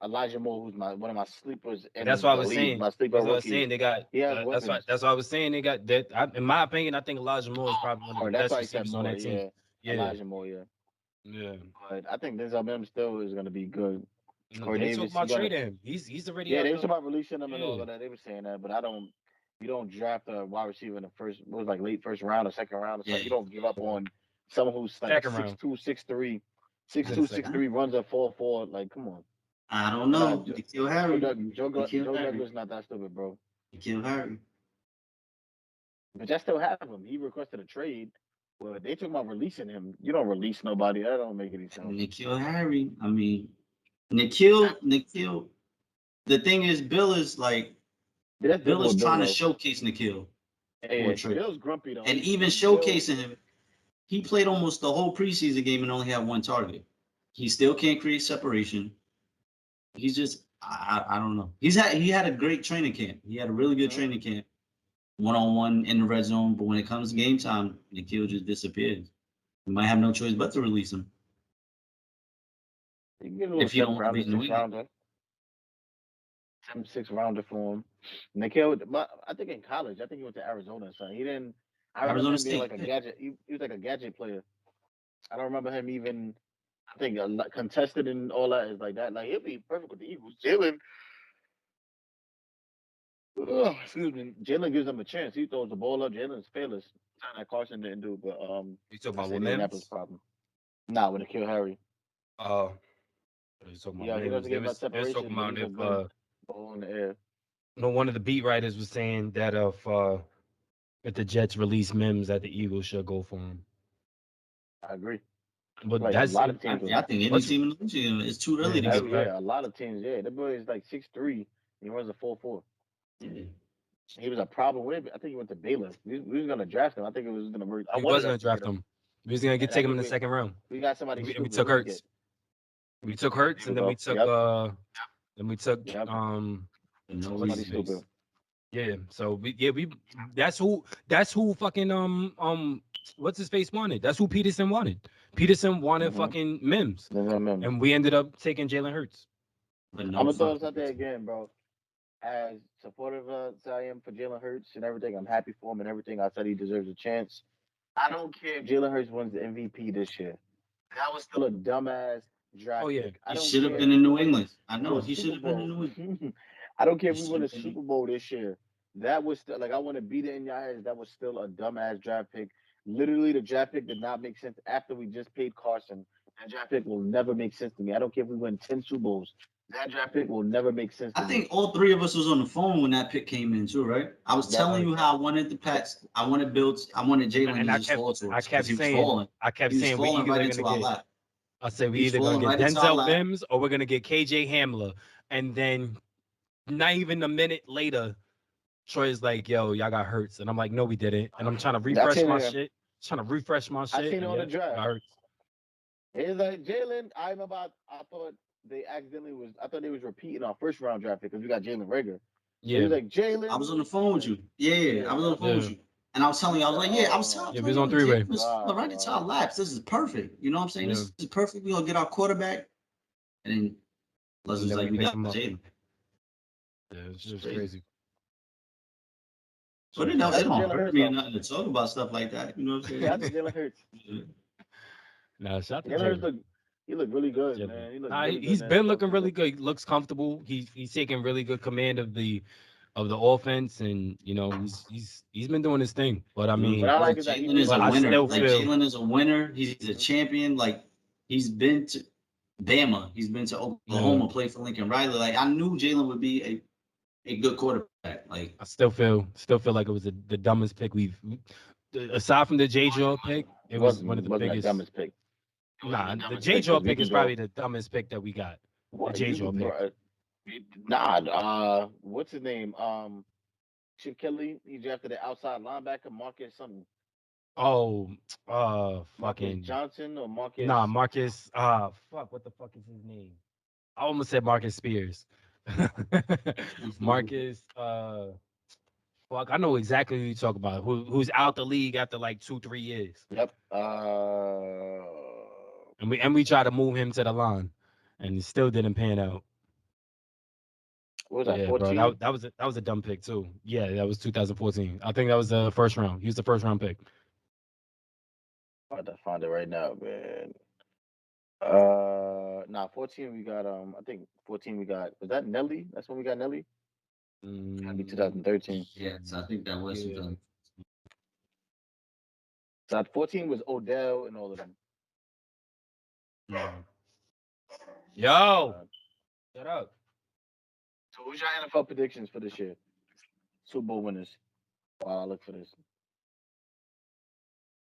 [SPEAKER 2] Elijah Moore, who's one of my sleepers in
[SPEAKER 1] That's what I
[SPEAKER 2] the
[SPEAKER 1] was
[SPEAKER 2] league,
[SPEAKER 1] saying.
[SPEAKER 2] my sleeper
[SPEAKER 1] That's what I was
[SPEAKER 2] rookie.
[SPEAKER 1] saying. They got.
[SPEAKER 2] He has
[SPEAKER 1] That's
[SPEAKER 2] weapons.
[SPEAKER 1] what I was saying. They got that. In my opinion, I think Elijah Moore is probably one of the
[SPEAKER 2] That's
[SPEAKER 1] best
[SPEAKER 2] why he said
[SPEAKER 1] receivers on
[SPEAKER 2] Moore.
[SPEAKER 1] that team.
[SPEAKER 2] Yeah,
[SPEAKER 1] Yeah,
[SPEAKER 2] Elijah Moore. Yeah,
[SPEAKER 1] yeah.
[SPEAKER 2] but I think Denzel Mims still is going to be good. Corey
[SPEAKER 1] They
[SPEAKER 2] Davis,
[SPEAKER 1] talking about trading him. He's already
[SPEAKER 2] yeah,
[SPEAKER 1] out
[SPEAKER 2] they were
[SPEAKER 1] the.
[SPEAKER 2] talking about releasing him and all
[SPEAKER 1] Yeah.
[SPEAKER 2] of that. They were saying that, but you don't draft a wide receiver in the first, it was like late first round or second round or something.
[SPEAKER 3] Yeah.
[SPEAKER 2] You don't give up on someone who's like
[SPEAKER 1] Second round.
[SPEAKER 2] 6'2", 6'3",
[SPEAKER 1] Is it a second?
[SPEAKER 2] 6'3", runs a 4.4. Like, come on.
[SPEAKER 3] I don't know.
[SPEAKER 2] Joe,
[SPEAKER 3] Nikhil Harry.
[SPEAKER 2] Joe
[SPEAKER 3] Nikhil Harry.
[SPEAKER 2] Douglas not that stupid, bro.
[SPEAKER 3] Nikhil Harry.
[SPEAKER 2] But I still have him. He requested a trade. Well, they talking about releasing him. You don't release nobody. That don't make any sense.
[SPEAKER 3] Nikhil Harry. I mean, Nikhil. The thing is, Bill is like,
[SPEAKER 2] That's
[SPEAKER 3] Bill is trying to
[SPEAKER 2] though.
[SPEAKER 3] showcase Nikhil.
[SPEAKER 2] Yeah, Bill's grumpy though.
[SPEAKER 3] And even showcasing him, he played almost the whole preseason game and only had one target. He still can't create separation. He's just, I don't know. He had a great training camp. He had a really good training camp, 1-on-1 in the red zone. But when it comes to game time, Nikhil just disappears. We might have no choice but to release him.
[SPEAKER 2] If you don't want to be in the league. 7-6 rounder for him. Nikhil, I think in college, I think he went to Arizona. So he didn't. I remember him being like a gadget. He was like a gadget player. I don't remember him even. I think contested and all that is like that. Like he'll be perfect with the Eagles. Excuse me. Jalen gives them a chance. He throws the ball up. Jalen's fearless. Something that Carson didn't do. But
[SPEAKER 1] you talking about
[SPEAKER 2] Indianapolis problem. Nah, with Nikhil Harry.
[SPEAKER 1] Oh.
[SPEAKER 2] Yeah, he doesn't get much separation.
[SPEAKER 1] Talking about if
[SPEAKER 2] ball in the air.
[SPEAKER 1] No, one of the beat writers was saying that if the Jets release Mims, that the Eagles should go for him.
[SPEAKER 2] I agree.
[SPEAKER 1] But
[SPEAKER 2] like
[SPEAKER 1] that's
[SPEAKER 2] a lot of teams.
[SPEAKER 3] I think any team in the league is too early to get back.
[SPEAKER 2] Yeah, a lot of teams. Yeah, that boy is like 6'3". He runs a 4.4.
[SPEAKER 3] Yeah.
[SPEAKER 2] He was a problem with it. I think he went to Baylor. We was gonna draft him. I think it was gonna work.
[SPEAKER 1] He was gonna draft him. We was gonna take him in the second round.
[SPEAKER 2] We got somebody.
[SPEAKER 1] We took Hurts. We took Hurts, and then we took
[SPEAKER 2] somebody stupid.
[SPEAKER 1] Yeah. So we that's who fucking what's his face wanted. That's who Peterson wanted. Peterson wanted fucking Mims, and we ended up taking Jalen Hurts.
[SPEAKER 2] But I'm gonna throw this out there again, bro. As supportive as I am for Jalen Hurts and everything, I'm happy for him and everything. I said he deserves a chance. I don't care if Jalen Hurts wins the MVP this year. That was still a dumbass draft.
[SPEAKER 1] Oh yeah,
[SPEAKER 3] he should have been in New England. I know he should have been in New
[SPEAKER 2] England. I don't care if we win a Super Bowl this year. That was still like I want to beat it in your heads. That was still a dumbass draft pick. Literally, the draft pick did not make sense after we just paid Carson. That draft pick will never make sense to me. I don't care if we win 10 Super Bowls. That draft pick will never make sense to me.
[SPEAKER 3] I think all three of us was on the phone when that pick came in too, right? I was telling you how I wanted the Pats, I wanted Bills, I wanted Jalen,
[SPEAKER 1] and I kept saying we either gonna get. I said we either gonna get Denzel Mims or we're gonna get KJ Hamler, and then not even a minute later, Troy's like, "Yo, y'all got Hurts," and I'm like, "No, we didn't." And I'm trying to refresh my shit.
[SPEAKER 2] I seen it on the draft. It's like Jalen. I thought they accidentally was. I thought they was repeating our first round draft pick because we got Jalen Rager.
[SPEAKER 1] Yeah,
[SPEAKER 2] he was like Jalen.
[SPEAKER 3] I was on the phone with you. Yeah, I was on the phone with you, and I was telling you, I was like, I was telling you,
[SPEAKER 1] it was on three-way.
[SPEAKER 3] Right into our laps. This is perfect. You know what I'm saying? Yeah. This is perfect. We gonna get our quarterback, and then let's just like we got Jalen.
[SPEAKER 1] Yeah, it's just crazy.
[SPEAKER 3] But it don't hurt me nothing to talk about stuff like that. You know what I'm saying?
[SPEAKER 2] Yeah, I think Jalen Hurts.
[SPEAKER 1] Shout out to
[SPEAKER 2] Jalen. He looked really good, man.
[SPEAKER 1] He's been looking really good. He looks comfortable. He's taking really good command of the offense, and you know he's been doing his thing. But I mean,
[SPEAKER 3] Jalen is a winner. Jalen is a winner. He's a champion. Like he's been to Bama. He's been to Oklahoma, play for Lincoln Riley. Like I knew Jalen would be a good quarterback. Like
[SPEAKER 1] I still feel like it was the dumbest pick aside from the J-Jaw pick. It was one of the biggest.
[SPEAKER 2] Dumbest pick.
[SPEAKER 1] Nah, the J-Jaw pick is probably the dumbest pick that we got. The J-Jaw pick.
[SPEAKER 2] Nah, what's his name? Chip Kelly. He drafted the outside linebacker, Marcus something.
[SPEAKER 1] Oh, fucking
[SPEAKER 2] Marcus Johnson or Marcus?
[SPEAKER 1] Nah, Marcus. Fuck. What the fuck is his name? I almost said Marcus Spears. Marcus. Fuck, I know exactly who you talk about. Who's out the league after like 2-3 years.
[SPEAKER 2] Yep.
[SPEAKER 1] And we tried to move him to the line, and it still didn't pan out.
[SPEAKER 2] What was that?
[SPEAKER 1] Yeah, bro,
[SPEAKER 2] 14.
[SPEAKER 1] that was a dumb pick too. Yeah, that was 2014. I think that was the first round. He was the first round pick.
[SPEAKER 2] I have to find it right now, man. Nah, 14 we got I think 14 we got, was that Nelly? That's when we got Nelly? Gotta be
[SPEAKER 1] Mm,
[SPEAKER 2] 2013.
[SPEAKER 3] Yes, I think that was
[SPEAKER 1] yeah.
[SPEAKER 3] 2000.
[SPEAKER 2] So 14 was Odell and all of them.
[SPEAKER 1] Mm. Yo,
[SPEAKER 2] Uh,
[SPEAKER 1] shut up.
[SPEAKER 2] so who's your NFL predictions for this year? Super Bowl winners. While I look for this.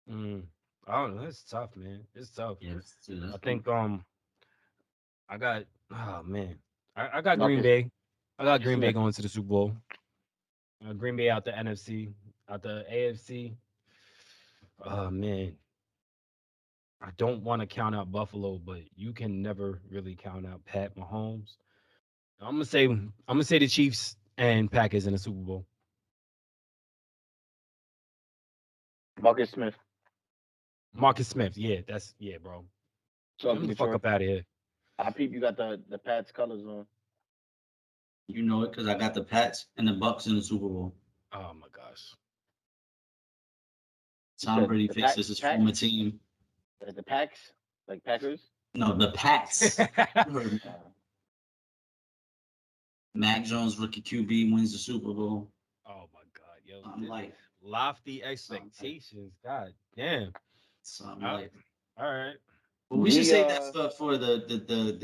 [SPEAKER 1] Mm. I don't know. It's tough, man. It's tough.
[SPEAKER 3] Yes,
[SPEAKER 1] I think I got oh man. I got Green
[SPEAKER 2] Marcus,
[SPEAKER 1] Bay. I got
[SPEAKER 2] Marcus
[SPEAKER 1] Green Bay
[SPEAKER 2] Smith.
[SPEAKER 1] going to the Super Bowl. Green Bay out the NFC, out the AFC. Oh man. I don't want to count out Buffalo, but you can never really count out Pat Mahomes. I'm gonna say the Chiefs and Packers in the Super Bowl.
[SPEAKER 2] Marcus Smith.
[SPEAKER 1] Marcus Smith, yeah, bro.
[SPEAKER 2] So
[SPEAKER 1] Get him
[SPEAKER 2] for
[SPEAKER 1] the fuck
[SPEAKER 2] Detroit.
[SPEAKER 1] up out of here.
[SPEAKER 2] I peep you got the Pats colors on.
[SPEAKER 3] you know it because I got the Pats and the Bucks in the Super Bowl.
[SPEAKER 1] Oh my gosh.
[SPEAKER 2] You
[SPEAKER 3] Tom
[SPEAKER 2] said
[SPEAKER 3] Brady
[SPEAKER 2] the
[SPEAKER 3] fixes his
[SPEAKER 2] Packs?
[SPEAKER 3] former team.
[SPEAKER 2] The Packs? Like Packers?
[SPEAKER 3] No, the Pats. You heard me.
[SPEAKER 2] Uh,
[SPEAKER 3] Mac Jones, rookie QB, wins the Super Bowl.
[SPEAKER 1] Oh my god, yo.
[SPEAKER 3] I'm like,
[SPEAKER 1] Lofty expectations. God damn.
[SPEAKER 3] something
[SPEAKER 1] All
[SPEAKER 3] like.
[SPEAKER 1] right.
[SPEAKER 3] But we should
[SPEAKER 2] the
[SPEAKER 3] save that stuff for the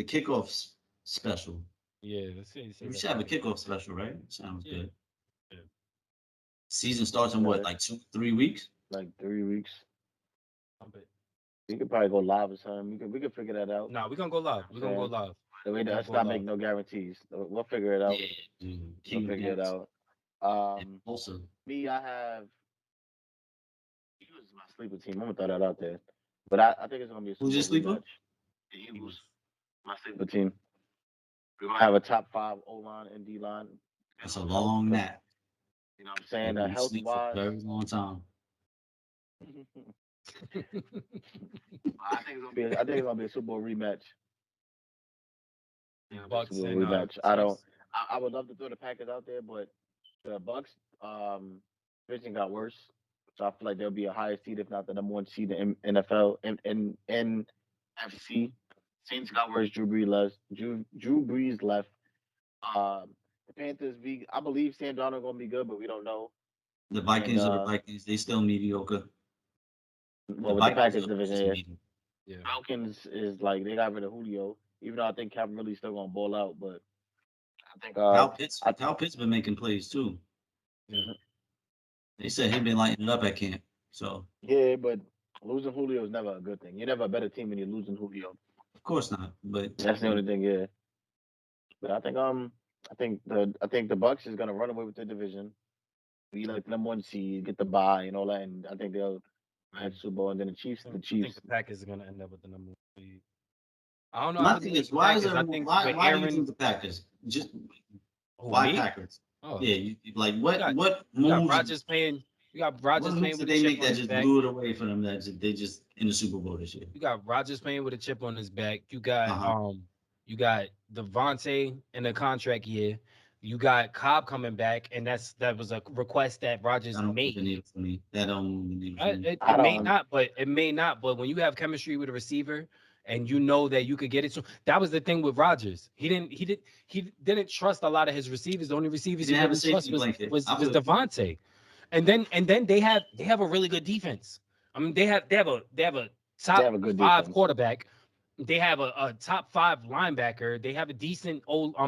[SPEAKER 3] kickoffs special.
[SPEAKER 1] Yeah, let's see.
[SPEAKER 3] We should have a kickoff special, right? Sounds
[SPEAKER 1] Yeah.
[SPEAKER 3] good.
[SPEAKER 1] Yeah.
[SPEAKER 3] Season starts in what, like 2-3 weeks?
[SPEAKER 2] like 3 weeks.
[SPEAKER 1] Bet.
[SPEAKER 2] We could probably go live or something. We could figure that out.
[SPEAKER 1] Nah, we're gonna go live. We're gonna go live.
[SPEAKER 2] The way
[SPEAKER 1] We're gonna
[SPEAKER 2] that's
[SPEAKER 1] go
[SPEAKER 2] not
[SPEAKER 1] live.
[SPEAKER 2] making no guarantees. We'll figure it out.
[SPEAKER 3] Yeah, dude.
[SPEAKER 2] We'll
[SPEAKER 3] King of
[SPEAKER 2] figure it
[SPEAKER 3] Gats.
[SPEAKER 2] out.
[SPEAKER 3] And also,
[SPEAKER 2] Me, I have Eagles is my sleeper team. I'm gonna throw that out there. But I think it's gonna be a
[SPEAKER 3] who's your
[SPEAKER 2] Super Bowl
[SPEAKER 3] sleeper?
[SPEAKER 2] rematch. The Eagles, my sleeper team. We're gonna have a top 5 O line and D line.
[SPEAKER 3] That's a long nap.
[SPEAKER 2] You know what I'm saying?
[SPEAKER 3] You
[SPEAKER 2] Health
[SPEAKER 3] sleep for a
[SPEAKER 2] wise.
[SPEAKER 3] very long time.
[SPEAKER 2] I think it's gonna be a Super Bowl rematch.
[SPEAKER 1] Bucks
[SPEAKER 2] Super Bowl
[SPEAKER 1] and
[SPEAKER 2] rematch. I don't.
[SPEAKER 1] Chiefs.
[SPEAKER 2] I would love to throw the Packers out there, but the Bucks division got worse. So I feel like there'll be a higher seed, if not the number 1 seed in NFL and NFC. Saints got worse. Drew Brees left. Drew Brees left. The Panthers. I believe Sam Darnold gonna be good, but we don't know.
[SPEAKER 3] The Vikings are the
[SPEAKER 2] And,
[SPEAKER 3] Vikings. They still mediocre.
[SPEAKER 2] Well, with the
[SPEAKER 3] Vikings
[SPEAKER 2] Packers
[SPEAKER 3] are
[SPEAKER 2] division,
[SPEAKER 3] just
[SPEAKER 2] yeah.
[SPEAKER 3] mediocre.
[SPEAKER 1] Yeah.
[SPEAKER 2] Falcons is like they got rid of Julio, even though I think Calvin really still gonna ball out. But I think
[SPEAKER 3] Kyle Pitts been making plays too.
[SPEAKER 1] Yeah.
[SPEAKER 3] They said he been lighting it up at camp. So
[SPEAKER 2] yeah, but losing Julio is never a good thing. You're never a better team when you're losing Julio.
[SPEAKER 3] of course not. But
[SPEAKER 2] That's the only thing, yeah. But I think the Bucks is gonna run away with the division, be like the number 1 seed, get the bye and all that, and I think they'll have Super Bowl. And then the Chiefs,
[SPEAKER 1] I think the Packers are gonna end up with the number 1 seed. I don't know.
[SPEAKER 3] my thing is, why is everyone? Why do you
[SPEAKER 1] Aaron,
[SPEAKER 3] think the Packers? Just
[SPEAKER 1] who,
[SPEAKER 3] why
[SPEAKER 1] me?
[SPEAKER 3] Packers?
[SPEAKER 1] Oh,
[SPEAKER 3] Yeah, like what
[SPEAKER 1] got-
[SPEAKER 3] what
[SPEAKER 1] you got
[SPEAKER 3] moves?
[SPEAKER 1] Rodgers playing. You got Rodgers
[SPEAKER 3] What
[SPEAKER 1] playing
[SPEAKER 3] moves
[SPEAKER 1] with
[SPEAKER 3] did
[SPEAKER 1] a
[SPEAKER 3] they
[SPEAKER 1] chip
[SPEAKER 3] make
[SPEAKER 1] on
[SPEAKER 3] that
[SPEAKER 1] his
[SPEAKER 3] just
[SPEAKER 1] back.
[SPEAKER 3] blew it away from them? They just in the Super Bowl this year.
[SPEAKER 1] You got Rodgers playing with a chip on his back. You got
[SPEAKER 3] Uh-huh.
[SPEAKER 1] you got Devontae in a contract year. You got Cobb coming back, and that was a request that Rodgers
[SPEAKER 3] That don't move the
[SPEAKER 1] made.
[SPEAKER 3] needle for me. That don't move the needle for me.
[SPEAKER 1] It may not, but it may not. But when you have chemistry with a receiver, and you know that you could get it to, that was the thing with Rodgers. He didn't trust a lot of his receivers. The only receivers
[SPEAKER 3] He
[SPEAKER 1] he
[SPEAKER 3] didn't have a
[SPEAKER 1] really trust
[SPEAKER 3] safety blanket.
[SPEAKER 1] was
[SPEAKER 3] I feel-
[SPEAKER 1] Devontae. And then they have a really good defense. I mean, they have a top
[SPEAKER 2] They have a good
[SPEAKER 1] 5
[SPEAKER 2] defense.
[SPEAKER 1] quarterback. They have a top 5 linebacker. They have a decent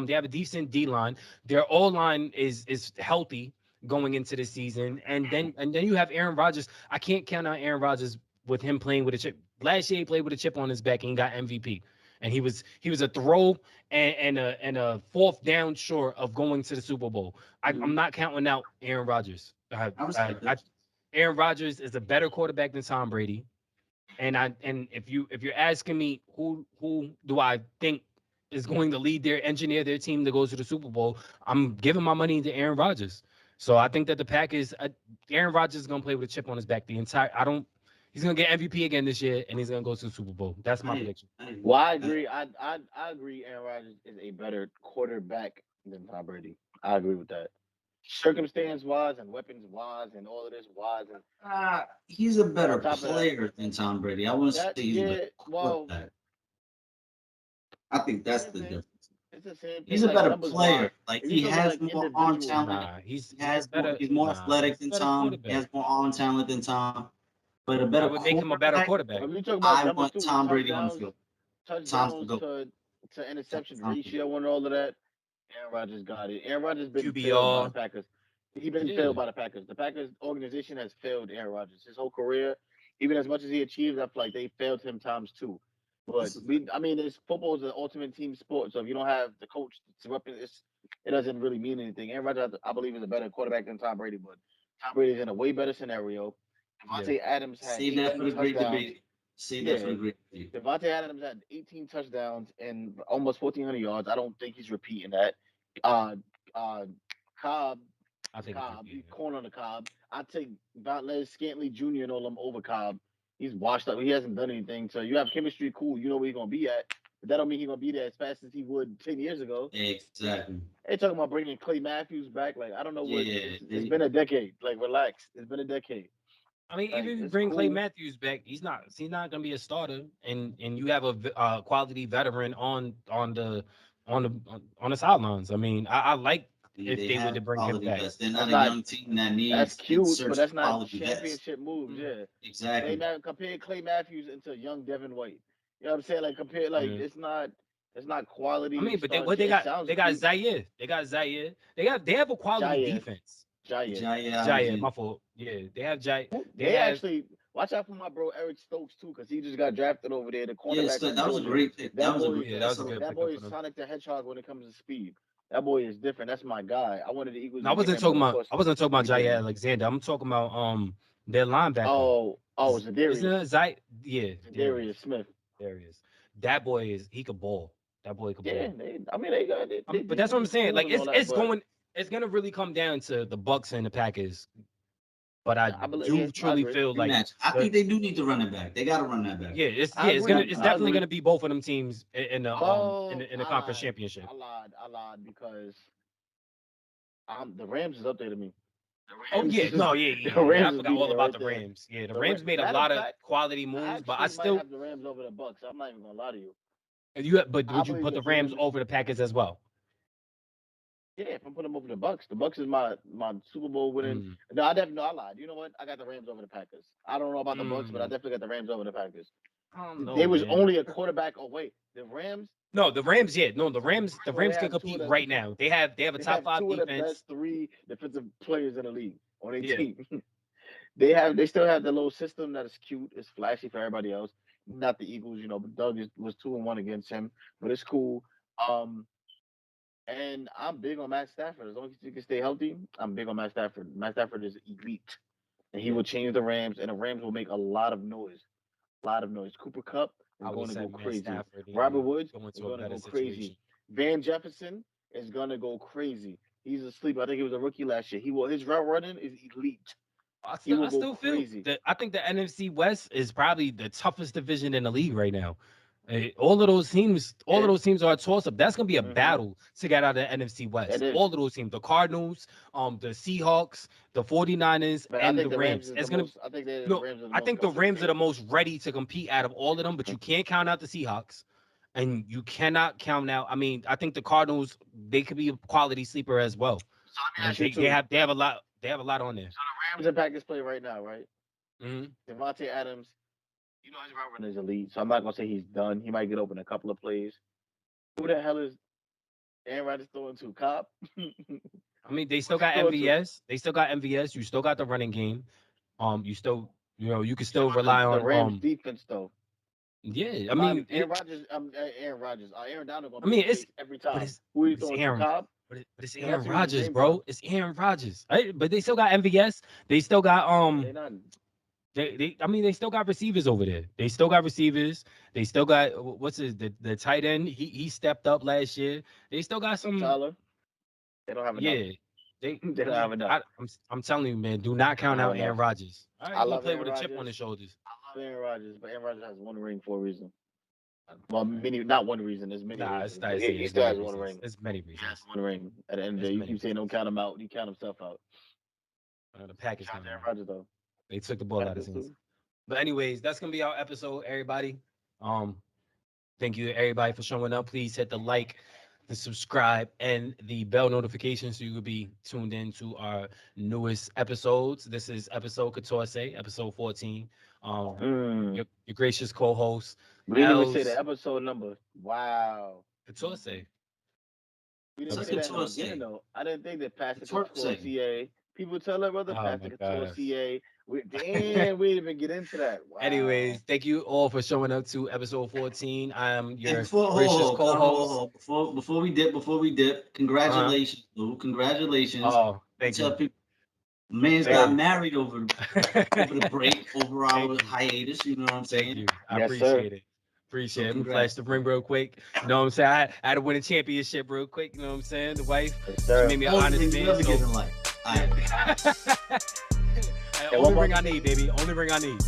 [SPEAKER 1] they have a decent D line. Their O line is healthy going into the season. And then you have Aaron Rodgers. I can't count out Aaron Rodgers with him playing with a chip. Last year he played with a chip on his back and he got MVP. And he was a throw and a 4th down short of going to the Super Bowl. I'm not counting out Aaron Rodgers.
[SPEAKER 3] I respect that.
[SPEAKER 1] Aaron Rodgers is a better quarterback than Tom Brady. And if you're asking me who do I think is going to engineer their team to go to the Super Bowl, I'm giving my money to Aaron Rodgers. So I think that the Packers, Aaron Rodgers is gonna play with a chip on his back the entire. He's gonna get MVP again this year, and he's gonna go to the Super Bowl. That's my prediction.
[SPEAKER 2] Well, I agree. I agree. Aaron Rodgers is a better quarterback than Tom Brady. I agree with that. Circumstance wise and weapons wise and all of this wise and
[SPEAKER 3] He's a better
[SPEAKER 2] on top of that,
[SPEAKER 3] player than Tom Brady. I wouldn't say
[SPEAKER 2] that
[SPEAKER 3] he's a better
[SPEAKER 2] well,
[SPEAKER 3] quarterback. I think that's
[SPEAKER 2] same
[SPEAKER 3] the
[SPEAKER 2] thing.
[SPEAKER 3] difference.
[SPEAKER 2] It's the same thing.
[SPEAKER 3] He's a
[SPEAKER 2] Like
[SPEAKER 3] better
[SPEAKER 2] numbers
[SPEAKER 3] player.
[SPEAKER 2] wise,
[SPEAKER 3] Like
[SPEAKER 2] if
[SPEAKER 3] he
[SPEAKER 2] you're talking
[SPEAKER 3] has
[SPEAKER 2] like
[SPEAKER 3] more arm
[SPEAKER 2] individual,
[SPEAKER 3] talent.
[SPEAKER 1] Nah, he's
[SPEAKER 3] He has more.
[SPEAKER 1] better.
[SPEAKER 3] He's more
[SPEAKER 1] Nah,
[SPEAKER 3] athletic
[SPEAKER 1] he's a
[SPEAKER 3] than
[SPEAKER 1] better
[SPEAKER 3] Tom. He
[SPEAKER 1] quarterback.
[SPEAKER 3] has more arm talent than Tom. But a better
[SPEAKER 1] That would make him a better
[SPEAKER 3] quarterback.
[SPEAKER 1] quarterback.
[SPEAKER 2] if you talk about
[SPEAKER 3] I
[SPEAKER 2] numbers
[SPEAKER 3] want
[SPEAKER 2] too,
[SPEAKER 3] Tom Brady on the field. Tom's the
[SPEAKER 2] touchdowns
[SPEAKER 3] GOAT.
[SPEAKER 2] to interception
[SPEAKER 3] Tom's the GOAT.
[SPEAKER 2] ratio and all of that, Aaron Rodgers got it. Aaron Rodgers been failed by the
[SPEAKER 1] QBR.
[SPEAKER 2] Packers. He's been
[SPEAKER 1] Yeah.
[SPEAKER 2] failed by the Packers. The Packers organization has failed Aaron Rodgers his whole career. Even as much as he achieved, I feel like they failed him times two. But football is an ultimate team sport. So if you don't have the coach to represent, it doesn't really mean anything. Aaron Rodgers, I believe, is a better quarterback than Tom Brady, but Tom Brady is in a way better scenario. Devontae Adams had
[SPEAKER 3] Save that for the
[SPEAKER 2] 18
[SPEAKER 3] great
[SPEAKER 2] touchdowns.
[SPEAKER 3] debate. Save that for the great debate.
[SPEAKER 2] Devontae Adams had 18 touchdowns and almost 1,400 yards. I don't think he's repeating that. Cobb,
[SPEAKER 1] I think
[SPEAKER 2] he's corn on the Cobb. I take Valdez, Scantley Jr. and all them over Cobb. He's washed up. He hasn't done anything. So you have chemistry, cool. You know where he's gonna be at. But that don't mean he's gonna be there as fast as he would 10 years ago.
[SPEAKER 3] Exactly.
[SPEAKER 2] They talking about bringing Clay Matthews back. Like I don't know what.
[SPEAKER 3] Yeah,
[SPEAKER 2] It's been a decade. Like relax. It's been a decade.
[SPEAKER 1] I mean,
[SPEAKER 2] Like,
[SPEAKER 1] even if you
[SPEAKER 2] it's
[SPEAKER 1] bring Clay
[SPEAKER 2] cool.
[SPEAKER 1] Matthews back, he's not gonna be a starter, and you have a quality veteran on the sidelines. I mean, I like if they were to bring him
[SPEAKER 3] quality
[SPEAKER 1] back.
[SPEAKER 3] vets. They're not
[SPEAKER 2] That's
[SPEAKER 3] a
[SPEAKER 2] not-
[SPEAKER 3] young team that needs
[SPEAKER 2] That's cute, but
[SPEAKER 3] search
[SPEAKER 2] that's not
[SPEAKER 3] quality vets.
[SPEAKER 2] championship moves. Yeah.
[SPEAKER 3] Exactly.
[SPEAKER 2] Compare Clay Matthews into young Devin White. You know what I'm saying? Like compare, like
[SPEAKER 1] Mhm.
[SPEAKER 2] it's not quality.
[SPEAKER 1] I mean, but
[SPEAKER 2] star
[SPEAKER 1] they
[SPEAKER 2] shit. It
[SPEAKER 1] got
[SPEAKER 2] sounds
[SPEAKER 1] they got
[SPEAKER 2] cute.
[SPEAKER 1] Zaire. They have a quality
[SPEAKER 2] Jair.
[SPEAKER 1] defense.
[SPEAKER 2] Jair.
[SPEAKER 1] Jair, my fault. Yeah, they have Jair.
[SPEAKER 2] They actually watch out for my bro Eric Stokes too, because he just got drafted over there. The
[SPEAKER 3] Yeah,
[SPEAKER 2] cornerback.
[SPEAKER 3] that was a great pick.
[SPEAKER 1] Yeah, that was a good
[SPEAKER 2] That
[SPEAKER 1] pick
[SPEAKER 2] boy
[SPEAKER 1] for
[SPEAKER 2] is
[SPEAKER 1] them.
[SPEAKER 2] Sonic the Hedgehog when it comes to speed. That boy is different. That's my guy. I wanted the Eagles.
[SPEAKER 1] No, I
[SPEAKER 2] to get
[SPEAKER 1] wasn't
[SPEAKER 2] him,
[SPEAKER 1] talking
[SPEAKER 2] but of
[SPEAKER 1] about.
[SPEAKER 2] course,
[SPEAKER 1] I wasn't talking about
[SPEAKER 2] we
[SPEAKER 1] Jair
[SPEAKER 2] didn't.
[SPEAKER 1] Alexander. I'm talking about their linebacker.
[SPEAKER 2] Oh, Zadarius.
[SPEAKER 1] Isn't it Zaire? Yeah,
[SPEAKER 2] Zadarius Smith.
[SPEAKER 1] Darius. That boy he could ball. That boy could ball.
[SPEAKER 2] Yeah, they got it.
[SPEAKER 1] But that's what I'm saying. Like
[SPEAKER 2] it's
[SPEAKER 1] it's gonna really come down to the Bucks and the Packers. But I
[SPEAKER 2] I
[SPEAKER 1] truly
[SPEAKER 2] agree.
[SPEAKER 1] feel like
[SPEAKER 3] I think they do need to run it back. They got to run that back.
[SPEAKER 1] yeah, it's
[SPEAKER 2] I agree.
[SPEAKER 1] definitely
[SPEAKER 2] agree.
[SPEAKER 1] gonna be both of them teams in the
[SPEAKER 2] I
[SPEAKER 1] conference
[SPEAKER 2] lied.
[SPEAKER 1] championship.
[SPEAKER 2] I lied because the Rams is up there to me.
[SPEAKER 1] Oh yeah, no, yeah.
[SPEAKER 2] The Rams
[SPEAKER 1] I
[SPEAKER 2] is
[SPEAKER 1] forgot all
[SPEAKER 2] beating
[SPEAKER 1] about
[SPEAKER 2] right
[SPEAKER 1] the
[SPEAKER 2] there.
[SPEAKER 1] Rams. Yeah, the
[SPEAKER 2] The
[SPEAKER 1] Rams made a
[SPEAKER 2] matter
[SPEAKER 1] lot
[SPEAKER 2] of
[SPEAKER 1] of
[SPEAKER 2] fact,
[SPEAKER 1] quality moves, but I
[SPEAKER 2] might
[SPEAKER 1] still
[SPEAKER 2] have the Rams over the Bucks. I'm not even gonna lie to you.
[SPEAKER 1] but
[SPEAKER 2] I
[SPEAKER 1] would you
[SPEAKER 2] believe
[SPEAKER 1] put
[SPEAKER 2] the
[SPEAKER 1] the Rams
[SPEAKER 2] Rams-
[SPEAKER 1] over the Packers as well?
[SPEAKER 2] Yeah, if I'm putting them over the Bucks is my Super Bowl winning.
[SPEAKER 1] Mm.
[SPEAKER 2] No, I lied. You know what? I got the Rams over the Packers. I don't know about the Bucks, but I definitely got the Rams over the Packers.
[SPEAKER 1] I don't know.
[SPEAKER 2] They was
[SPEAKER 1] man.
[SPEAKER 2] only a quarterback away. The Rams.
[SPEAKER 1] No, the Rams. Yeah, no, the Rams
[SPEAKER 2] have
[SPEAKER 1] can
[SPEAKER 2] two of
[SPEAKER 1] compete
[SPEAKER 2] the-
[SPEAKER 1] right now. They have a
[SPEAKER 2] They
[SPEAKER 1] top
[SPEAKER 2] have
[SPEAKER 1] five
[SPEAKER 2] two of the
[SPEAKER 1] defense.
[SPEAKER 2] best three defensive players in the league on their
[SPEAKER 1] Yeah.
[SPEAKER 2] team. They still have the little system that is cute, it's flashy for everybody else. Not the Eagles, you know, but Doug was 2-1 against him, but it's cool. And I'm big on Matt Stafford. As long as he can stay healthy, I'm big on Matt Stafford. Matt Stafford is elite, and he will change the Rams, and the Rams will make a lot of noise. Cooper Kupp is
[SPEAKER 1] I
[SPEAKER 2] going
[SPEAKER 1] would
[SPEAKER 2] to
[SPEAKER 1] say
[SPEAKER 2] go
[SPEAKER 1] Matt
[SPEAKER 2] crazy.
[SPEAKER 1] Stafford, yeah,
[SPEAKER 2] Robert Woods
[SPEAKER 1] going
[SPEAKER 2] is
[SPEAKER 1] to a
[SPEAKER 2] going to
[SPEAKER 1] better
[SPEAKER 2] go crazy.
[SPEAKER 1] situation.
[SPEAKER 2] Van Jefferson is going to go crazy. He's asleep. I think he was a rookie last year. His route running is elite.
[SPEAKER 1] I
[SPEAKER 2] He will
[SPEAKER 1] still
[SPEAKER 2] go
[SPEAKER 1] feel
[SPEAKER 2] crazy.
[SPEAKER 1] that I think the NFC West is probably the toughest division in the league right now. All of those teams are a toss up. That's gonna be a battle to get out of the NFC West. All of those teams, the Cardinals, the Seahawks, the 49ers,
[SPEAKER 2] But
[SPEAKER 1] and
[SPEAKER 2] I think
[SPEAKER 1] the Rams.
[SPEAKER 2] I think
[SPEAKER 1] the Rams are the most ready to compete out of all of them, but you can't count out the Seahawks. And you cannot count out. I mean, I think the Cardinals, they could be a quality sleeper as well. They have a lot. They have a lot on there.
[SPEAKER 2] So the Rams and Packers play right now, right?
[SPEAKER 1] Mm-hmm.
[SPEAKER 2] Devontae Adams, you know his route running is elite, so I'm not gonna say he's done. He might get open a couple of plays. Who the hell is Aaron Rodgers throwing to? Cobb?
[SPEAKER 1] I mean, they still got MVS. They still got MVS. You still got the running game. You still, you can still rely on
[SPEAKER 2] the Rams defense though.
[SPEAKER 1] Yeah, I mean,
[SPEAKER 2] Aaron Rodgers. Aaron Donald.
[SPEAKER 1] I mean,
[SPEAKER 2] it's every time. Who are you throwing to? Cobb?
[SPEAKER 1] But it's Aaron Rodgers, bro. It's Aaron Rodgers. Right? But they still got MVS. They still got I mean, they still got receivers over there. They still got receivers. They still got the tight end. He stepped up last year. They still got some
[SPEAKER 2] Tyler. They don't have enough.
[SPEAKER 1] Yeah. They
[SPEAKER 2] They don't have enough.
[SPEAKER 1] I'm telling you, man, do not count out Aaron Rodgers. All right,
[SPEAKER 2] I
[SPEAKER 1] he's gonna
[SPEAKER 2] love
[SPEAKER 1] play
[SPEAKER 2] Aaron
[SPEAKER 1] with a chip on
[SPEAKER 2] Rodgers.
[SPEAKER 1] his shoulders.
[SPEAKER 2] I love Aaron Rodgers, but Aaron Rodgers has one ring for a reason. Well, not one reason. There's many
[SPEAKER 1] Nah,
[SPEAKER 2] reasons.
[SPEAKER 1] it's
[SPEAKER 2] But
[SPEAKER 1] not.
[SPEAKER 2] he
[SPEAKER 1] It's
[SPEAKER 2] still
[SPEAKER 1] many
[SPEAKER 2] has one
[SPEAKER 1] reasons.
[SPEAKER 2] ring.
[SPEAKER 1] It's many
[SPEAKER 2] He has
[SPEAKER 1] reasons.
[SPEAKER 2] one ring. At the end of the day, you keep saying don't count him out. He count himself out.
[SPEAKER 1] The Packers
[SPEAKER 2] Shout out
[SPEAKER 1] count
[SPEAKER 2] to
[SPEAKER 1] him
[SPEAKER 2] Aaron
[SPEAKER 1] out.
[SPEAKER 2] Rodgers though.
[SPEAKER 1] They took the ball out of his hands. But anyways, that's gonna be our episode, everybody. Thank you everybody for showing up. Please hit the like, the subscribe, and the bell notification so you will be tuned in to our newest episodes. This is episode CATORCE, episode 14. Your gracious co-host.
[SPEAKER 2] We didn't even say the episode number. Wow.
[SPEAKER 1] CATORCE.
[SPEAKER 2] We didn't say that in the beginning though. I didn't think that Pastor CA. People tell their brother Pastor CA. We didn't even get into that. Wow.
[SPEAKER 1] Anyways, thank you all for showing up to episode 14. I am your gracious co-host.
[SPEAKER 3] Before we dip, congratulations, Lou. Congratulations.
[SPEAKER 1] Oh, thank you.
[SPEAKER 3] People, man's got married over the break, over our hiatus. You know what I'm saying?
[SPEAKER 1] Thank you. I appreciate it. Appreciate it. Let me flash the ring real quick. You know what I'm saying? I had to win a championship real quick. You know what I'm saying? The wife, she made me an honest man. Only ring I need, baby. Only ring I need.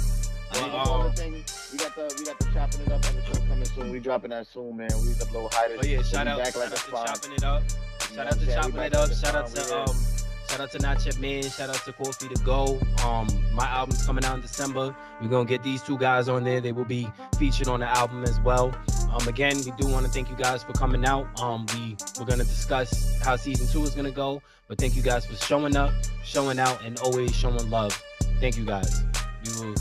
[SPEAKER 2] We got the chopping it up episode coming soon. We dropping that soon, man. We the blow hiatus.
[SPEAKER 1] Oh yeah, shout out to chopping it up. Shout out to chopping it up. Shout out to Not Your Man. Shout out to Coffee to Go. My album's coming out in December. We're gonna get these two guys on there. They will be featured on the album as well. Again, we do want to thank you guys for coming out. We're gonna discuss how season 2 is gonna go. But thank you guys for showing up, showing out, and always showing love. Thank you guys. We will